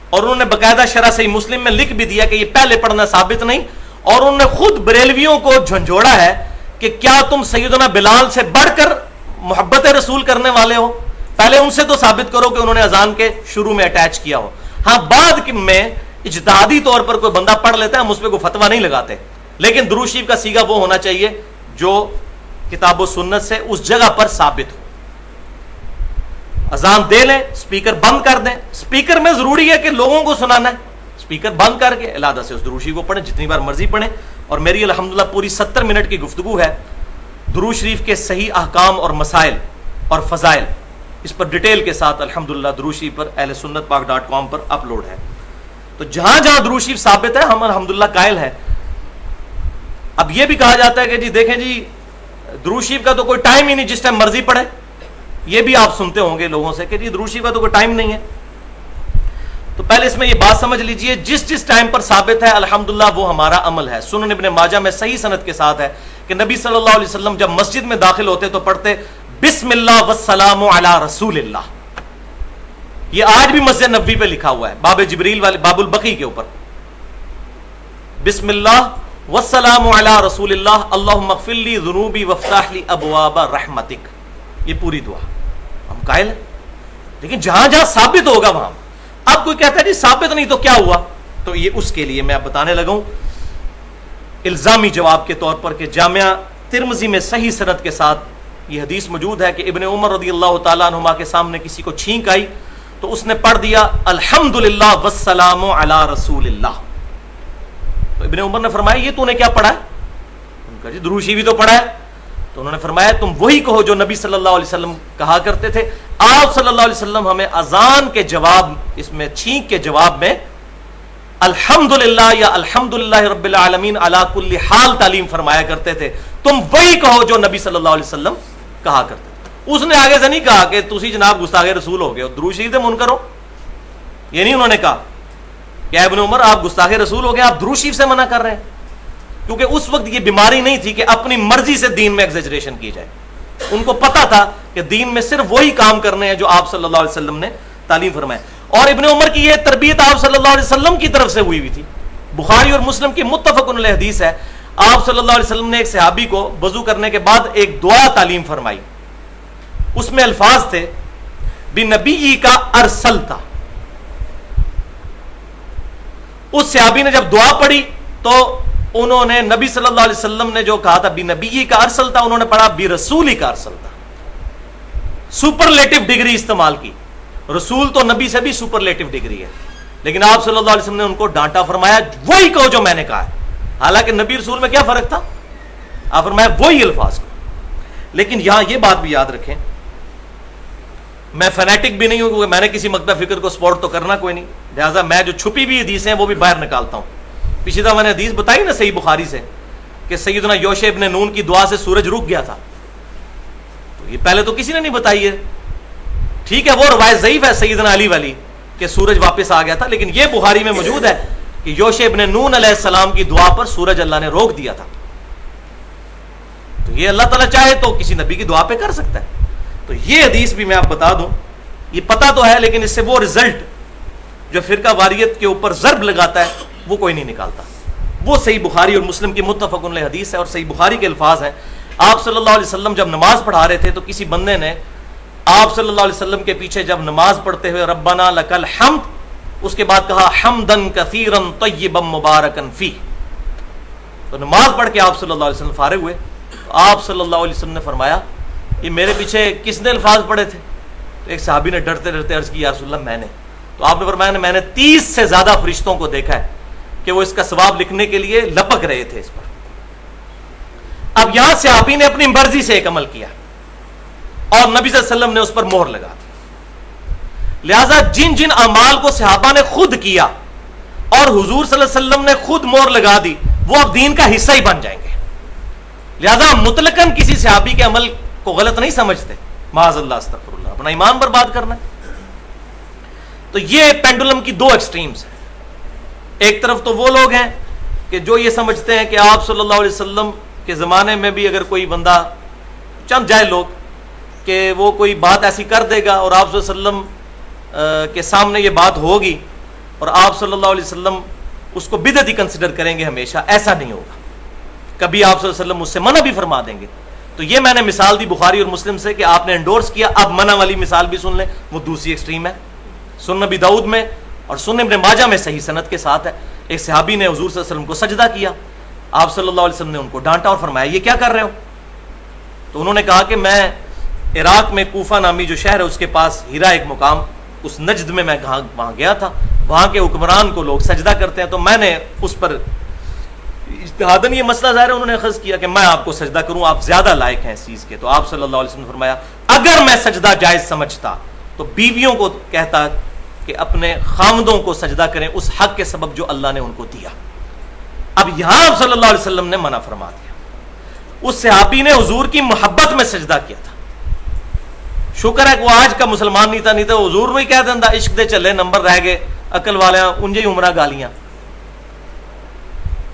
اور انہوں نے باقاعدہ شرح صحیح مسلم میں لکھ بھی دیا کہ یہ پہلے پڑھنا ثابت نہیں. اور انہوں نے خود بریلویوں کو جھنجھوڑا ہے کہ کیا تم سیدنا بلال سے بڑھ کر محبت رسول کرنے والے ہو؟ پہلے ان سے تو ثابت کرو کہ انہوں نے اذان کے شروع میں اٹیچ کیا ہو. ہاں بعد میں اجتہادی طور پر کوئی بندہ پڑھ لیتا ہے، ہم اس پہ کوئی فتویٰ نہیں لگاتے، لیکن درود شریف کا صیغہ وہ ہونا چاہیے جو کتاب و سنت سے اس جگہ پر ثابت ہو. اذان دے لیں، اسپیکر بند کر دیں. اسپیکر میں ضروری ہے کہ لوگوں کو سنانا ہے، اسپیکر بند کر کے علادہ سے اس درود شریف کو پڑھیں، جتنی بار مرضی پڑھیں. اور میری الحمدللہ پوری 70 منٹ کی گفتگو ہے درود شریف کے صحیح احکام اور مسائل اور فضائل، اس پر ڈیٹیل کے ساتھ الحمدللہ درود شریف پر اہل سنت پاک .com پر اپلوڈ ہے. تو جہاں جہاں درود شریف ثابت ہے ہم الحمدللہ قائل ہیں. اب یہ بھی کہا جاتا ہے کہ جی دیکھیں جی درود شریف کا تو کوئی ٹائم ہی نہیں، جس ٹائم مرضی پڑھے. یہ بھی آپ سنتے ہوں گے لوگوں سے کہ جی درود شریف کا تو کوئی ٹائم نہیں ہے. تو پہلے اس میں یہ بات سمجھ لیجئے جس ٹائم پر ثابت ہے الحمدللہ وہ ہمارا عمل ہے. سنن ابن ماجہ میں صحیح سند کے ساتھ ہے کہ نبی صلی اللہ علیہ وسلم جب مسجد میں داخل ہوتے تو پڑھتے بسم اللہ والسلام علی رسول اللہ. یہ آج بھی مسجد نبوی پہ لکھا ہوا ہے، باب جبریل والے باب البقی کے اوپر، بسم اللہ والسلام علی رسول اللہ اللہم اغفر لی ذنوبی وافتح لی ابواب رحمتک، یہ پوری دعا ہم قائل ہیں۔ لیکن جہاں جہاں ثابت ہوگا وہاں، اب کوئی کہتا ہے جی ثابت نہیں تو کیا ہوا، تو یہ اس کے لیے میں اب بتانے لگا ہوں الزامی جواب کے طور پر کہ جامعہ ترمذی میں صحیح سند کے ساتھ یہ حدیث موجود ہے کہ ابن عمر رضی اللہ تعالیٰ عنہما کے سامنے کسی کو چھینک آئی تو اس نے پڑھ دیا الحمدللہ والسلام علی رسول اللہ، تو ابن عمر نے فرمایا یہ تو نے کیا پڑھا ہے؟ ان کا جی درود شریف تو پڑھا ہے، تو انہوں نے فرمایا تم وہی کہو جو نبی صلی اللہ علیہ وسلم کہا کرتے تھے، آپ صلی اللہ علیہ وسلم ہمیں اذان کے جواب، اس میں چھینک کے جواب میں الحمدللہ یا الحمدللہ رب العالمین علی کل حال تعلیم فرمایا کرتے تھے، تم وہی کہو جو نبی صلی اللہ علیہ وسلم کہا کرتے تھے۔ اس نے آگے سے نہیں کہا کہ تسی جناب گستاخ رسول ہو گئے ہو، درود شریف منکر ہو، یہ نہیں انہوں نے کہا کہ ابن عمر آپ گستاخ رسول ہو گئے، آپ درود شریف سے منع کر رہے ہیں، کیونکہ اس وقت یہ بیماری نہیں تھی کہ اپنی مرضی سے دین میں ایگزیجریشن کی جائے، ان کو پتا تھا کہ دین میں صرف وہی کام کرنے ہیں جو آپ صلی اللہ علیہ وسلم نے تعلیم فرمائے۔ اور ابن عمر کی یہ تربیت آپ صلی اللہ علیہ وسلم کی طرف سے ہوئی تھی، بخاری اور مسلم کی متفق علیہ حدیث ہے، آپ صلی اللہ علیہ وسلم نے ایک صحابی کو وضو کرنے کے بعد ایک دعا تعلیم فرمائی، اس میں الفاظ تھے بنبی کا ارسلتا، اس صحابی نے جب دعا پڑھی تو انہوں نے نبی صلی اللہ علیہ وسلم نے جو کہا تھا بنبی کا ارسلتا، انہوں نے پڑھا برسولی کا ارسلتا، سپرلیٹو ڈگری استعمال کی، رسول تو نبی سے بھی سپرلیٹو ڈگری ہے، لیکن آپ صلی اللہ علیہ وسلم نے ان کو ڈانٹا، فرمایا وہی کہو جو میں نے کہا ہے، حالانکہ نبی رسول میں کیا فرق تھا، آپ فرمایا وہی الفاظ کو۔ لیکن یہاں یہ بات بھی یاد رکھیں، میں فینیٹک بھی نہیں ہوں کیونکہ میں نے کسی مکتب فکر کو سپورٹ تو کرنا کوئی نہیں، لہٰذا میں جو چھپی بھی حدیثیں ہیں وہ بھی باہر نکالتا ہوں۔ پچھلی دفعہ میں نے حدیث بتائی نا صحیح بخاری سے کہ سیدنا یوشع ابن نون کی دعا سے سورج رک گیا تھا، تو یہ پہلے تو کسی نے نہیں بتائی ہے، ٹھیک ہے وہ روایت ضعیف ہے سیدنا علی والی کہ سورج واپس آ گیا تھا، لیکن یہ بخاری میں موجود ہے کہ یوشع ابن نون علیہ السلام کی دعا پر سورج اللہ نے روک دیا تھا، تو یہ اللہ تعالیٰ چاہے تو کسی نبی کی دعا پہ کر سکتا ہے۔ تو یہ حدیث بھی میں آپ بتا دوں، یہ پتہ تو ہے لیکن اس سے وہ رزلٹ جو فرقہ واریت کے اوپر ضرب لگاتا ہے وہ کوئی نہیں نکالتا، وہ صحیح بخاری اور مسلم کی متفق علیہ حدیث ہے، اور صحیح بخاری کے الفاظ ہیں، آپ صلی اللہ علیہ وسلم جب نماز پڑھا رہے تھے تو کسی بندے نے آپ صلی اللہ علیہ وسلم کے پیچھے جب نماز پڑھتے ہوئے ربنا لک الحمد، اس کے بعد کہا حمدن کثیرا طیبا مبارکا فیہ، تو نماز پڑھ کے آپ صلی اللہ علیہ وسلم فارغ ہوئے، تو آپ صلی اللہ علیہ وسلم نے فرمایا یہ میرے پیچھے کس نے الفاظ پڑھے تھے؟ تو ایک صحابی نے ڈرتے ڈرتے عرض کی یا رسول اللہ میں نے، تو آپ نے فرمایا میں نے 30 سے زیادہ فرشتوں کو دیکھا ہے کہ وہ اس کا ثواب لکھنے کے لیے لپک رہے تھے اس پر۔ اب یہاں صحابی نے اپنی مرضی سے ایک عمل کیا اور نبی صلی اللہ علیہ وسلم نے اس پر مہر لگا دی، لہذا جن جن اعمال کو صحابہ نے خود کیا اور حضور صلی اللہ علیہ وسلم نے خود مہر لگا دی وہ اب دین کا حصہ ہی بن جائیں گے، لہذا مطلقاً کسی صحابی کے عمل کو غلط نہیں سمجھتے، معاذ اللہ استغفر اللہ، اپنا ایمان برباد کرنا ہے۔ تو یہ پینڈولم کی دو ایکسٹریمز ہیں، ایک طرف تو وہ لوگ ہیں کہ جو یہ سمجھتے ہیں کہ آپ صلی اللہ علیہ وسلم کے زمانے میں بھی اگر کوئی بندہ، چند جائے لوگ کہ وہ کوئی بات ایسی کر دے گا اور آپ صلی اللہ علیہ وسلم کے سامنے یہ بات ہوگی اور آپ صلی اللہ علیہ وسلم اس کو بدعت ہی کنسیڈر کریں گے ہمیشہ، ایسا نہیں ہوگا، کبھی آپ صلی اللہ علیہ وسلم اس سے منع بھی فرما دیں گے۔ تو یہ میں نے مثال دی بخاری اور مسلم سے کہ آپ نے انڈورس کیا، اب منع والی مثال بھی سن لیں، وہ دوسری ایکسٹریم ہے، سنن نبی داؤد میں اور سنن ابن ماجہ میں صحیح سند کے ساتھ ہے، ایک صحابی نے حضور صلی اللہ علیہ وسلم کو سجدہ کیا، آپ صلی اللہ علیہ وسلم نے ان کو ڈانٹا اور فرمایا یہ کیا کر رہے ہو؟ تو انہوں نے کہا کہ میں عراق میں کوفہ نامی جو شہر ہے اس کے پاس ہیرا ایک مقام، اس نجد میں وہاں گیا تھا، وہاں کے حکمران کو لوگ سجدہ کرتے ہیں، تو میں نے اس پر اجتہاداً یہ مسئلہ ظاہر ہے انہوں نے اخذ کیا کہ میں آپ کو سجدہ کروں، آپ زیادہ لائق ہیں اس چیز کے۔ تو آپ صلی اللہ علیہ وسلم نے فرمایا اگر میں سجدہ جائز سمجھتا تو بیویوں کو کہتا کہ اپنے خامدوں کو سجدہ کریں اس حق کے سبب جو اللہ نے ان کو دیا۔ اب یہاں آپ صلی اللہ علیہ وسلم نے منع فرما دیا، اس صحابی نے حضور کی محبت میں سجدہ کیا تھا، شکر ہے کہ وہ آج کا مسلمان نہیں تھا حضور میں ہی کہہ دینا عشق دے چلے نمبر رہ گئے عقل والے انجے ہی عمرہ گالیاں،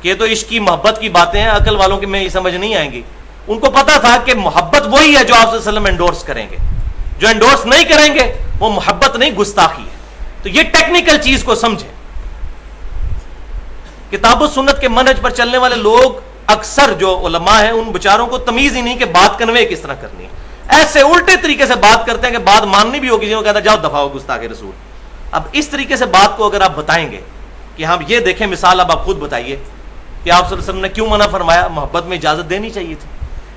کہ تو عشق کی محبت کی باتیں ہیں، عقل والوں کی میں یہ سمجھ نہیں آئیں گی، ان کو پتا تھا کہ محبت وہی ہے جو آپ صلی اللہ علیہ وسلم انڈورس کریں گے، جو انڈورس نہیں کریں گے وہ محبت نہیں گستاخی ہے. تو یہ ٹیکنیکل چیز کو سمجھیں. کتاب و سنت کے منہج پر چلنے والے لوگ اکثر جو علماء ہیں ان بیچاروں کو تمیز ہی نہیں کہ بات کنوے کس طرح کرنی ہے. ایسے الٹے طریقے سے بات کرتے ہیں کہ بات ماننی بھی ہوگی, جنہوں کہتا ہے جاؤ دفاع ہو گستاخ رسول. اب اس طریقے سے بات کو اگر آپ بتائیں گے کہ ہم یہ دیکھیں مثال, اب آپ خود بتائیے کہ آپ صلی اللہ علیہ وسلم نے کیوں منع فرمایا؟ محبت میں اجازت دینی چاہیے تھی.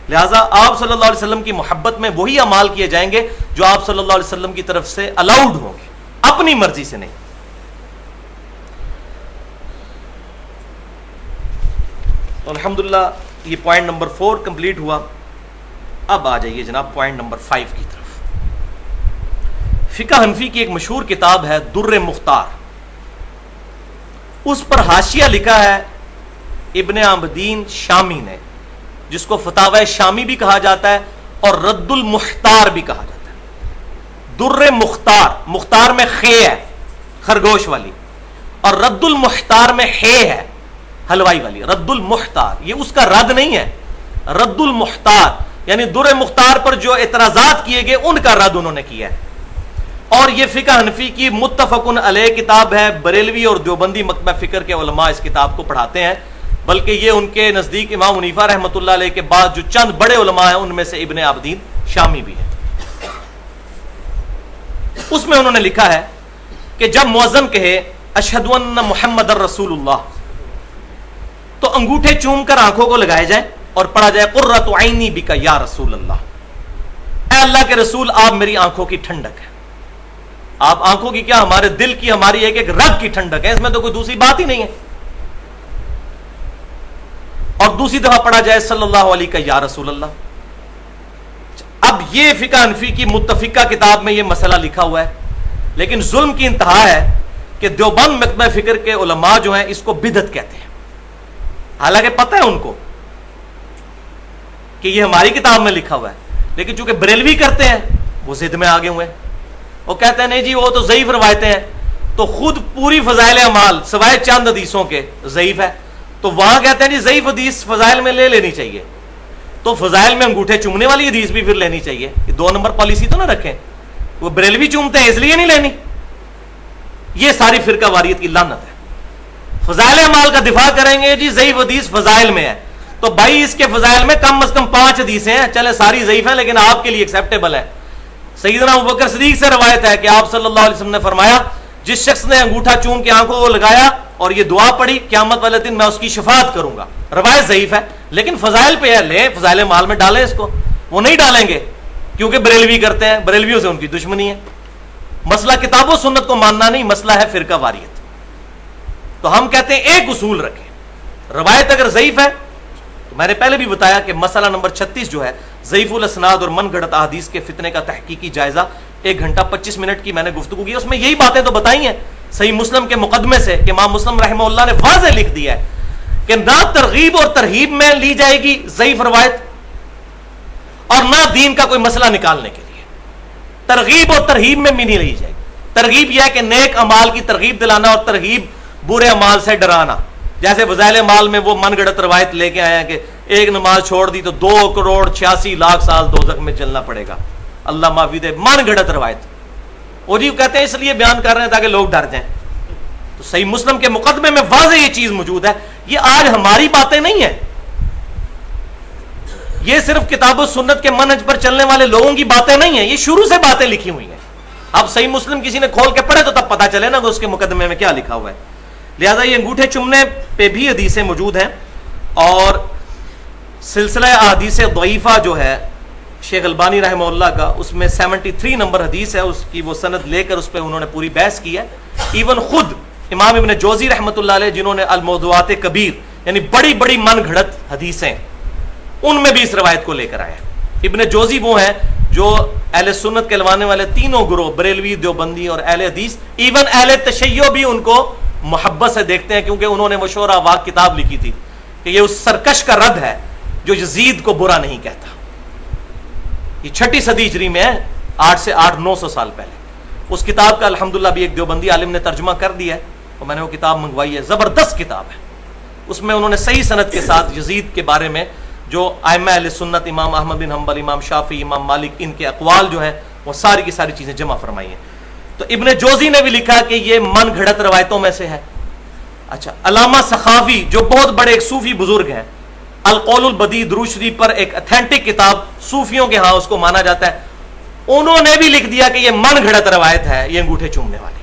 لہٰذا آپ صلی اللہ علیہ وسلم کی محبت میں وہی اعمال کیے جائیں گے جو آپ صلی اللہ علیہ وسلم کی طرف سے الاؤڈ ہوں گے, اپنی مرضی سے نہیں. تو الحمدللہ یہ پوائنٹ نمبر 4 کمپلیٹ ہوا. اب آ جائیے جناب پوائنٹ نمبر 5 کی طرف. فقہ حنفی کی ایک مشہور کتاب ہے در مختار, اس پر حاشیہ لکھا ہے ابن عابدین شامی نے, جس کو فتاوی شامی بھی کہا جاتا ہے اور رد المختار بھی کہا جاتا ہے. در مختار, مختار میں خے ہے خرگوش والی, اور رد المختار میں ہے حلوائی والی. رد المختار یہ اس کا رد نہیں ہے, رد المختار یعنی در مختار پر جو اعتراضات کیے گئے ان کا رد انہوں نے کیا ہے. اور یہ فقہ حنفی کی متفقن علیہ کتاب ہے. بریلوی اور دیوبندی مکتبہ فکر کے علماء اس کتاب کو پڑھاتے ہیں, بلکہ یہ ان کے نزدیک امام حنیفہ رحمۃ اللہ علیہ کے بعد جو چند بڑے علماء ہیں ان میں سے ابن عابدین شامی بھی ہے. اس میں انہوں نے لکھا ہے کہ جب مؤذن کہے اشہد ان محمد الرسول اللہ, تو انگوٹھے چوم کر آنکھوں کو لگائے جائیں اور پڑھا جائے قرۃ عینی بک یا رسول اللہ, اے اللہ کے رسول آپ میری آنکھوں کی ٹھنڈک ہے. آپ آنکھوں کی کیا, ہمارے دل کی, ہماری ایک ایک رگ کی ٹھنڈک ہے, اس میں تو کوئی دوسری بات ہی نہیں ہے. اور دوسری دفعہ پڑھا جائے صلی اللہ علیہ کا یا رسول اللہ. اب یہ فقہ حنفی کی متفقہ کتاب میں یہ مسئلہ لکھا ہوا ہے, لیکن ظلم کی انتہا ہے کہ دیوبند مکتبہ فکر کے علماء جو ہیں اس کو بدعت کہتے ہیں, حالانکہ پتہ ہے ان کو کہ یہ ہماری کتاب میں لکھا ہوا ہے, لیکن چونکہ بریلوی کرتے ہیں وہ ضد میں آگے ہوئے ہیں. وہ کہتے ہیں نہیں جی وہ تو ضعیف روایتیں ہیں, تو خود پوری فضائل اعمال سوائے چند حدیثوں کے ضعیف ہے, تو وہاں کہتے ہیں جی ضعیف حدیث فضائل میں لے لینی چاہیے, تو فضائل میں انگوٹھے چومنے والی حدیث بھی پھر لینی چاہیے. یہ 2 نمبر پالیسی تو نہ رکھیں, وہ بریلوی چومتے ہیں اس لیے نہیں لینی. یہ ساری فرقہ واریت کی لعنت ہے. فضائل اعمال کا دفاع کریں گے جی ضعیف حدیث فضائل میں ہے, تو بھائی اس کے فضائل میں کم از کم 5 حدیثیں ہیں, چلے ساری ضعیف ہیں لیکن آپ کے لیے ایکسیپٹیبل ہے. سیدنا ابوبکر صدیق سے روایت ہے کہ آپ صلی اللہ علیہ وسلم نے فرمایا جس شخص نے انگوٹھا چوم کے آنکھوں کو لگایا اور یہ دعا پڑھی قیامت والے دن میں اس کی شفاعت کروں گا. روایت ضعیف ہے لیکن فضائل پہ ہے, لیں فضائل مال میں ڈالیں اس کو. وہ نہیں ڈالیں گے کیونکہ بریلوی کرتے ہیں, بریلویوں سے ان کی دشمنی ہے. مسئلہ کتاب و سنت کو ماننا نہیں, مسئلہ ہے فرقہ واریت. تو ہم کہتے ہیں ایک اصول رکھیں, روایت اگر ضعیف ہے تو میں نے پہلے بھی بتایا کہ مسئلہ نمبر 36 جو ہے ضعیف الاسناد اور من گھڑت احادیث کے فتنے کا تحقیقی جائزہ, 1 گھنٹہ 25 منٹ کی میں نے گفتگو کی, اس میں یہی باتیں تو بتائی ہیں صحیح مسلم کے مقدمے سے کہ امام مسلم رحمہ اللہ نے واضح لکھ دیا ہے کہ نہ ترغیب اور ترہیب میں لی جائے گی ضعیف روایت, اور نہ دین کا کوئی مسئلہ نکالنے کے لیے ترغیب اور ترہیب میں بھی نہیں لی جائے گی. ترغیب یہ ہے کہ نیک امال کی ترغیب دلانا اور ترہیب برے امال سے ڈرانا. جیسے فضائل مال میں وہ من گڑت روایت لے کے آیا کہ ایک نماز چھوڑ دی تو 2,86,00,000 سال دوزخ میں جلنا پڑے گا, اللہ معافی دے. من گڑت روایت, اور جی کہتے ہیں اس لیے بیان کر رہے ہیں تاکہ لوگ ڈر جائیں. تو صحیح مسلم کے مقدمے میں واضح یہ چیز موجود ہے. یہ آج ہماری باتیں نہیں ہیں, یہ صرف کتاب و سنت کے منہج پر چلنے والے لوگوں کی باتیں نہیں ہیں, یہ شروع سے باتیں لکھی ہوئی ہیں. اب صحیح مسلم کسی نے کھول کے پڑھے تو تب پتا چلے نا کہ اس کے مقدمے میں کیا لکھا ہوا ہے. لہذا یہ انگوٹھے چومنے پہ بھی حدیثیں موجود ہیں, اور سلسلہ احادیث ضعیفہ جو ہے شیخ البانی رحمہ اللہ کا, اس میں 73 نمبر حدیث ہے, اس کی وہ سند لے کر اس پہ انہوں نے پوری بحث کی ہے. ایون خود امام ابن جوزی رحمۃ اللہ علیہ جنہوں نے الموضوعات کبیر یعنی بڑی بڑی من گھڑت حدیثیں, ان میں بھی اس روایت کو لے کر آئے. ابن جوزی وہ ہیں جو اہل سنت کہلوانے والے تینوں گروہ بریلوی, دیوبندی اور اہل حدیث, ایون اہل تشیع بھی ان کو محبت سے دیکھتے ہیں, کیونکہ انہوں نے مشہور واق کتاب لکھی تھی کہ یہ اس سرکش کا رد ہے جو یزید کو برا نہیں کہتا. یہ 6 صدی ہجری میں ہے, 8 سے 900 سال پہلے. اس کتاب کا الحمدللہ بھی ایک دیوبندی عالم نے ترجمہ کر دیا ہے, اور میں نے وہ کتاب منگوائی ہے, زبردست کتاب ہے. اس میں انہوں نے صحیح سند کے ساتھ یزید کے بارے میں جو ائمہ اہل سنت امام احمد بن حنبل, امام شافعی, امام مالک, ان کے اقوال جو ہیں وہ ساری کی ساری چیزیں جمع فرمائی ہیں. تو ابن جوزی نے بھی لکھا کہ یہ من گھڑت روایتوں میں سے ہے. اچھا، علامہ سخاوی جو بہت بڑے ایک صوفی بزرگ ہیں، القول البدیع درود شریف پر ایک اتھینٹک کتاب صوفیوں کے ہاں اس کو مانا جاتا ہے، انہوں نے بھی لکھ دیا کہ یہ من گھڑت روایت ہے، یہ انگوٹھے چومنے والی.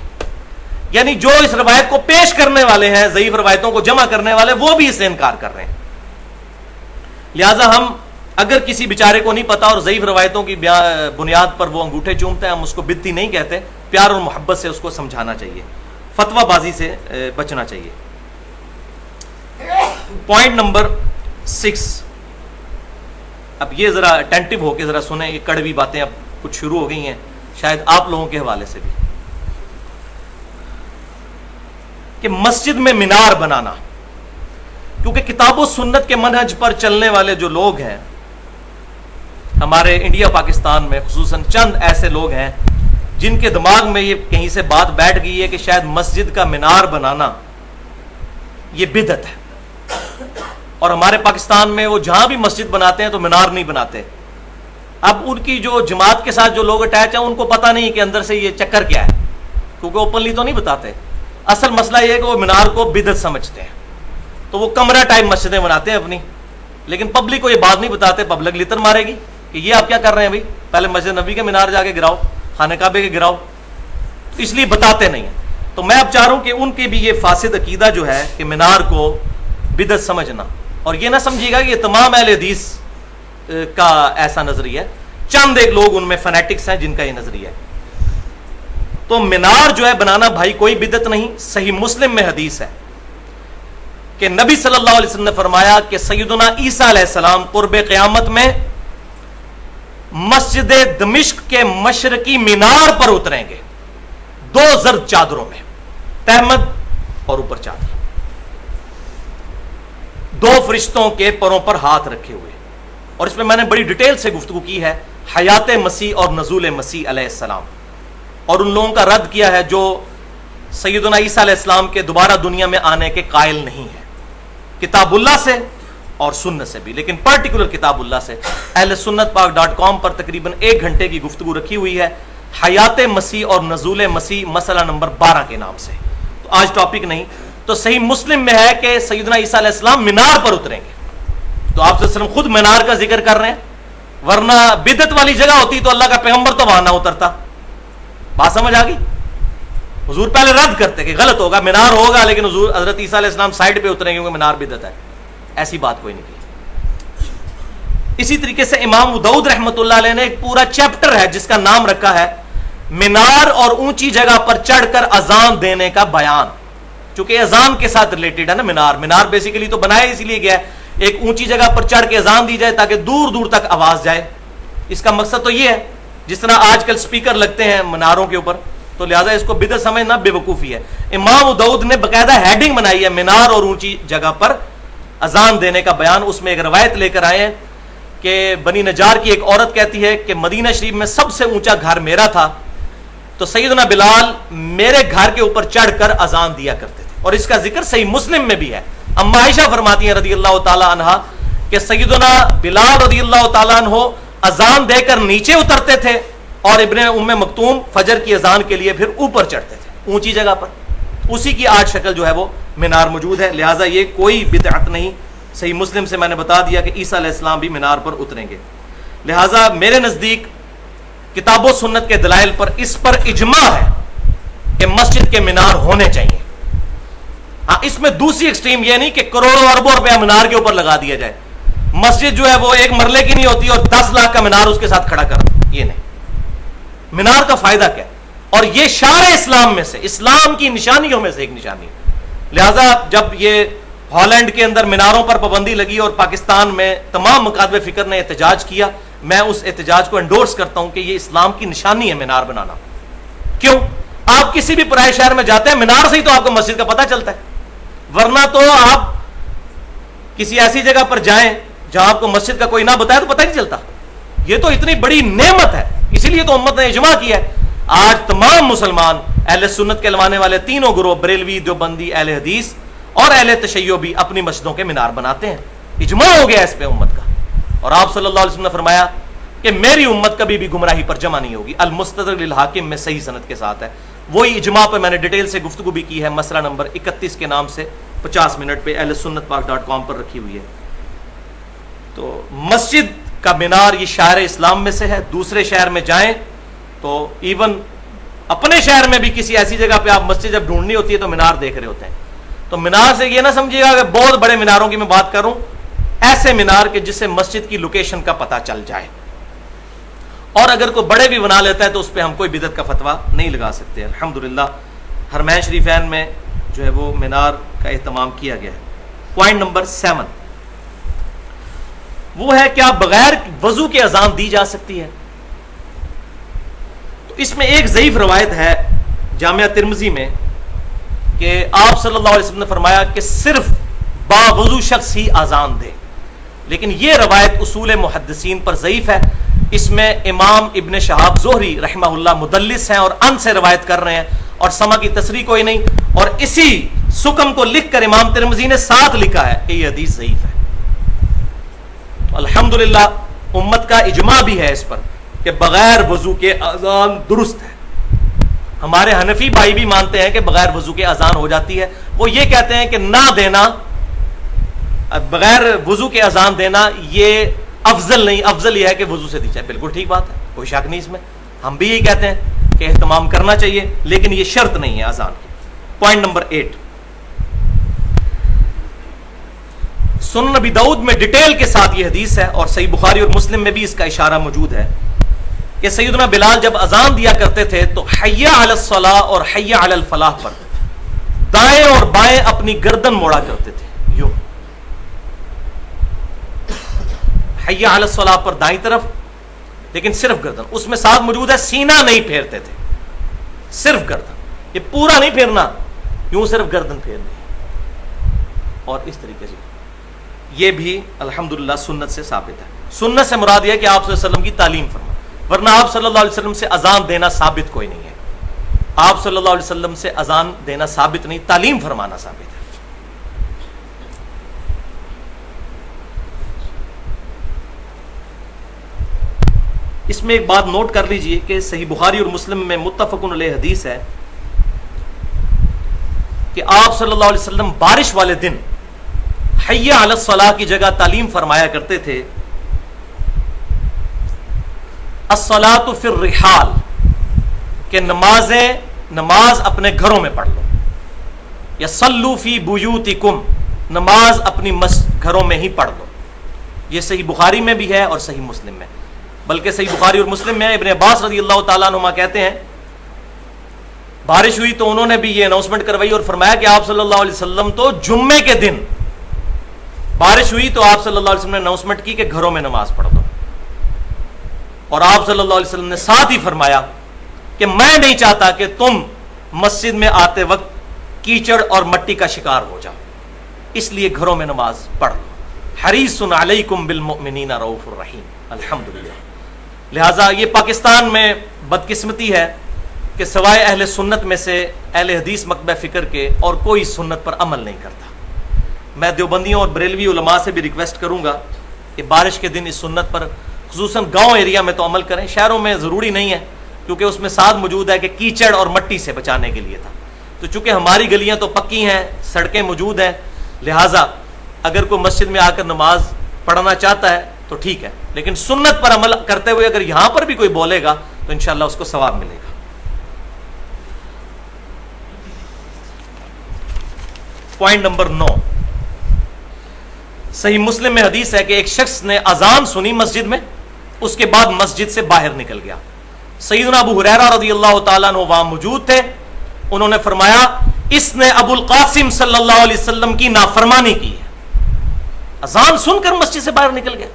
یعنی جو اس روایت کو پیش کرنے والے ہیں، ضعیف روایتوں کو جمع کرنے والے، وہ بھی اس سے انکار کر رہے ہیں. لہذا ہم اگر کسی بیچارے کو نہیں پتا اور ضعیف روایتوں کی بنیاد پر وہ انگوٹھے چومتے ہیں، ہم اس کو بدتی نہیں کہتے، پیار اور محبت سے اس کو سمجھانا چاہیے، فتویٰ بازی سے بچنا چاہیے. Point number 6. اب یہ ذرا اٹینٹو ہو کے ذرا سنیں، یہ کڑوی باتیں اب کچھ شروع ہو گئی ہیں شاید آپ لوگوں کے حوالے سے بھی، کہ مسجد میں مینار بنانا. کیونکہ کتاب و سنت کے منہج پر چلنے والے جو لوگ ہیں ہمارے انڈیا پاکستان میں، خصوصاً چند ایسے لوگ ہیں جن کے دماغ میں یہ کہیں سے بات بیٹھ گئی ہے کہ شاید مسجد کا مینار بنانا یہ بدعت ہے. اور ہمارے پاکستان میں وہ جہاں بھی مسجد بناتے ہیں تو مینار نہیں بناتے. اب ان کی جو جماعت کے ساتھ جو لوگ اٹیچ ہیں ان کو پتہ نہیں کہ اندر سے یہ چکر کیا ہے، کیونکہ اوپنلی تو نہیں بتاتے. اصل مسئلہ یہ ہے کہ وہ مینار کو بدعت سمجھتے ہیں، تو وہ کمرہ ٹائپ مسجدیں بناتے ہیں اپنی، لیکن پبلک کو یہ بات نہیں بتاتے. پبلک لتر مارے گی کہ یہ آپ کیا کر رہے ہیں بھائی، پہلے مسجد نبی کے مینار جا کے گراؤ، خانہ کعبے کے گراؤ، اس لیے بتاتے نہیں ہیں. تو میں اب چاہ رہا ہوں کہ ان کے بھی یہ فاسد عقیدہ جو ہے کہ مینار کو بدعت سمجھنا، اور یہ نہ سمجھیے گا کہ یہ تمام اہل حدیث کا ایسا نظریہ ہے، چند ایک لوگ ان میں فنیٹکس ہیں جن کا یہ نظریہ ہے. تو مینار جو ہے بنانا بھائی کوئی بدعت نہیں. صحیح مسلم میں حدیث ہے کہ نبی صلی اللہ علیہ وسلم نے فرمایا کہ سیدنا عیسیٰ علیہ السلام قرب قیامت میں مسجد دمشق کے مشرقی مینار پر اتریں گے 2 زرد چادروں میں، تہمد اور اوپر چادر، 2 فرشتوں کے پروں پر ہاتھ رکھے ہوئے. اور اس میں میں نے بڑی ڈیٹیل سے گفتگو کی ہے حیات مسیح اور نزول مسیح علیہ السلام، اور ان لوگوں کا رد کیا ہے جو سیدنا عیسیٰ علیہ السلام کے دوبارہ دنیا میں آنے کے قائل نہیں ہے، کتاب اللہ سے اور سنت سے بھی، لیکن پرٹیکولر کتاب اللہ سے. اہل سنت پاک.com پر تقریباً 1 گھنٹے کی گفتگو رکھی ہوئی ہے حیات مسیح اور نزول مسیح مسئلہ نمبر 12 کے نام سے. تو آج ٹاپک نہیں. تو صحیح مسلم میں ہے کہ سیدنا عیسیٰ علیہ السلام مینار پر اتریں گے. تو آپ صلی اللہ علیہ وسلم خود مینار کا ذکر کر رہے ہیں، ورنہ بدعت والی جگہ ہوتی تو اللہ کا پیغمبر تو وہاں نہ اترتا. بات سمجھ آ گئی؟ حضور پہلے رد کرتے کہ غلط ہوگا، مینار ہوگا لیکن حضور حضرت عیسیٰ علیہ السلام سائڈ پہ اتریں گے کیونکہ مینار بدعت ہے. ایسی بات کوئی نہیں کی. اسی طریقے سے امام ابو داؤد رحمۃ اللہ علیہ نے ایک پورا چیپٹر ہے جس کا نام رکھا ہے مینار اور اونچی جگہ پر چڑھ کر اذان دینے کا بیان. چونکہ اذان کے ساتھ ریلیٹڈ ہے نا مینار بیسیکلی تو بنایا اسی لیے گیا ہے ایک اونچی جگہ پر چڑھ کے اذان دی جائے تاکہ دور دور تک آواز جائے. اس کا مقصد تو یہ ہے، جس طرح آج کل سپیکر لگتے ہیں مناروں کے اوپر، تو لہذا اس کو بدعت سمجھنا بے وقوفی ہے. امام ابو داؤد نے باقاعدہ ہیڈنگ بنائی ہے مینار اور اونچی جگہ پر اذان دینے کا بیان. اس میں ایک روایت لے کر آئے ہیں کہ بنی نجار کی ایک عورت کہتی ہے کہ مدینہ شریف میں سب سے اونچا گھر میرا تھا، تو سیدنا بلال میرے گھر کے اوپر چڑھ کر اذان دیا کرتے تھے. اور اس کا ذکر صحیح مسلم میں بھی ہے. اما عائشہ فرماتی ہیں رضی اللہ تعالی عنہا کہ سیدنا بلال رضی اللہ تعالیٰ عنہ اذان دے کر نیچے اترتے تھے اور ابن ام مکتوم فجر کی اذان کے لیے پھر اوپر چڑھتے تھے اونچی جگہ پر. اسی کی آج شکل جو ہے وہ مینار موجود ہے. لہٰذا یہ کوئی بدعت نہیں. صحیح مسلم سے میں نے بتا دیا کہ عیسیٰ علیہ السلام بھی مینار پر اتریں گے. لہٰذا میرے نزدیک کتاب و سنت کے دلائل پر اس پر اجماع ہے کہ مسجد کے مینار ہونے چاہیے. ہاں اس میں دوسری ایکسٹریم یہ نہیں کہ کروڑوں اربوں روپیہ مینار کے اوپر لگا دیا جائے. مسجد جو ہے وہ 1 مرلے کی نہیں ہوتی اور 10 لاکھ کا مینار اس کے ساتھ کھڑا کر، یہ نہیں. مینار کا فائدہ کیا؟ اور یہ شعار اسلام میں سے، اسلام کی نشانیوں میں سے ایک نشانی. لہذا جب یہ ہالینڈ کے اندر میناروں پر پابندی لگی اور پاکستان میں تمام مکاتب فکر نے احتجاج کیا، میں اس احتجاج کو انڈورس کرتا ہوں کہ یہ اسلام کی نشانی ہے مینار بنانا. کیوں؟ آپ کسی بھی پرائے شہر میں جاتے ہیں مینار سے ہی تو آپ کو مسجد کا پتہ چلتا ہے، ورنہ تو آپ کسی ایسی جگہ پر جائیں جہاں آپ کو مسجد کا کوئی نہ بتائے تو پتہ نہیں چلتا. یہ تو اتنی بڑی نعمت ہے، اسی لیے تو امت نے اجماع کیا ہے. آج تمام مسلمان اہل سنت کے لوانے والے تینوں گروہ بریلوی، دیوبندی، اہل حدیث اور اہل تشیع بھی اپنی مسجدوں کے مینار بناتے ہیں. اجماع ہو گیا اس پہ امت کا. اور آپ صلی اللہ علیہ وسلم نے فرمایا کہ میری امت کبھی بھی گمراہی پر جمع نہیں ہوگی. المستدرک للحاکم میں صحیح سند کے ساتھ ہے. وہی اجماع پہ میں نے ڈیٹیل سے گفتگو بھی کی ہے, مسئلہ نمبر 31 کے نام سے 50 منٹ پہ ahlsunnatpak.com پر رکھی ہوئی ہے. تو مسجد کا مینار یہ شہر اسلام میں سے ہے. دوسرے شہر میں جائیں تو ایون اپنے شہر میں بھی کسی ایسی جگہ پہ آپ مسجد جب ڈھونڈنی ہوتی ہے تو مینار دیکھ رہے ہوتے ہیں. تو مینار سے یہ نہ سمجھیے گا کہ بہت بڑے میناروں کی میں بات کروں, ایسے مینار کے جس سے مسجد کی لوکیشن کا پتہ چل جائے. اور اگر کوئی بڑے بھی بنا لیتا ہے تو اس پہ ہم کوئی بدعت کا فتویٰ نہیں لگا سکتے. الحمدللہ حرمین شریفین میں جو ہے وہ مینار کا اہتمام کیا گیا ہے. پوائنٹ نمبر 7 وہ ہے کیا بغیر وضو کے اذان دی جا سکتی ہے؟ تو اس میں ایک ضعیف روایت ہے جامعہ ترمذی میں کہ آپ صلی اللہ علیہ وسلم نے فرمایا کہ صرف باوضو شخص ہی اذان دے. لیکن یہ روایت اصول محدثین پر ضعیف ہے. اس میں امام ابن شہاب زہری رحمہ اللہ مدلس ہیں اور ان سے روایت کر رہے ہیں اور سما کی تصریح کوئی نہیں. اور اسی سکم کو لکھ کر امام ترمذی نے ساتھ لکھا ہے کہ یہ حدیث ضعیف ہے. الحمدللہ امت کا اجماع بھی ہے اس پر کہ بغیر وضو کے اذان درست ہے. ہمارے حنفی بھائی بھی مانتے ہیں کہ بغیر وضو کے اذان ہو جاتی ہے. وہ یہ کہتے ہیں کہ نہ دینا, بغیر وضو کے اذان دینا یہ افضل نہیں, افضل یہ ہے کہ وضو سے دی جائے. بالکل ٹھیک بات ہے, کوئی شک نہیں اس میں. ہم بھی یہی کہتے ہیں کہ اہتمام کرنا چاہیے, لیکن یہ شرط نہیں ہے اذان کی. پوائنٹ نمبر 8 سنن نبی داؤد میں ڈیٹیل کے ساتھ یہ حدیث ہے اور صحیح بخاری اور مسلم میں بھی اس کا اشارہ موجود ہے کہ سیدنا بلال جب اذان دیا کرتے تھے تو حی علی الصلاۃ اور حی علی الفلاح پر دائیں اور بائیں اپنی گردن موڑا کرتے تھے. یوں حی علی الصلاۃ پر دائیں طرف, لیکن صرف گردن. اس میں ساتھ موجود ہے سینہ نہیں پھیرتے تھے, صرف گردن. یہ پورا نہیں پھیرنا, یوں صرف گردن پھیرنی. اور اس طریقے سے یہ بھی الحمدللہ سنت سے ثابت ہے. سنت سے مراد یہ کہ آپ صلی اللہ علیہ وسلم کی تعلیم فرما, ورنہ آپ صلی اللہ علیہ وسلم سے اذان دینا ثابت کوئی نہیں ہے. آپ صلی اللہ علیہ وسلم سے اذان دینا ثابت نہیں, تعلیم فرمانا ثابت ہے. اس میں ایک بات نوٹ کر لیجئے کہ صحیح بخاری اور مسلم میں متفق علیہ حدیث ہے کہ آپ صلی اللہ علیہ وسلم بارش والے دن حی علی الصلاۃ کی جگہ تعلیم فرمایا کرتے تھے الصلاۃ فی الرحال, کہ نماز اپنے گھروں میں پڑھ لو, یا صلوا فی بیوتکم, نماز اپنی گھروں میں ہی پڑھ لو. یہ صحیح بخاری میں بھی ہے اور صحیح مسلم میں. بلکہ صحیح بخاری اور مسلم میں ابن عباس رضی اللہ تعالیٰ عنہما کہتے ہیں بارش ہوئی تو انہوں نے بھی یہ اناؤنسمنٹ کروائی اور فرمایا کہ آپ صلی اللہ علیہ وسلم تو جمعے کے دن بارش ہوئی تو آپ صلی اللہ علیہ وسلم نے اناؤنسمنٹ کی کہ گھروں میں نماز پڑھ دو. اور آپ صلی اللہ علیہ وسلم نے ساتھ ہی فرمایا کہ میں نہیں چاہتا کہ تم مسجد میں آتے وقت کیچڑ اور مٹی کا شکار ہو جاؤ, اس لیے گھروں میں نماز پڑھ لو. حریص علیکم بالمؤمنین رؤوف الرحیم. الحمدللہ. لہٰذا یہ پاکستان میں بدقسمتی ہے کہ سوائے اہل سنت میں سے اہل حدیث مکتبہ فکر کے اور کوئی سنت پر عمل نہیں کرتا. میں دیوبندیوں اور بریلوی علماء سے بھی ریکویسٹ کروں گا کہ بارش کے دن اس سنت پر خصوصاً گاؤں ایریا میں تو عمل کریں. شہروں میں ضروری نہیں ہے کیونکہ اس میں ساتھ موجود ہے کہ کیچڑ اور مٹی سے بچانے کے لیے تھا. تو چونکہ ہماری گلیاں تو پکی ہیں, سڑکیں موجود ہیں, لہٰذا اگر کوئی مسجد میں آ کر نماز پڑھنا چاہتا ہے تو ٹھیک ہے, لیکن سنت پر عمل کرتے ہوئے اگر یہاں پر بھی کوئی بولے گا تو انشاءاللہ اس کو ثواب ملے گا. پوائنٹ نمبر 9 صحیح مسلم میں حدیث ہے کہ ایک شخص نے اذان سنی مسجد میں, اس کے بعد مسجد سے باہر نکل گیا. سیدنا ابو ہریرہ رضی اللہ تعالیٰ عنہ وہاں موجود تھے. انہوں نے فرمایا اس نے ابو القاسم صلی اللہ علیہ وسلم کی نافرمانی کی ہے. اذان سن کر مسجد سے باہر نکل گیا.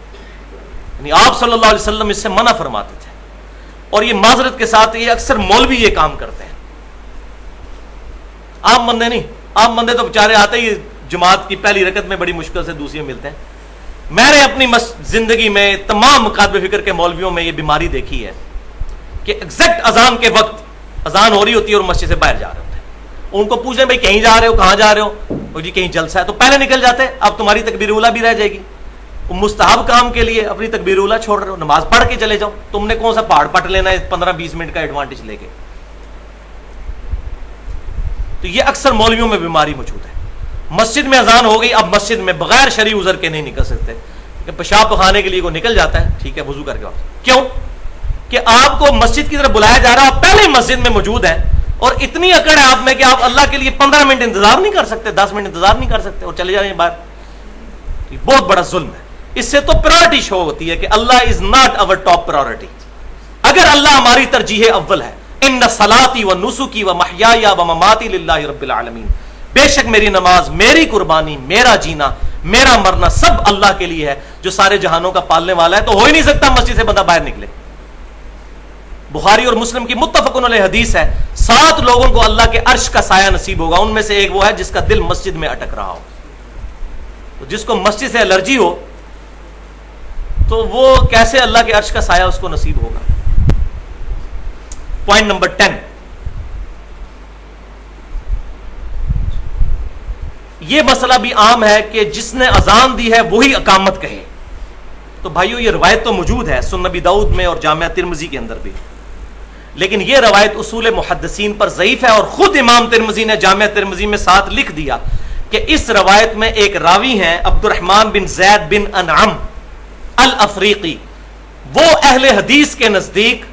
یعنی آپ صلی اللہ علیہ وسلم اس سے منع فرماتے تھے. اور یہ معذرت کے ساتھ یہ اکثر مولوی یہ کام کرتے ہیں, عام بندے نہیں. عام بندے تو بیچارے آتے ہی جماعت کی پہلی رکعت میں بڑی مشکل سے دوسری میں ملتے ہیں. میں نے اپنی زندگی میں تمام مکاتب فکر کے مولویوں میں یہ بیماری دیکھی ہے کہ ایگزیکٹ اذان کے وقت اذان ہو رہی ہوتی ہے اور مسجد سے باہر جا رہے ہوتے ہیں. ان کو پوچھیں بھائی کہیں جا رہے ہو, کہاں جا رہے ہو؟ جی کہیں جلسہ ہے. تو پہلے نکل جاتے, اب تمہاری تکبیر اولیٰ بھی رہ جائے گی. مستحب کام کے لیے اپنی تکبیر اولیٰ چھوڑ رہے ہو, نماز پڑھ کے چلے جاؤ. تم نے کون سا پہاڑ پٹ لینا ہے 15-20 منٹ کا ایڈوانٹیج لے کے. تو یہ اکثر مولویوں میں بیماری موجود ہے. مسجد میں اذان ہو گئی, اب مسجد میں بغیر شرعی عذر کے نہیں نکل سکتے. کہ پیشاب پخانے کے لیے کوئی نکل جاتا ہے, ٹھیک ہے وضو کر کے واپس. کیوں کہ آپ کو مسجد کی طرف بلایا جا رہا ہے, آپ پہلے ہی مسجد میں موجود ہیں, اور اتنی اکڑ ہے آپ میں کہ آپ اللہ کے لیے 15 منٹ انتظار نہیں کر سکتے, 10 منٹ انتظار نہیں کر سکتے, اور چلے جا رہے ہیں باہر. یہ بہت بڑا ظلم ہے. اس سے تو پرائورٹی شو ہوتی ہے کہ Allah is not our top priority. اگر اللہ ہماری ترجیح اول ہے, ان صلاتی و نسکی و محیای و مماتی للہ رب العالمین, بے شک میری نماز, میری قربانی, میرا جینا, میرا مرنا سب اللہ کے لیے ہے جو سارے جہانوں کا پالنے والا ہے. تو ہو ہی نہیں سکتا مسجد سے بندہ باہر نکلے. بخاری اور مسلم کی متفقن علیہ حدیث ہے, 7 لوگوں کو اللہ کے عرش کا سایہ نصیب ہوگا. ان میں سے ایک وہ ہے جس کا دل مسجد میں اٹک رہا ہو. تو جس کو مسجد سے الرجی ہو تو وہ کیسے اللہ کے عرش کا سایہ اس کو نصیب ہوگا. پوائنٹ نمبر 10, یہ مسئلہ بھی عام ہے کہ جس نے اذان دی ہے وہی اقامت کہے. تو بھائیو یہ روایت تو موجود ہے سنن نبی داؤد میں اور جامعہ ترمذی کے اندر بھی, لیکن یہ روایت اصول محدثین پر ضعیف ہے. اور خود امام ترمذی نے جامعہ ترمذی میں ساتھ لکھ دیا کہ اس روایت میں ایک راوی ہیں عبد الرحمن بن زید بن انعم الافریقی, وہ اہل حدیث کے نزدیک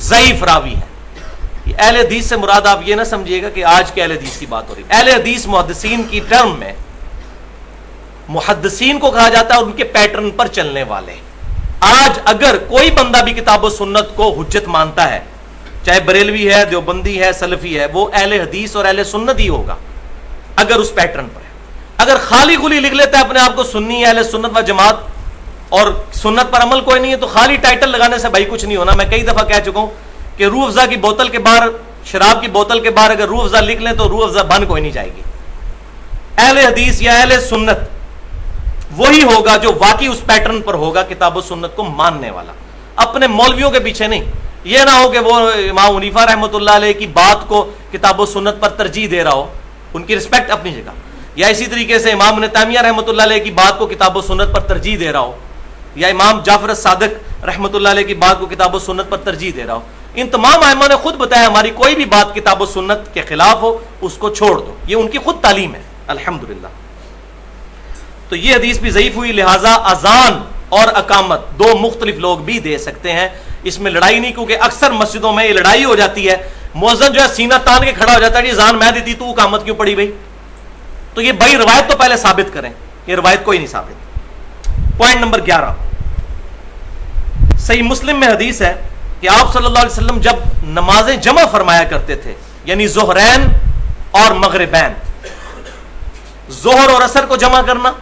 ضعیف راوی ہے. اہل حدیث سے مراد آپ یہ نہ سمجھیے گا کہ آج کے اہل حدیث کی بات ہو رہی. اہل حدیث محدثین کی ٹرم میں محدثین کو کہا جاتا ہے ان کے پیٹرن پر چلنے والے. آج اگر کوئی بندہ بھی کتاب و سنت کو حجت مانتا ہے, چاہے بریلوی ہے, دیوبندی ہے, سلفی ہے, وہ اہل حدیث اور اہل سنت ہی ہوگا اگر اس پیٹرن پر ہے. اگر خالی خلی لکھ لیتا ہے اپنے آپ کو سنی, اہل سنت و جماعت, اور سنت پر عمل کوئی نہیں ہے, تو خالی ٹائٹل لگانے سے بھائی کچھ نہیں ہونا. میں کئی دفعہ کہہ چکا ہوں کہ روح افزا کی بوتل کے باہر, شراب کی بوتل کے باہر اگر روح افزا لکھ لیں تو روح افزا بن کوئی نہیں جائے گی. اہل حدیث یا اہل سنت وہی ہوگا جو واقعی اس پیٹرن پر ہوگا, کتاب و سنت کو ماننے والا, اپنے مولویوں کے پیچھے نہیں. یہ نہ ہو کہ وہ امام حنیفہ رحمۃ اللہ علیہ کی بات کو کتاب و سنت پر ترجیح دے رہا ہو, ان کی رسپیکٹ اپنی جگہ, یا اسی طریقے سے امام ابن تیمیہ رحمۃ اللہ علیہ کی بات کو کتاب و سنت پر ترجیح دے رہا ہو, یا امام جعفر الصادق رحمۃ اللہ علیہ کی بات کو کتاب و سنت پر ترجیح دے رہا ہو. ان تمام ائمہ نے خود بتایا ہماری کوئی بھی بات کتاب و سنت کے خلاف ہو اس کو چھوڑ دو, یہ ان کی خود تعلیم ہے الحمدللہ. تو یہ حدیث بھی ضعیف ہوئی, لہٰذا اذان اور اقامت دو مختلف لوگ بھی دے سکتے ہیں. اس میں لڑائی نہیں, کیونکہ اکثر مسجدوں میں یہ لڑائی ہو جاتی ہے, مؤذن جو ہے سینہ تان کے کھڑا ہو جاتا ہے, جی اذان میں دیتی تو اقامت کیوں پڑی بھائی. تو یہ بھائی روایت تو پہلے ثابت کریں, یہ روایت کوئی نہیں ثابت. پوائنٹ نمبر 11, صحیح مسلم میں حدیث ہے کہ آپ صلی اللہ علیہ وسلم جب نمازیں جمع فرمایا کرتے تھے, یعنی ظہرین اور مغربین, ظہر اور عصر کو جمع کرنا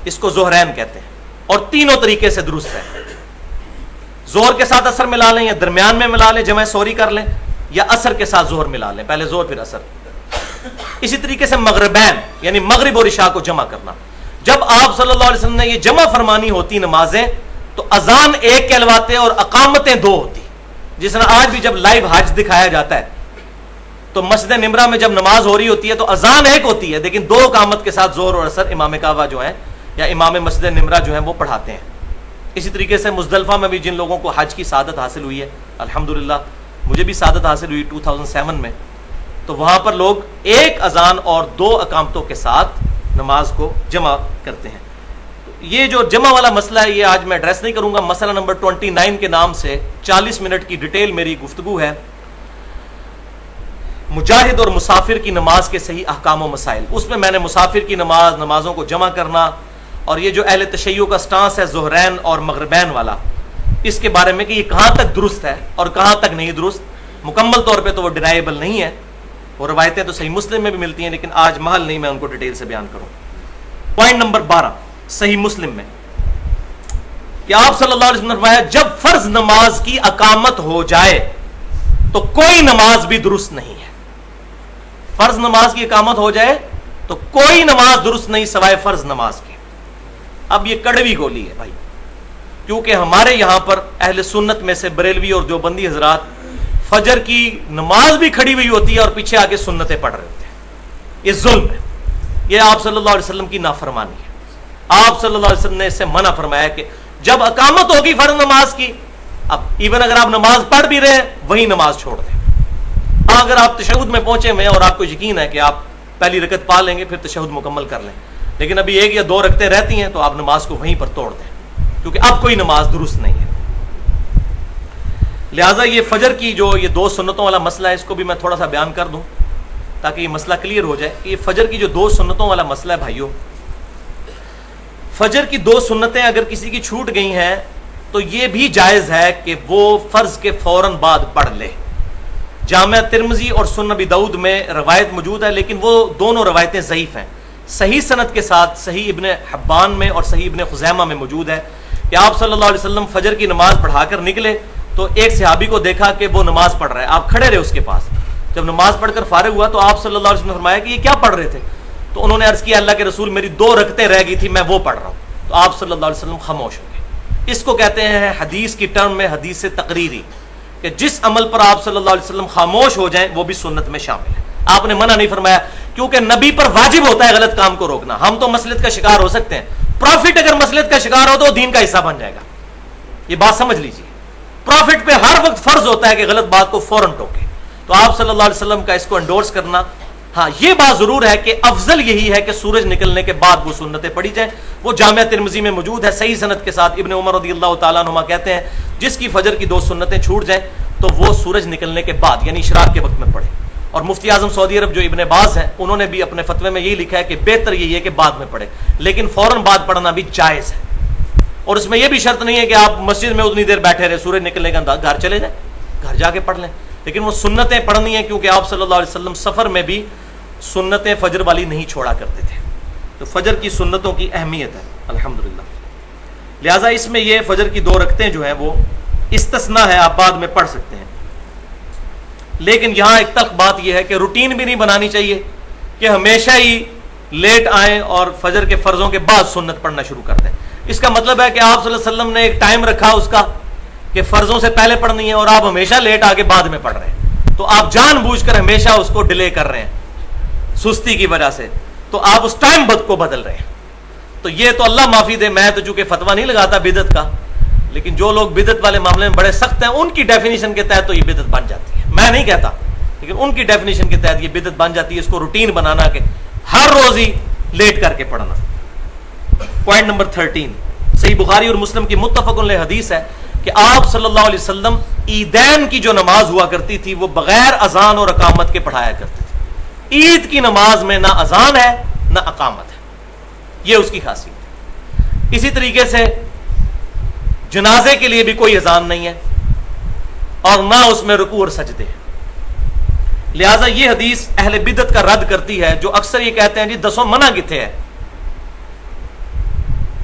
اس کو ظہرین کہتے ہیں, اور تینوں طریقے سے درست ہے. ظہر کے ساتھ عصر ملا لیں, یا درمیان میں ملا لیں, جمع سوری کر لیں, یا عصر کے ساتھ ظہر ملا لیں, پہلے ظہر پھر عصر. اسی طریقے سے مغربین یعنی مغرب اور عشاء کو جمع کرنا. جب آپ صلی اللہ علیہ وسلم نے یہ جمع فرمانی ہوتی نمازیں تو اذان ایک کہلواتے اور اقامتیں دو ہوتی. جس طرح آج بھی جب لائیو حج دکھایا جاتا ہے تو مسجد نمرہ میں جب نماز ہو رہی ہوتی ہے تو اذان ایک ہوتی ہے, لیکن دو اقامت کے ساتھ ظہر اور عصر امام کعبہ جو ہے یا امام مسجد نمرہ جو ہیں وہ پڑھاتے ہیں. اسی طریقے سے مزدلفہ میں بھی جن لوگوں کو حج کی سعادت حاصل ہوئی ہے, الحمدللہ مجھے بھی سعادت حاصل ہوئی 2007 میں, تو وہاں پر لوگ ایک اذان اور دو اقامتوں کے ساتھ نماز کو جمع کرتے ہیں. یہ جو جمع والا مسئلہ ہے یہ آج میں ایڈریس نہیں کروں گا. مسئلہ نمبر 29 کے نام سے 40 منٹ کی ڈیٹیل میری گفتگو ہے, مجاہد اور مسافر کی نماز کے صحیح احکام و مسائل. اس میں نے مسافر کی نمازوں کو جمع کرنا, اور یہ جو اہل تشیع کا سٹانس ہے ظہرین اور مغربین والا, اس کے بارے میں کہ یہ کہاں تک درست ہے اور کہاں تک نہیں درست, مکمل طور پہ تو وہ ڈینائیبل نہیں ہے. وہ روایتیں تو صحیح مسلم میں بھی ملتی ہیں, لیکن آج محل نہیں میں ان کو ڈیٹیل سے بیان کروں. پوائنٹ نمبر 12, صحیح مسلم میں کہ آپ صلی اللہ علیہ وسلم نے فرمایا جب فرض نماز کی اقامت ہو جائے تو کوئی نماز بھی درست نہیں ہے. فرض نماز کی اقامت ہو جائے تو کوئی نماز درست نہیں سوائے فرض نماز کی. اب یہ کڑوی گولی ہے بھائی, کیونکہ ہمارے یہاں پر اہل سنت میں سے بریلوی اور دیوبندی حضرات فجر کی نماز بھی کھڑی ہوئی ہوتی ہے اور پیچھے آگے سنتیں پڑھ رہے ہوتے ہیں. یہ ظلم ہے, یہ آپ صلی اللہ علیہ وسلم کی نافرمانی ہے. آپ صلی اللہ علیہ وسلم نے اس سے منع فرمایا کہ جب اقامت ہوگی فرض نماز کی، اب ایون اگر آپ نماز پڑھ بھی رہے ہیں وہی نماز چھوڑ دیں. اگر آپ تشہد میں پہنچے ہوئے ہیں اور آپ کو یقین ہے کہ آپ پہلی رکعت پا لیں گے پھر تشہد مکمل کر لیں، لیکن ابھی 1 یا 2 رکعتیں رہتی ہیں تو آپ نماز کو وہیں پر توڑ دیں، کیونکہ اب کوئی نماز درست نہیں ہے. لہٰذا یہ فجر کی جو یہ 2 سنتوں والا مسئلہ ہے، اس کو بھی میں تھوڑا سا بیان کر دوں تاکہ یہ مسئلہ کلیئر ہو جائے کہ یہ فجر کی جو 2 سنتوں والا مسئلہ ہے بھائیوں، فجر کی 2 سنتیں اگر کسی کی چھوٹ گئی ہیں تو یہ بھی جائز ہے کہ وہ فرض کے فوراً بعد پڑھ لے. جامعہ ترمذی اور سنن ابی داؤد میں روایت موجود ہے، لیکن وہ دونوں روایتیں ضعیف ہیں. صحیح سند کے ساتھ صحیح ابن حبان میں اور صحیح ابن خزیمہ میں موجود ہے کہ آپ صلی اللہ علیہ وسلم فجر کی نماز پڑھا کر نکلے تو ایک صحابی کو دیکھا کہ وہ نماز پڑھ رہا ہے. آپ کھڑے رہے اس کے پاس. جب نماز پڑھ کر فارغ ہوا تو آپ صلی اللہ علیہ وسلم نے فرمایا کہ یہ کیا پڑھ رہے تھے؟ تو انہوں نے عرض کیا اللہ کے رسول میری 2 رکعتیں رہ گئی تھی میں وہ پڑھ رہا ہوں. تو آپ صلی اللہ علیہ وسلم خاموش ہو گئے. اس کو کہتے ہیں حدیث کی ٹرم میں حدیث تقریری، کہ جس عمل پر آپ صلی اللہ علیہ وسلم خاموش ہو جائیں وہ بھی سنت میں شامل ہے. آپ نے منع نہیں فرمایا کیونکہ نبی پر واجب ہوتا ہے غلط کام کو روکنا. ہم تو مصلحت کا شکار ہو سکتے ہیں، پروفٹ اگر مصلحت کا شکار ہو تو دین کا حصہ بن جائے گا. یہ بات سمجھ لیجیے، پروفٹ پہ ہر وقت فرض ہوتا ہے کہ غلط بات کو فوراً ٹوکے. تو آپ صلی اللہ علیہ وسلم کا اس کو انڈورس کرنا، ہاں یہ بات ضرور ہے کہ افضل یہی ہے کہ سورج نکلنے کے بعد وہ سنتیں پڑھی جائیں. وہ جامعہ ترمذی میں موجود ہے صحیح سند کے ساتھ. ابن عمر رضی اللہ تعالیٰ عنہما کہتے ہیں جس کی فجر کی 2 سنتیں چھوٹ جائیں تو وہ سورج نکلنے کے بعد یعنی اشراق کے وقت میں پڑھے. اور مفتی اعظم سعودی عرب جو ابن باز ہیں انہوں نے بھی اپنے فتوے میں یہی لکھا ہے کہ بہتر یہی ہے کہ بعد میں پڑھے، لیکن فوراً بعد پڑھنا بھی جائز ہے. اور اس میں یہ بھی شرط نہیں ہے کہ آپ مسجد میں اتنی دیر بیٹھے رہے، سورج نکلنے کا گھر چلے جائیں، گھر جا کے پڑھ لیں. لیکن وہ سنتیں پڑھنی ہیں کیونکہ آپ صلی اللہ علیہ وسلم سفر میں بھی سنتیں فجر والی نہیں چھوڑا کرتے تھے. تو فجر کی سنتوں کی اہمیت ہے الحمدللہ. لہٰذا اس میں یہ فجر کی 2 رکعتیں جو ہیں وہ استثناء ہے، آپ بعد میں پڑھ سکتے ہیں. لیکن یہاں ایک تلخ بات یہ ہے کہ روٹین بھی نہیں بنانی چاہیے کہ ہمیشہ ہی لیٹ آئیں اور فجر کے فرضوں کے بعد سنت پڑھنا شروع کر دیں. اس کا مطلب ہے کہ آپ صلی اللہ علیہ وسلم نے ایک ٹائم رکھا اس کا کہ فرضوں سے پہلے پڑھنی ہے اور آپ ہمیشہ لیٹ آ کے بعد میں پڑھ رہے ہیں. تو آپ جان بوجھ کر ہمیشہ اس کو ڈیلے کر رہے ہیں سستی کی وجہ سے، تو آپ اس ٹائم کو بدل رہے ہیں. تو یہ تو اللہ معافی دے، میں تو چونکہ فتویٰ نہیں لگاتا بدعت کا، لیکن جو لوگ بدعت والے معاملے میں بڑے سخت ہیں ان کی ڈیفینیشن کے تحت تو یہ بدعت بن جاتی ہے. میں نہیں کہتا، لیکن ان کی ڈیفینیشن کے تحت یہ بدعت بن جاتی ہے. اس کو روٹین بنانا کہ ہر روز ہی لیٹ کر کے پڑھنا. پوائنٹ نمبر 13 صحیح بخاری اور مسلم کی متفق علیہ حدیث ہے کہ آپ صلی اللہ علیہ وسلم عیدین کی جو نماز ہوا کرتی تھی وہ بغیر اذان اور اقامت کے پڑھایا کرتے تھے. عید کی نماز میں نہ اذان ہے نہ اقامت ہے، یہ اس کی خاصیت ہے. اسی طریقے سے جنازے کے لیے بھی کوئی اذان نہیں ہے اور نہ اس میں رکوع اور سجدے ہیں. لہذا یہ حدیث اہل بدعت کا رد کرتی ہے جو اکثر یہ کہتے ہیں جی دسوں منع کتنے ہے،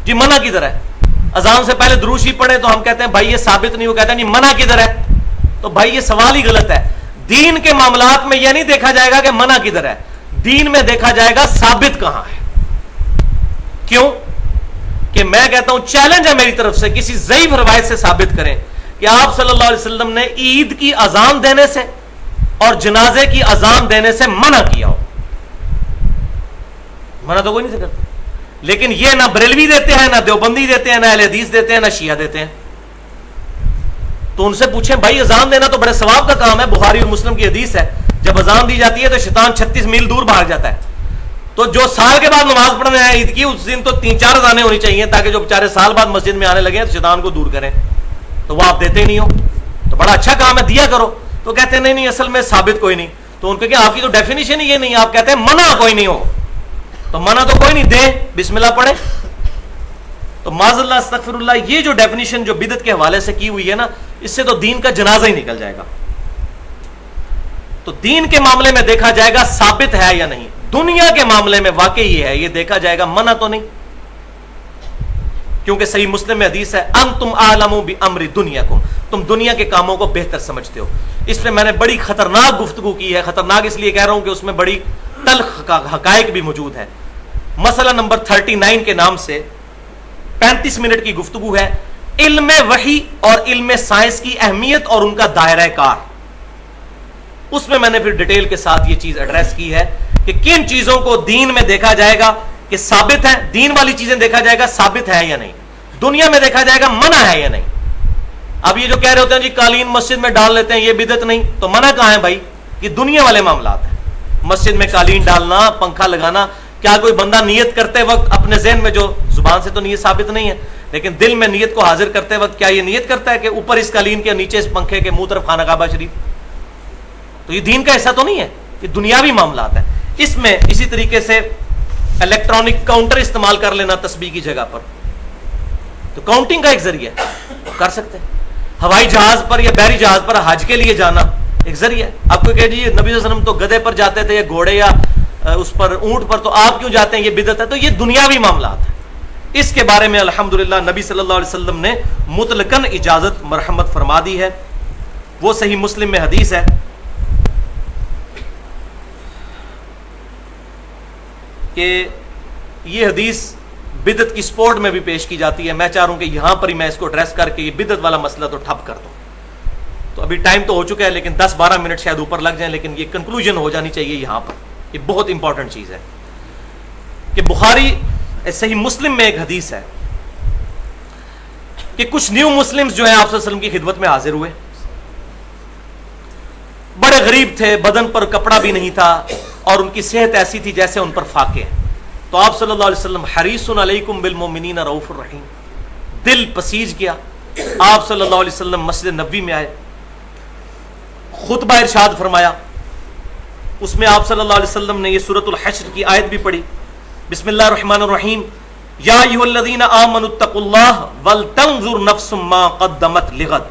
جی منع کدھر ہے؟ اذان سے پہلے درود شریف پڑھیں تو ہم کہتے ہیں بھائی یہ ثابت نہیں. وہ کہتے ہیں جی منع کدھر ہے؟ تو بھائی یہ سوال ہی غلط ہے. دین کے معاملات میں یہ نہیں دیکھا جائے گا کہ منع کدھر ہے، دین میں دیکھا جائے گا ثابت کہاں ہے. کیوں کہ میں کہتا ہوں چیلنج ہے میری طرف سے، کسی ضعیف روایت سے ثابت کریں کہ آپ صلی اللہ علیہ وسلم نے عید کی اذان دینے سے اور جنازے کی اذان دینے سے منع کیا ہو. منع تو کوئی نہیں سے کرتا، لیکن یہ نہ بریلوی دیتے ہیں، نہ دیوبندی دیتے ہیں، نہ اہل حدیث دیتے ہیں، نہ شیعہ دیتے ہیں. تو ان سے پوچھیں بھائی اذان دینا تو بڑے ثواب کا کام ہے. بخاری اور مسلم کی حدیث ہے جب اذان دی جاتی ہے تو شیطان 36 میل دور بھاگ جاتا ہے. تو جو سال کے بعد نماز پڑھنے آئے عید کی اس دن تو 3-4 اذانیں ہونی چاہیے تاکہ جو بیچارے سال بعد مسجد میں آنے لگے تو شیطان کو دور کریں. تو وہ آپ دیتے ہی نہیں ہو، تو بڑا اچھا کام ہے دیا کرو. تو کہتے ہیں نہیں اصل میں ثابت کوئی نہیں. تو ان کو کہ آپ کی تو ڈیفینیشن ہی یہ نہیں، آپ کہتے ہیں منع کوئی نہیں ہو. تو منع تو کوئی نہیں، دیں بسم اللہ پڑھیں. تو معاذ اللہ استغفر اللہ، یہ جو ڈیفینیشن جو بدعت کے حوالے سے کی ہوئی ہے نا، اس سے تو دین کا جنازہ ہی نکل جائے گا. تو دین کے معاملے میں دیکھا جائے گا ثابت ہے یا نہیں. دنیا کے معاملے میں واقعی یہ ہے، یہ دیکھا جائے گا منع تو نہیں، کیونکہ صحیح مسلم میں حدیث ہے انتم اعلم بامر دنیاکم، تم دنیا کے کاموں کو بہتر سمجھتے ہو. اس پہ میں نے بڑی خطرناک گفتگو کی ہے. خطرناک اس لیے کہہ رہا ہوں کہ اس میں بڑی تلخ حقائق بھی موجود ہے. مسئلہ نمبر 39 کے نام سے 35 منٹ کی گفتگو ہے، علم وحی اور علم سائنس کی اہمیت اور ان کا دائرہ کار. اس میں نے پھر ڈیٹیل کے ساتھ یہ چیز ایڈریس کی ہے کہ کن چیزوں کو دین میں دیکھا جائے گا کہ ثابت ہے، دین والی چیزیں دیکھا جائے گا ثابت ہے یا نہیں، دنیا میں دیکھا جائے گا منع ہے یا نہیں. اب یہ جو کہہ رہے ہوتے ہیں جی قالین مسجد میں ڈال لیتے ہیں یہ بدعت نہیں، تو منع کہاں ہے بھائی؟ یہ دنیا والے معاملات ہیں. مسجد میں قالین ڈالنا، پنکھا لگانا، کیا کوئی بندہ نیت کرتے وقت اپنے ذہن میں، جو زبان سے تو نیت ثابت نہیں ہے لیکن دل میں نیت کو حاضر کرتے وقت کیا یہ نیت کرتا ہے کہ اوپر اس قالین کے نیچے اس پنکھے کے منہ طرف خانہ کعبہ شریف؟ تو یہ دین کا حصہ تو نہیں ہے، یہ دنیاوی معاملات ہیں. اس میں اسی طریقے سے الیکٹرانک کاؤنٹر استعمال کر لینا تسبیح کی جگہ پر، تو کاؤنٹنگ کا ایک ذریعہ ہے، کر سکتے ہیں. ہوائی جہاز پر یا بحری جہاز پر حج کے لیے جانا ایک ذریعہ ہے. آپ کو کہ جی نبی صلی اللہ علیہ وسلم تو گدھے پر جاتے تھے یا گھوڑے یا اس پر اونٹ پر، تو آپ کیوں جاتے ہیں؟ یہ بدعت ہے. تو یہ دنیاوی معاملات ہیں. اس کے بارے میں الحمدللہ نبی صلی اللہ علیہ وسلم نے مطلقاً اجازت مرحمت فرما دی ہے. وہ صحیح مسلم میں حدیث ہے کہ یہ حدیث بدعت کی سپورٹ میں بھی پیش کی جاتی ہے. میں چاہ رہا ہوں کہ یہاں پر ہی میں اس کو ایڈریس کر کے یہ بدعت والا مسئلہ تو ٹھپ کر دوں. تو ابھی ٹائم تو ہو چکا ہے لیکن 10-12 منٹ شاید اوپر لگ جائیں، لیکن یہ کنکلوژن ہو جانی چاہیے یہاں پر. یہ بہت امپورٹنٹ چیز ہے کہ بخاری صحیح مسلم میں ایک حدیث ہے کہ کچھ نیو مسلمز جو ہیں آپ صلی اللہ علیہ وسلم کی خدمت میں حاضر ہوئے. بڑے غریب تھے، بدن پر کپڑا بھی نہیں تھا اور ان کی صحت ایسی تھی جیسے ان پر فاقے ہیں. تو آپ صلی اللہ علیہ وسلم حریص علیکم بالمؤمنین رؤوف الرحیم، دل پسیج گیا. آپ صلی اللہ علیہ وسلم مسجد نبوی میں آئے، خطبہ ارشاد فرمایا. اس میں آپ صلی اللہ علیہ وسلم نے یہ سورۃ الحشر کی آیت بھی پڑھی، بسم اللہ الرحمن الرحیم، یا ایھا الذین آمنوا اتقوا اللہ ولتنظر نفس ما قدمت لغد.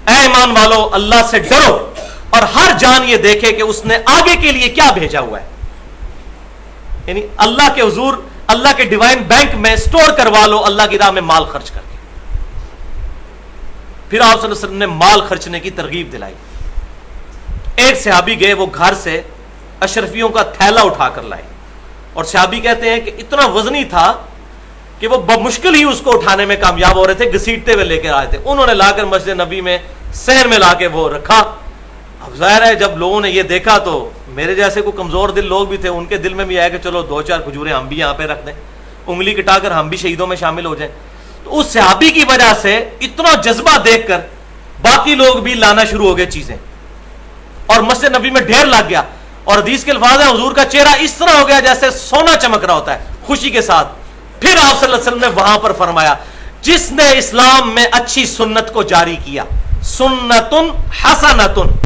اے ایمان والو اللہ سے ڈرو اور ہر جان یہ دیکھے کہ اس نے آگے کے لیے کیا بھیجا ہوا ہے. یعنی اللہ کے حضور، اللہ کے ڈیوائن بینک میں سٹور کروا لو اللہ کی راہ میں مال خرچ کر کے. پھر آپ صلی اللہ علیہ وسلم نے مال خرچنے کی ترغیب دلائی. ایک صحابی گئے، وہ گھر سے اشرفیوں کا تھیلا اٹھا کر لائے، اور صحابی کہتے ہیں کہ اتنا وزنی تھا کہ وہ بمشکل ہی اس کو اٹھانے میں کامیاب ہو رہے تھے، گھسیٹتے ہوئے لے کے آئے تھے. انہوں نے لا کر مسجد نبی میں صحن میں لا کے وہ رکھا. اب ظاہر ہے جب لوگوں نے یہ دیکھا تو میرے جیسے کوئی کمزور دل لوگ بھی تھے، ان کے دل میں بھی آیا کہ چلو 2-4 کھجوریں ہم بھی یہاں پہ رکھ دیں، انگلی کٹا کر ہم بھی شہیدوں میں شامل ہو جائیں. تو اس صحابی کی وجہ سے اتنا جذبہ دیکھ کر باقی لوگ بھی لانا شروع ہو گئے چیزیں، اور مسجد نبی میں ڈھیر لگ گیا. اور حدیث کے الفاظ ہیں حضور کا چہرہ اس طرح ہو گیا جیسے سونا چمک رہا ہوتا ہے خوشی کے ساتھ. پھر آپ صلی اللہ علیہ وسلم نے وہاں پر فرمایا، جس نے اسلام میں اچھی سنت کو جاری کیا، سنتن حسنتن،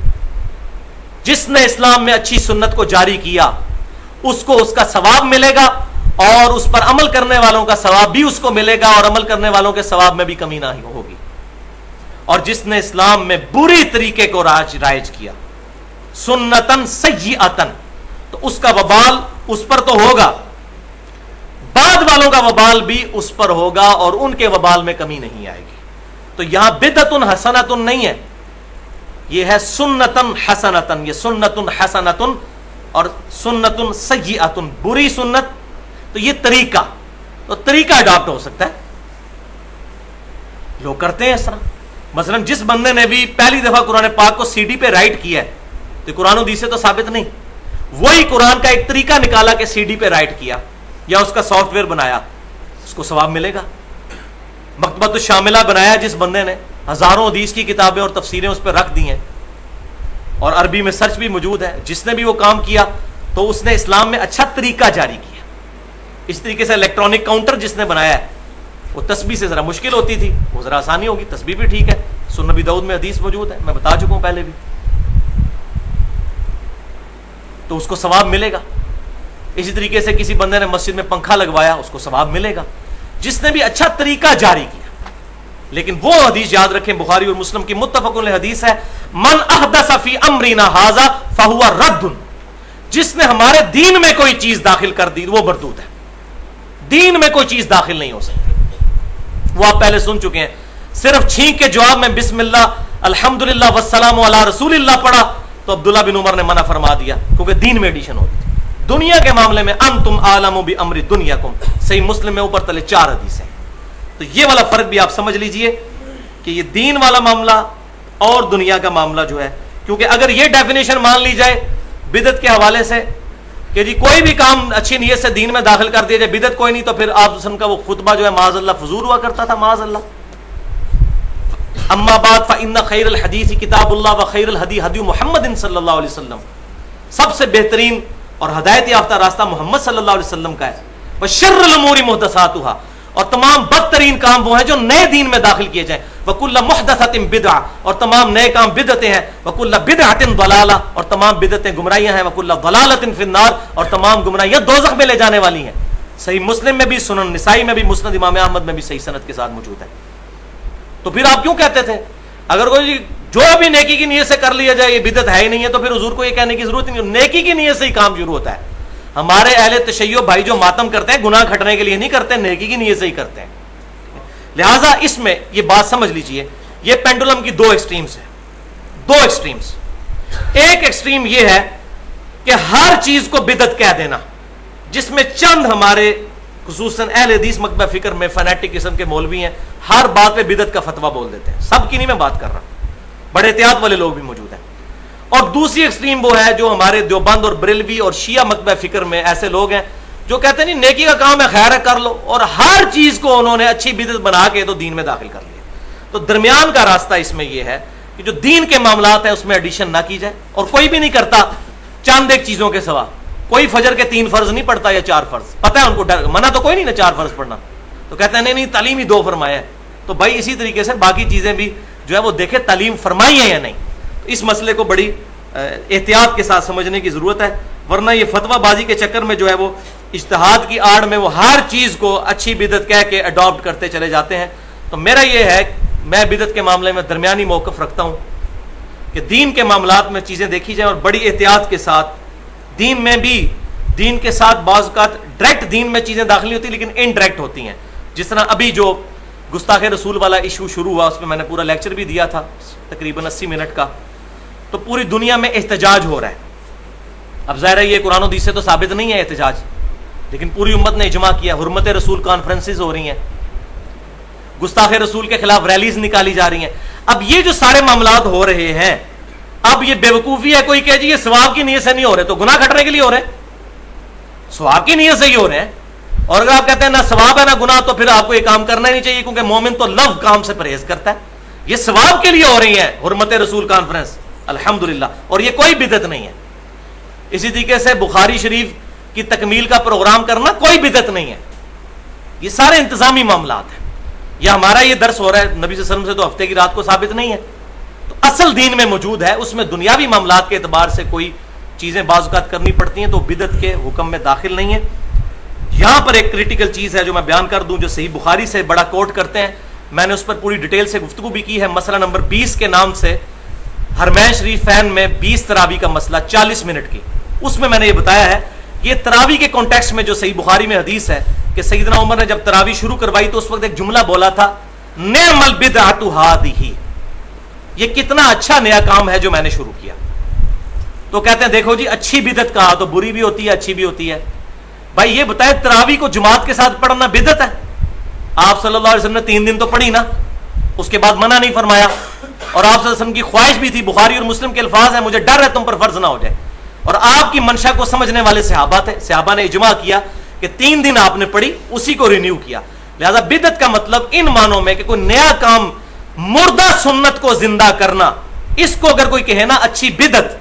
جس نے اسلام میں اچھی سنت کو جاری کیا اس کو اس کا ثواب ملے گا، اور اس پر عمل کرنے والوں کا ثواب بھی اس کو ملے گا، اور عمل کرنے والوں کے ثواب میں بھی کمی نہ ہوگی. اور جس نے اسلام میں بری طریقے کو رائج کیا، سنتن سیئتن، تو اس کا وبال اس پر تو ہوگا، بعد والوں کا وبال بھی اس پر ہوگا، اور ان کے وبال میں کمی نہیں آئے گی. تو یہاں بدعتن حسنتن نہیں ہے، یہ ہے سنتن حسنتن. یہ سنتن حسنتن اور سنتن سیئتن، بری سنت. تو یہ طریقہ، تو طریقہ اڈاپٹ ہو سکتا ہے، لوگ کرتے ہیں اس طرح. مثلا جس بندے نے بھی پہلی دفعہ قرآن پاک کو CD پہ رائٹ کیا ہے، تو قرآن و حدیث سے تو ثابت نہیں، وہی قرآن کا ایک طریقہ نکالا کہ CD پہ رائٹ کیا یا اس کا سافٹ ویئر بنایا، اس کو ثواب ملے گا. مکتبۃ الشاملہ بنایا جس بندے نے، ہزاروں حدیث کی کتابیں اور تفسیریں اس پہ رکھ دی ہیں، اور عربی میں سرچ بھی موجود ہے. جس نے بھی وہ کام کیا تو اس نے اسلام میں اچھا طریقہ جاری کیا. اس طریقے سے الیکٹرانک کاؤنٹر جس نے بنایا ہے، وہ تسبیح سے ذرا مشکل ہوتی تھی، وہ ذرا آسانی ہوگی. تسبیح بھی ٹھیک ہے، سنن نبی داؤد میں حدیث موجود ہے، میں بتا چکا ہوں پہلے بھی، تو اس کو ثواب ملے گا. اسی طریقے سے کسی بندے نے مسجد میں پنکھا لگوایا، اس کو ثواب ملے گا، جس نے بھی اچھا طریقہ جاری کیا. لیکن وہ حدیث یاد رکھیں، بخاری اور مسلم کی متفق علیہ حدیث ہے، من احدث فی امرنا ھذا فہو رد، جس نے ہمارے دین میں کوئی چیز داخل کر دی وہ مردود ہے. دین میں کوئی چیز داخل نہیں ہو سکتی. وہ آپ پہلے سن چکے ہیں. صرف چھینک کے جواب میں بسم اللہ الحمدللہ والسلام علی رسول اللہ پڑھا تو عبداللہ بن عمر نے منع فرما دیا، کیونکہ دین میں ایڈیشن ہوتی تھی. دنیا کے معاملے میں انتم عالم بامر دنیاکم، صحیح مسلم میں اوپر تلے 4 حدیثیں. تو یہ والا فرق بھی آپ سمجھ لیجئے کہ یہ دین والا معاملہ اور دنیا کا معاملہ جو ہے، کیونکہ اگر یہ ڈیفینیشن مان لی جائے بدعت کے حوالے سے کہ جی کوئی بھی کام اچھی نیت سے دین میں داخل کر دیا جائے بدعت کوئی نہیں، تو پھر آپ وسلم کا وہ خطبہ جو ہے معاذ اللہ فضول ہوا کرتا تھا، معاذ اللہ. اما بعد فإن خیر الحدیث کتاب اللہ وخیر الہدی ہدی محمد صلی اللہ علیہ وسلم، سب سے بہترین اور ہدایت یافتہ راستہ محمد صلی اللہ علیہ وسلم کا ہے. وشر الامور محدثاتها، اور تمام بدترین کام وہ ہیں جو نئے دین میں داخل کیے جائیں. وکل محدثۃ بدعہ، اور تمام نئے کام بدعتیں ہیں. وکل بدعۃ ضلالہ، اور تمام بدعتیں گمراہیاں ہیں. وکل ضلالۃ فی النار، اور تمام گمراہیاں دوزخ میں لے جانے والی ہیں. صحیح مسلم میں بھی، سنن نسائی میں بھی، مسند امام احمد میں بھی صحیح سند کے ساتھ موجود ہے. تو پھر آپ کیوں کہتے تھے اگر کوئی جو بھی نیکی کی نیت سے کر لیا جائے یہ بدعت ہے ہی نہیں ہے، تو پھر حضور کو یہ کہنے کی ضرورت نہیں، نیکی کی نیت سے ہی کام شروع ہوتا ہے. ہمارے اہل تشیع بھائی جو ماتم کرتے ہیں گناہ کھٹنے کے لیے نہیں کرتے، نیکی کی نیت سے ہی کرتے ہیں. لہٰذا اس میں یہ بات سمجھ لیجئے، یہ پینڈولم کی دو ایکسٹریمز ہیں، دو ایکسٹریمز. ایک ایکسٹریم یہ ہے کہ ہر چیز کو بدعت کہہ دینا، جس میں چند ہمارے خصوصاً اہل حدیث مکتبہ فکر میں فنیٹک قسم کے مولوی ہیں، ہر بات پہ بدعت کا فتویٰ بول دیتے ہیں. سب کی نہیں میں بات کر رہا، بڑے احتیاط والے لوگ بھی موجود ہیں. اور دوسری ایکسٹریم وہ ہے جو ہمارے دیوبند اور بریلوی اور شیعہ مکتبہ فکر میں ایسے لوگ ہیں جو کہتے ہیں نہیں نیکی کا کام ہے خیر ہے کر لو، اور ہر چیز کو انہوں نے اچھی بدعت بنا کے تو دین میں داخل کر لیا. تو درمیان کا راستہ اس میں یہ ہے کہ جو دین کے معاملات ہیں اس میں ایڈیشن نہ کی جائے، اور کوئی بھی نہیں کرتا چند ایک چیزوں کے سوا. کوئی فجر کے 3 فرض نہیں پڑھتا یا 4 فرض، پتہ ہے ان کو منع تو کوئی نہیں نا 4 فرض پڑھنا، تو کہتے ہیں نہیں تعلیم ہی 2 فرمایا ہے. تو بھائی اسی طریقے سے باقی چیزیں بھی جو ہے وہ دیکھے تعلیم فرمائی ہے یا نہیں. اس مسئلے کو بڑی احتیاط کے ساتھ سمجھنے کی ضرورت ہے، ورنہ یہ فتویٰ بازی کے چکر میں جو ہے وہ اجتہاد کی آڑ میں وہ ہر چیز کو اچھی بدعت کہہ کے اڈاپٹ کرتے چلے جاتے ہیں. تو میرا یہ ہے میں بدعت کے معاملے میں درمیانی موقف رکھتا ہوں کہ دین کے معاملات میں چیزیں دیکھی جائیں اور بڑی احتیاط کے ساتھ. دین میں بھی دین کے ساتھ بعض اوقات ڈائریکٹ دین میں چیزیں داخل نہیں ہوتی لیکن انڈائریکٹ ہوتی ہیں. جس طرح ابھی جو گستاخ رسول والا ایشو شروع ہوا اس میں نے پورا لیکچر بھی دیا تھا تقریباً 80 منٹ کا. تو پوری دنیا میں احتجاج ہو رہا ہے. اب ظاہر ہے یہ قرآن و حدیث سے تو ثابت نہیں ہے احتجاج، لیکن پوری امت نے اجماع کیا. حرمت رسول کانفرنسز ہو رہی ہیں، گستاخ رسول کے خلاف ریلیز نکالی جا رہی ہیں. اب یہ جو سارے معاملات ہو رہے ہیں، اب یہ بیوقوفی ہے کوئی کہ جی یہ ثواب کی نیت سے نہیں ہو رہے تو گناہ کھٹنے کے لیے ہو رہے ہیں، ثواب کی نیت سے ہی ہو رہے ہیں. اور اگر آپ کہتے ہیں نہ ثواب ہے نہ گناہ تو پھر آپ کو یہ کام کرنا ہی نہیں چاہیے، کیونکہ مومن تو لو کام سے پرہیز کرتا ہے. یہ ثواب کے لیے ہو رہی ہیں حرمت رسول کانفرنس الحمدللہ، اور یہ کوئی بدعت نہیں ہے. اسی طریقے سے بخاری شریف کی تکمیل کا پروگرام کرنا کوئی بدعت نہیں ہے. یہ سارے انتظامی معاملات ہیں. یہ ہمارا یہ درس ہو رہا ہے نبی صلی اللہ علیہ وسلم سے تو ہفتے کی رات کو ثابت نہیں ہے. تو اصل دین میں موجود ہے، اس میں دنیاوی معاملات کے اعتبار سے کوئی چیزیں بعض اوقات کرنی پڑتی ہیں تو بدعت کے حکم میں داخل نہیں ہے. یہاں پر ایک کریٹیکل چیز ہے جو میں بیان کر دوں، جو صحیح بخاری سے بڑا کوٹ کرتے ہیں. میں نے اس پر پوری ڈیٹیل سے گفتگو بھی کی ہے. مسئلہ نمبر 20 کے نام سے حرمین شریف فین میں 20 تراویح کا مسئلہ 40 منٹ کی، اس میں نے یہ بتایا ہے یہ تراویح کے کانٹیکسٹ میں جو صحیح بخاری میں حدیث ہے کہ سیدنا عمر نے جب تراویح شروع کروائی تو اس وقت ایک جملہ بولا تھا نعم البدعۃ ھذہ، یہ کتنا اچھا نیا کام ہے جو میں نے شروع کیا. تو کہتے ہیں دیکھو جی اچھی بدعت کہا تو بری بھی ہوتی ہے اچھی بھی ہوتی ہے. بھائی یہ بتائے تراویح کو جماعت کے ساتھ پڑھنا بدعت ہے؟ آپ صلی اللہ علیہ وسلم نے 3 دن تو پڑھی نا، اس کے بعد منع نہیں فرمایا. اور آپ صلی اللہ علیہ وسلم کی خواہش بھی تھی، بخاری اور مسلم کے الفاظ ہیں مجھے ڈر ہے تم پر فرض نہ ہو جائے. اور آپ کی منشا کو سمجھنے والے صحابہ تھے، صحابہ نے اجماع کیا کہ 3 دن آپ نے پڑھی، اسی کو رینیو کیا. لہذا بدعت کا مطلب ان معنوں میں کہ کوئی نیا کام، مردہ سنت کو زندہ کرنا، اس کو اگر کوئی کہے نا اچھی بدعت،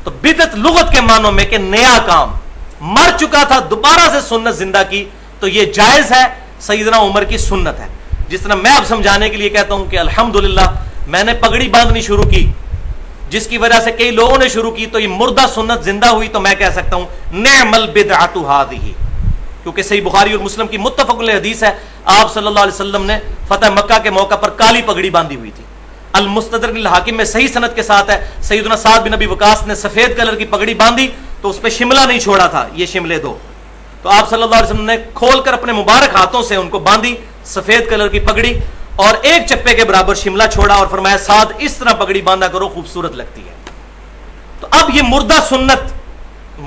تو بدعت لغت کے معنوں میں کہ نیا کام، مر چکا تھا دوبارہ سے سنت زندہ کی، تو یہ جائز ہے، سیدنا عمر کی سنت ہے. جس طرح میں اب سمجھانے کے لیے کہتا ہوں کہ الحمدللہ میں نے پگڑی باندھنی شروع کی، جس کی وجہ سے کئی لوگوں نے شروع کی تو یہ مردہ سنت زندہ ہوئی، تو میں کہہ سکتا ہوں نعم البدعۃ ھذہ، کیونکہ صحیح بخاری اور مسلم کی متفق علیہ حدیث ہے آپ صلی اللہ علیہ وسلم نے فتح مکہ کے موقع پر کالی پگڑی باندھی ہوئی تھی. المستدرک الحاکم میں صحیح سند کے ساتھ ہے سیدنا سعد بن ابی وقاص نے سفید کلر کی پگڑی باندھی تو اس پہ شملہ نہیں چھوڑا تھا، یہ شملے 2، تو آپ صلی اللہ علیہ وسلم نے کھول کر اپنے مبارک ہاتھوں سے ان کو باندھی سفید کلر کی پگڑی، اور ایک چپے کے برابر شملہ چھوڑا اور فرمایا سعد اس طرح پگڑی باندھا کرو خوبصورت لگتی ہے. تو اب یہ مردہ سنت،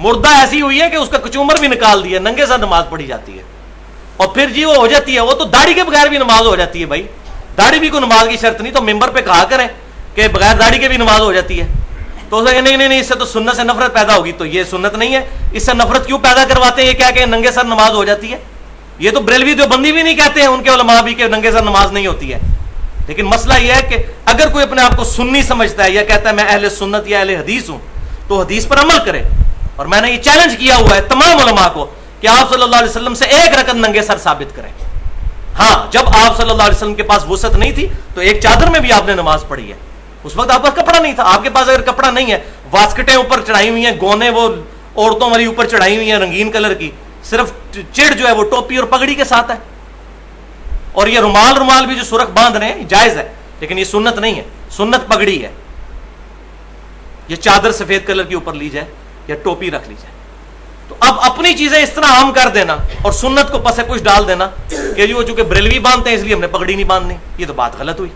مردہ ایسی ہوئی ہے کہ اس کا کچومر بھی نکال دیا، ننگے ساتھ نماز پڑھی جاتی ہے. اور پھر جی وہ ہو جاتی ہے، وہ تو داڑھی کے بغیر بھی نماز ہو جاتی ہے. بھائی داڑھی بھی کوئی نماز کی شرط نہیں، تو ممبر پہ کہا کریں کہ بغیر داڑھی کے بھی نماز ہو جاتی ہے. تو نہیں اس سے تو سنت سے نفرت پیدا ہوگی. تو یہ سنت نہیں ہے, اس سے نفرت کیوں پیدا کرواتے ہیں؟ یہ کیا کہ ننگے سر نماز ہو جاتی ہے. یہ تو بریلوی دیوبندی بھی نہیں کہتے ہیں, ان کے علماء بھی, کہ ننگے سر نماز نہیں ہوتی ہے. لیکن مسئلہ یہ ہے کہ اگر کوئی اپنے آپ کو سنی سمجھتا ہے یا کہتا ہے میں اہل سنت یا اہل حدیث ہوں, تو حدیث پر عمل کرے. اور میں نے یہ چیلنج کیا ہوا ہے تمام علماء کو کہ آپ صلی اللہ علیہ وسلم سے ایک رکعت ننگے سر ثابت کریں. ہاں, جب آپ صلی اللہ علیہ وسلم کے پاس وسعت نہیں تھی تو ایک چادر میں بھی آپ نے نماز پڑھی ہے. اس وقت آپ کا کپڑا نہیں تھا. آپ کے پاس اگر کپڑا نہیں ہے, واسکٹیں اوپر چڑھائی ہوئی ہیں, گونے وہ عورتوں والی اوپر چڑھائی ہوئی ہیں رنگین کلر کی, صرف چڑ جو ہے وہ ٹوپی اور پگڑی کے ساتھ ہے. اور یہ رومال بھی جو سرخ باندھ رہے ہیں جائز ہے, لیکن یہ سنت نہیں ہے. سنت پگڑی ہے. یہ چادر سفید کلر کی اوپر لی جائے یا ٹوپی رکھ لی جائے. تو اب اپنی چیزیں اس طرح عام کر دینا اور سنت کو پس کچھ ڈال دینا کہ جو چونکہ بریلوی باندھتے ہیں اس لیے ہم نے پگڑی نہیں باندھنی, یہ تو بات غلط ہوئی.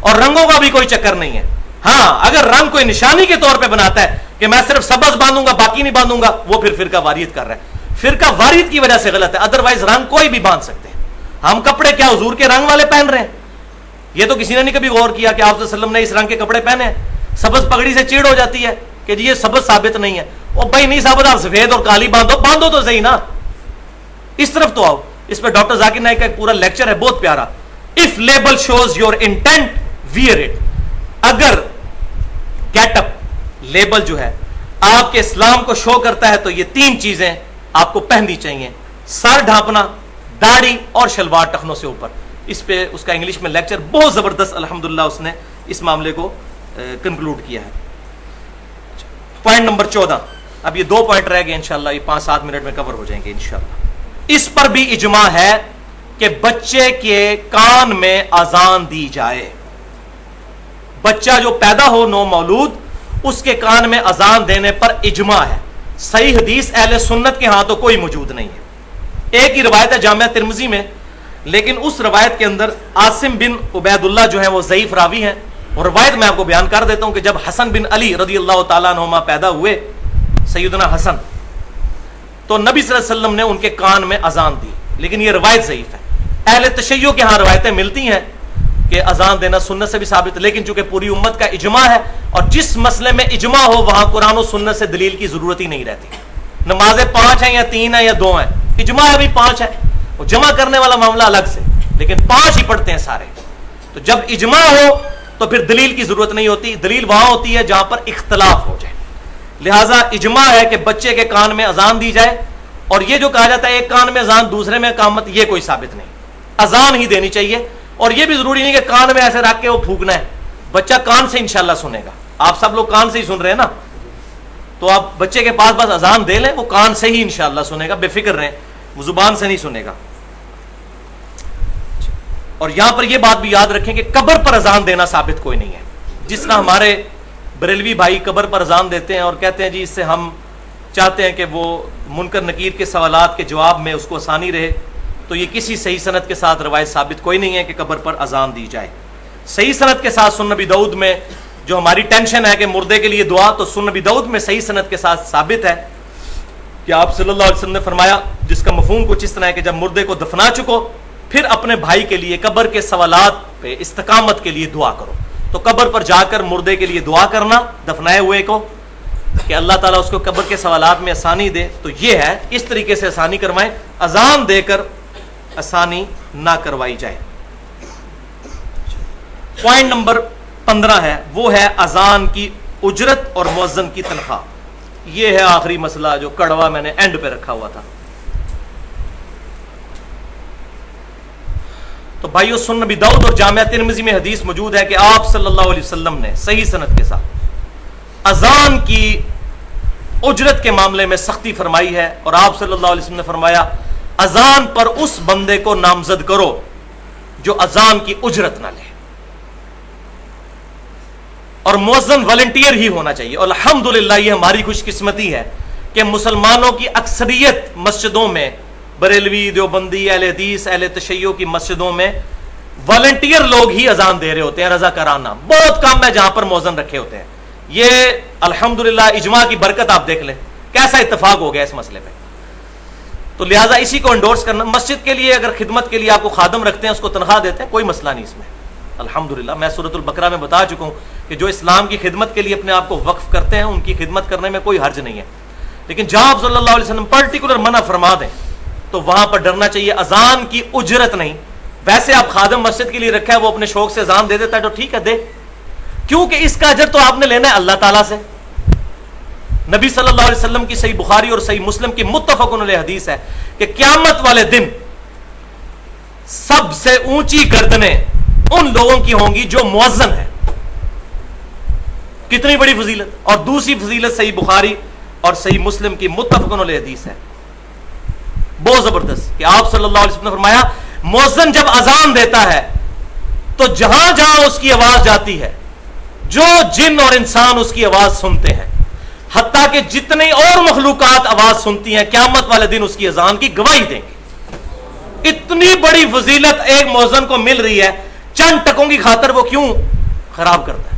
اور رنگوں کا بھی کوئی چکر نہیں ہے. ہاں, اگر رنگ کوئی نشانی کے طور پہ بناتا ہے کہ میں صرف سبز باندھوں گا باقی نہیں باندھوں گا, وہ پھر فرقہ واریت کر رہا ہے. فرقہ واریت کی وجہ سے غلط ہے. ادروائز رنگ کوئی بھی باندھ سکتے ہیں. ہم کپڑے کیا حضور کے رنگ والے پہن رہے ہیں؟ یہ تو کسی نے نہیں کبھی غور کیا کہ آپ صلی اللہ علیہ وسلم نے اس رنگ کے کپڑے پہنے ہیں. سبز پگڑی سے چیڑ ہو جاتی ہے کہ جی یہ سبز ثابت نہیں ہے. او بھائی نہیں ثابت, آپ سفید اور کالی باندھو تو صحیح نا. اس طرف تو آؤ. اس پہ ڈاکٹر ذاکر نائک کا ایک پورا لیکچر ہے بہت پیارا. If label shows your intent wear it. اگر گیٹ اپ لیبل جو ہے آپ کے اسلام کو شو کرتا ہے تو یہ 3 چیزیں آپ کو پہننی چاہیے: سر ڈھانپنا, داڑھی اور شلوار ٹخنوں سے اوپر. اس پہ اس کا انگلش میں لیکچر بہت زبردست الحمدللہ اس نے اس معاملے کو کنکلوڈ کیا ہے. Point number 14. اب یہ 2 پوائنٹ رہ گئے, انشاءاللہ یہ 5-7 منٹ میں کور ہو جائیں گے انشاءاللہ. اس پر بھی اجماع ہے کہ بچے کے کان میں اذان دی جائے. بچہ جو پیدا ہو نو مولود, اس کے کان میں اذان دینے پر اجماع ہے. صحیح حدیث اہل سنت کے ہاں تو کوئی موجود نہیں ہے. ایک ہی روایت ہے جامعہ ترمذی میں, لیکن اس روایت کے اندر عاصم بن عبید اللہ جو ہیں وہ ضعیف راوی ہیں. اور روایت میں آپ کو بیان کر دیتا ہوں کہ جب حسن بن علی رضی اللہ تعالیٰ عنہما پیدا ہوئے, سیدنا حسن, تو نبی صلی اللہ علیہ وسلم نے ان کے کان میں اذان دی, لیکن یہ روایت ضعیف ہے. اہل تشیع کے ہاں روایتیں ملتی ہیں کہ اذان دینا سنت سے بھی ثابت ہے, لیکن چونکہ پوری امت کا اجماع ہے اور جس مسئلے میں اجماع ہو وہاں قرآن و سنت سے دلیل کی ضرورت ہی نہیں رہتی. نمازیں 5 ہیں یا 3 ہیں یا 2 ہیں, اجماع ابھی 5 ہے. وہ جمع کرنے والا معاملہ الگ سے, لیکن 5 ہی پڑھتے ہیں سارے. تو جب اجماع ہو تو پھر دلیل کی ضرورت نہیں ہوتی. دلیل وہاں ہوتی ہے جہاں پر اختلاف ہو جائے. لہٰذا اجماع ہے کہ بچے کے کان میں اذان دی جائے. اور یہ جو کہا جاتا ہے ایک کان میں اذان دوسرے میں اقامت, یہ کوئی ثابت نہیں. اذان ہی دینی چاہیے. اور یہ بھی ضروری نہیں کہ کان میں ایسے رکھ کے وہ پھونکنا ہے. بچہ کان سے انشاءاللہ سنے گا. آپ سب لوگ کان سے ہی سن رہے ہیں نا, تو آپ بچے کے پاس بس اذان دے لیں, وہ کان سے ہی انشاءاللہ سنے گا, بے فکر رہیں, وہ زبان سے نہیں سنے گا. اور یہاں پر یہ بات بھی یاد رکھیں کہ قبر پر اذان دینا ثابت کوئی نہیں ہے. جس طرح ہمارے بریلوی بھائی قبر پر اذان دیتے ہیں اور کہتے ہیں جی اس سے ہم چاہتے ہیں کہ وہ منکر نکیر کے سوالات کے جواب میں اس کو آسانی رہے, تو یہ کسی صحیح سند کے ساتھ روایت ثابت کوئی نہیں ہے کہ قبر پر اذان دی جائے. صحیح سند کے ساتھ سنن نبی داؤد میں جو ہماری ٹینشن ہے کہ مردے کے لیے دعا, تو سنن نبی داؤد میں صحیح سند کے ساتھ ثابت ہے کہ آپ صلی اللہ علیہ وسلم نے فرمایا, جس کا مفہوم کچھ اس طرح ہے کہ جب مردے کو دفنا چکو پھر اپنے بھائی کے لیے قبر کے سوالات پہ استقامت کے لیے دعا کرو. تو قبر پر جا کر مردے کے لیے دعا کرنا دفنائے ہوئے کو کہ اللہ تعالیٰ اس کو قبر کے سوالات میں آسانی دے, تو یہ ہے اس طریقے سے آسانی کروائیں. اذان دے کر آسانی نہ کروائی جائے. پوائنٹ نمبر 15 ہے, وہ ہے اذان کی اجرت اور مؤذن کی تنخواہ. یہ ہے آخری مسئلہ جو کڑوا میں نے اینڈ پہ رکھا ہوا تھا. تو بھائیو, سنن نبی داؤد اور جامعہ ترمذی میں حدیث موجود ہے کہ آپ صلی اللہ علیہ وسلم نے صحیح سند کے ساتھ اذان کی اجرت کے معاملے میں سختی فرمائی ہے. اور آپ صلی اللہ علیہ وسلم نے فرمایا, اذان پر اس بندے کو نامزد کرو جو اذان کی اجرت نہ لے. اور مؤذن والنٹیئر ہی ہونا چاہیے. اور الحمدللہ یہ ہماری خوش قسمتی ہے کہ مسلمانوں کی اکثریت مسجدوں میں, بریلوی, دیوبندی, اہل حدیث, اہل تشیع کی مسجدوں میں والنٹیئر لوگ ہی اذان دے رہے ہوتے ہیں, رضا کارانہ. بہت کم ہے جہاں پر مؤذن رکھے ہوتے ہیں. یہ الحمدللہ اجماع کی برکت آپ دیکھ لیں کیسا اتفاق ہو گیا اس مسئلے پہ. تو لہٰذا اسی کو انڈورس کرنا. مسجد کے لیے اگر خدمت کے لیے آپ کو خادم رکھتے ہیں, اس کو تنخواہ دیتے ہیں, کوئی مسئلہ نہیں اس میں. الحمدللہ میں سورۃ البقرہ میں بتا چکا ہوں کہ جو اسلام کی خدمت کے لیے اپنے آپ کو وقف کرتے ہیں ان کی خدمت کرنے میں کوئی حرج نہیں ہے، لیکن جہاں آپ صلی اللہ علیہ وسلم پرٹیکولر منع فرما دیں تو وہاں پر ڈرنا چاہیے. اذان کی اجرت نہیں، ویسے آپ خادم مسجد کے لیے رکھا ہے، وہ اپنے شوق سے اذان دے دیتا ہے تو ٹھیک ہے دے، کیونکہ اس کا اجر تو آپ نے لینا ہے اللہ تعالیٰ سے. نبی صلی اللہ علیہ وسلم کی صحیح بخاری اور صحیح مسلم کی متفق علیہ حدیث ہے کہ قیامت والے دن سب سے اونچی گردنیں ان لوگوں کی ہوں گی جو مؤذن ہیں. کتنی بڑی فضیلت. اور دوسری فضیلت صحیح بخاری اور صحیح مسلم کی متفق علیہ حدیث ہے، بہت زبردست، کہ آپ صلی اللہ علیہ وسلم نے فرمایا مؤذن جب اذان دیتا ہے تو جہاں جہاں اس کی آواز جاتی ہے جو جن اور انسان اس کی آواز سنتے ہیں، حتیٰ کہ جتنی اور مخلوقات آواز سنتی ہیں، قیامت والے دن اس کی اذان کی گواہی دیں گے. اتنی بڑی فضیلت ایک مؤذن کو مل رہی ہے، چند ٹکوں کی خاطر وہ کیوں خراب کرتا ہے؟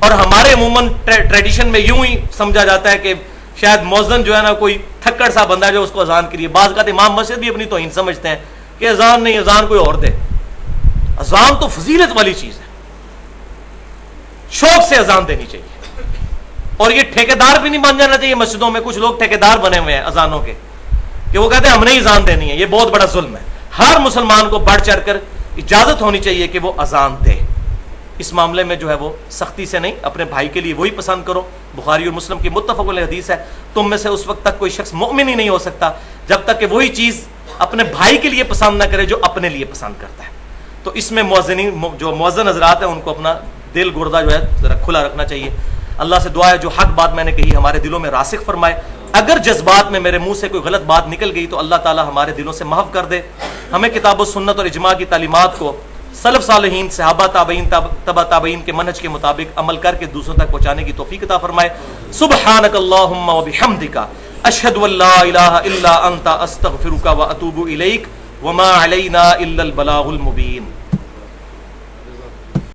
اور ہمارے عموماً ٹریڈیشن میں یوں ہی سمجھا جاتا ہے کہ شاید مؤذن جو ہے نا کوئی تھکڑ سا بندہ ہے جو اس کو اذان کے لیے، بعض اوقات امام مسجد بھی اپنی توہین سمجھتے ہیں کہ اذان نہیں، اذان کوئی اور دے. اذان تو فضیلت والی چیز ہے، شوق سے اذان دینی چاہیے. اور یہ ٹھیکیدار بھی نہیں بن جانا چاہیے. مسجدوں میں کچھ لوگ ٹھیکیدار بنے ہوئے ہیں اذانوں کے کہ وہ کہتے ہیں ہم نے اذان دینی ہے. یہ بہت بڑا ظلم ہے. ہر مسلمان کو بڑھ چڑھ کر اجازت ہونی چاہیے کہ وہ اذان دے. اس معاملے میں جو ہے وہ سختی سے نہیں، اپنے بھائی کے لیے وہی پسند کرو. بخاری اور مسلم کی متفق علیہ حدیث ہے، تم میں سے اس وقت تک کوئی شخص مومن ہی نہیں ہو سکتا جب تک کہ وہی چیز اپنے بھائی کے لیے پسند نہ کرے جو اپنے لیے پسند کرتا ہے. تو اس میں جو مؤذن حضرات ہیں ان کو اپنا دل گردہ جو ہے ذرا کھلا رکھنا چاہیے. اللہ سے دعا ہے جو حق بات میں نے کہی ہمارے دلوں میں راسخ فرمائے. اگر جذبات میں میرے منہ سے کوئی غلط بات نکل گئی تو اللہ تعالی ہمارے دلوں سے محو کر دے. ہمیں کتاب و سنت اور اجماع کی تعلیمات کو سلف صالحین، صحابہ، تابعین، تبع تابعین کے منہج کے مطابق عمل کر کے دوسروں تک پہنچانے کی توفیق عطا فرمائے. سبحانک اللہم و بحمدک اشہد ان لا الہ الا انت استغفرک و اتوب الیک وما علینا الا البلاغ المبین.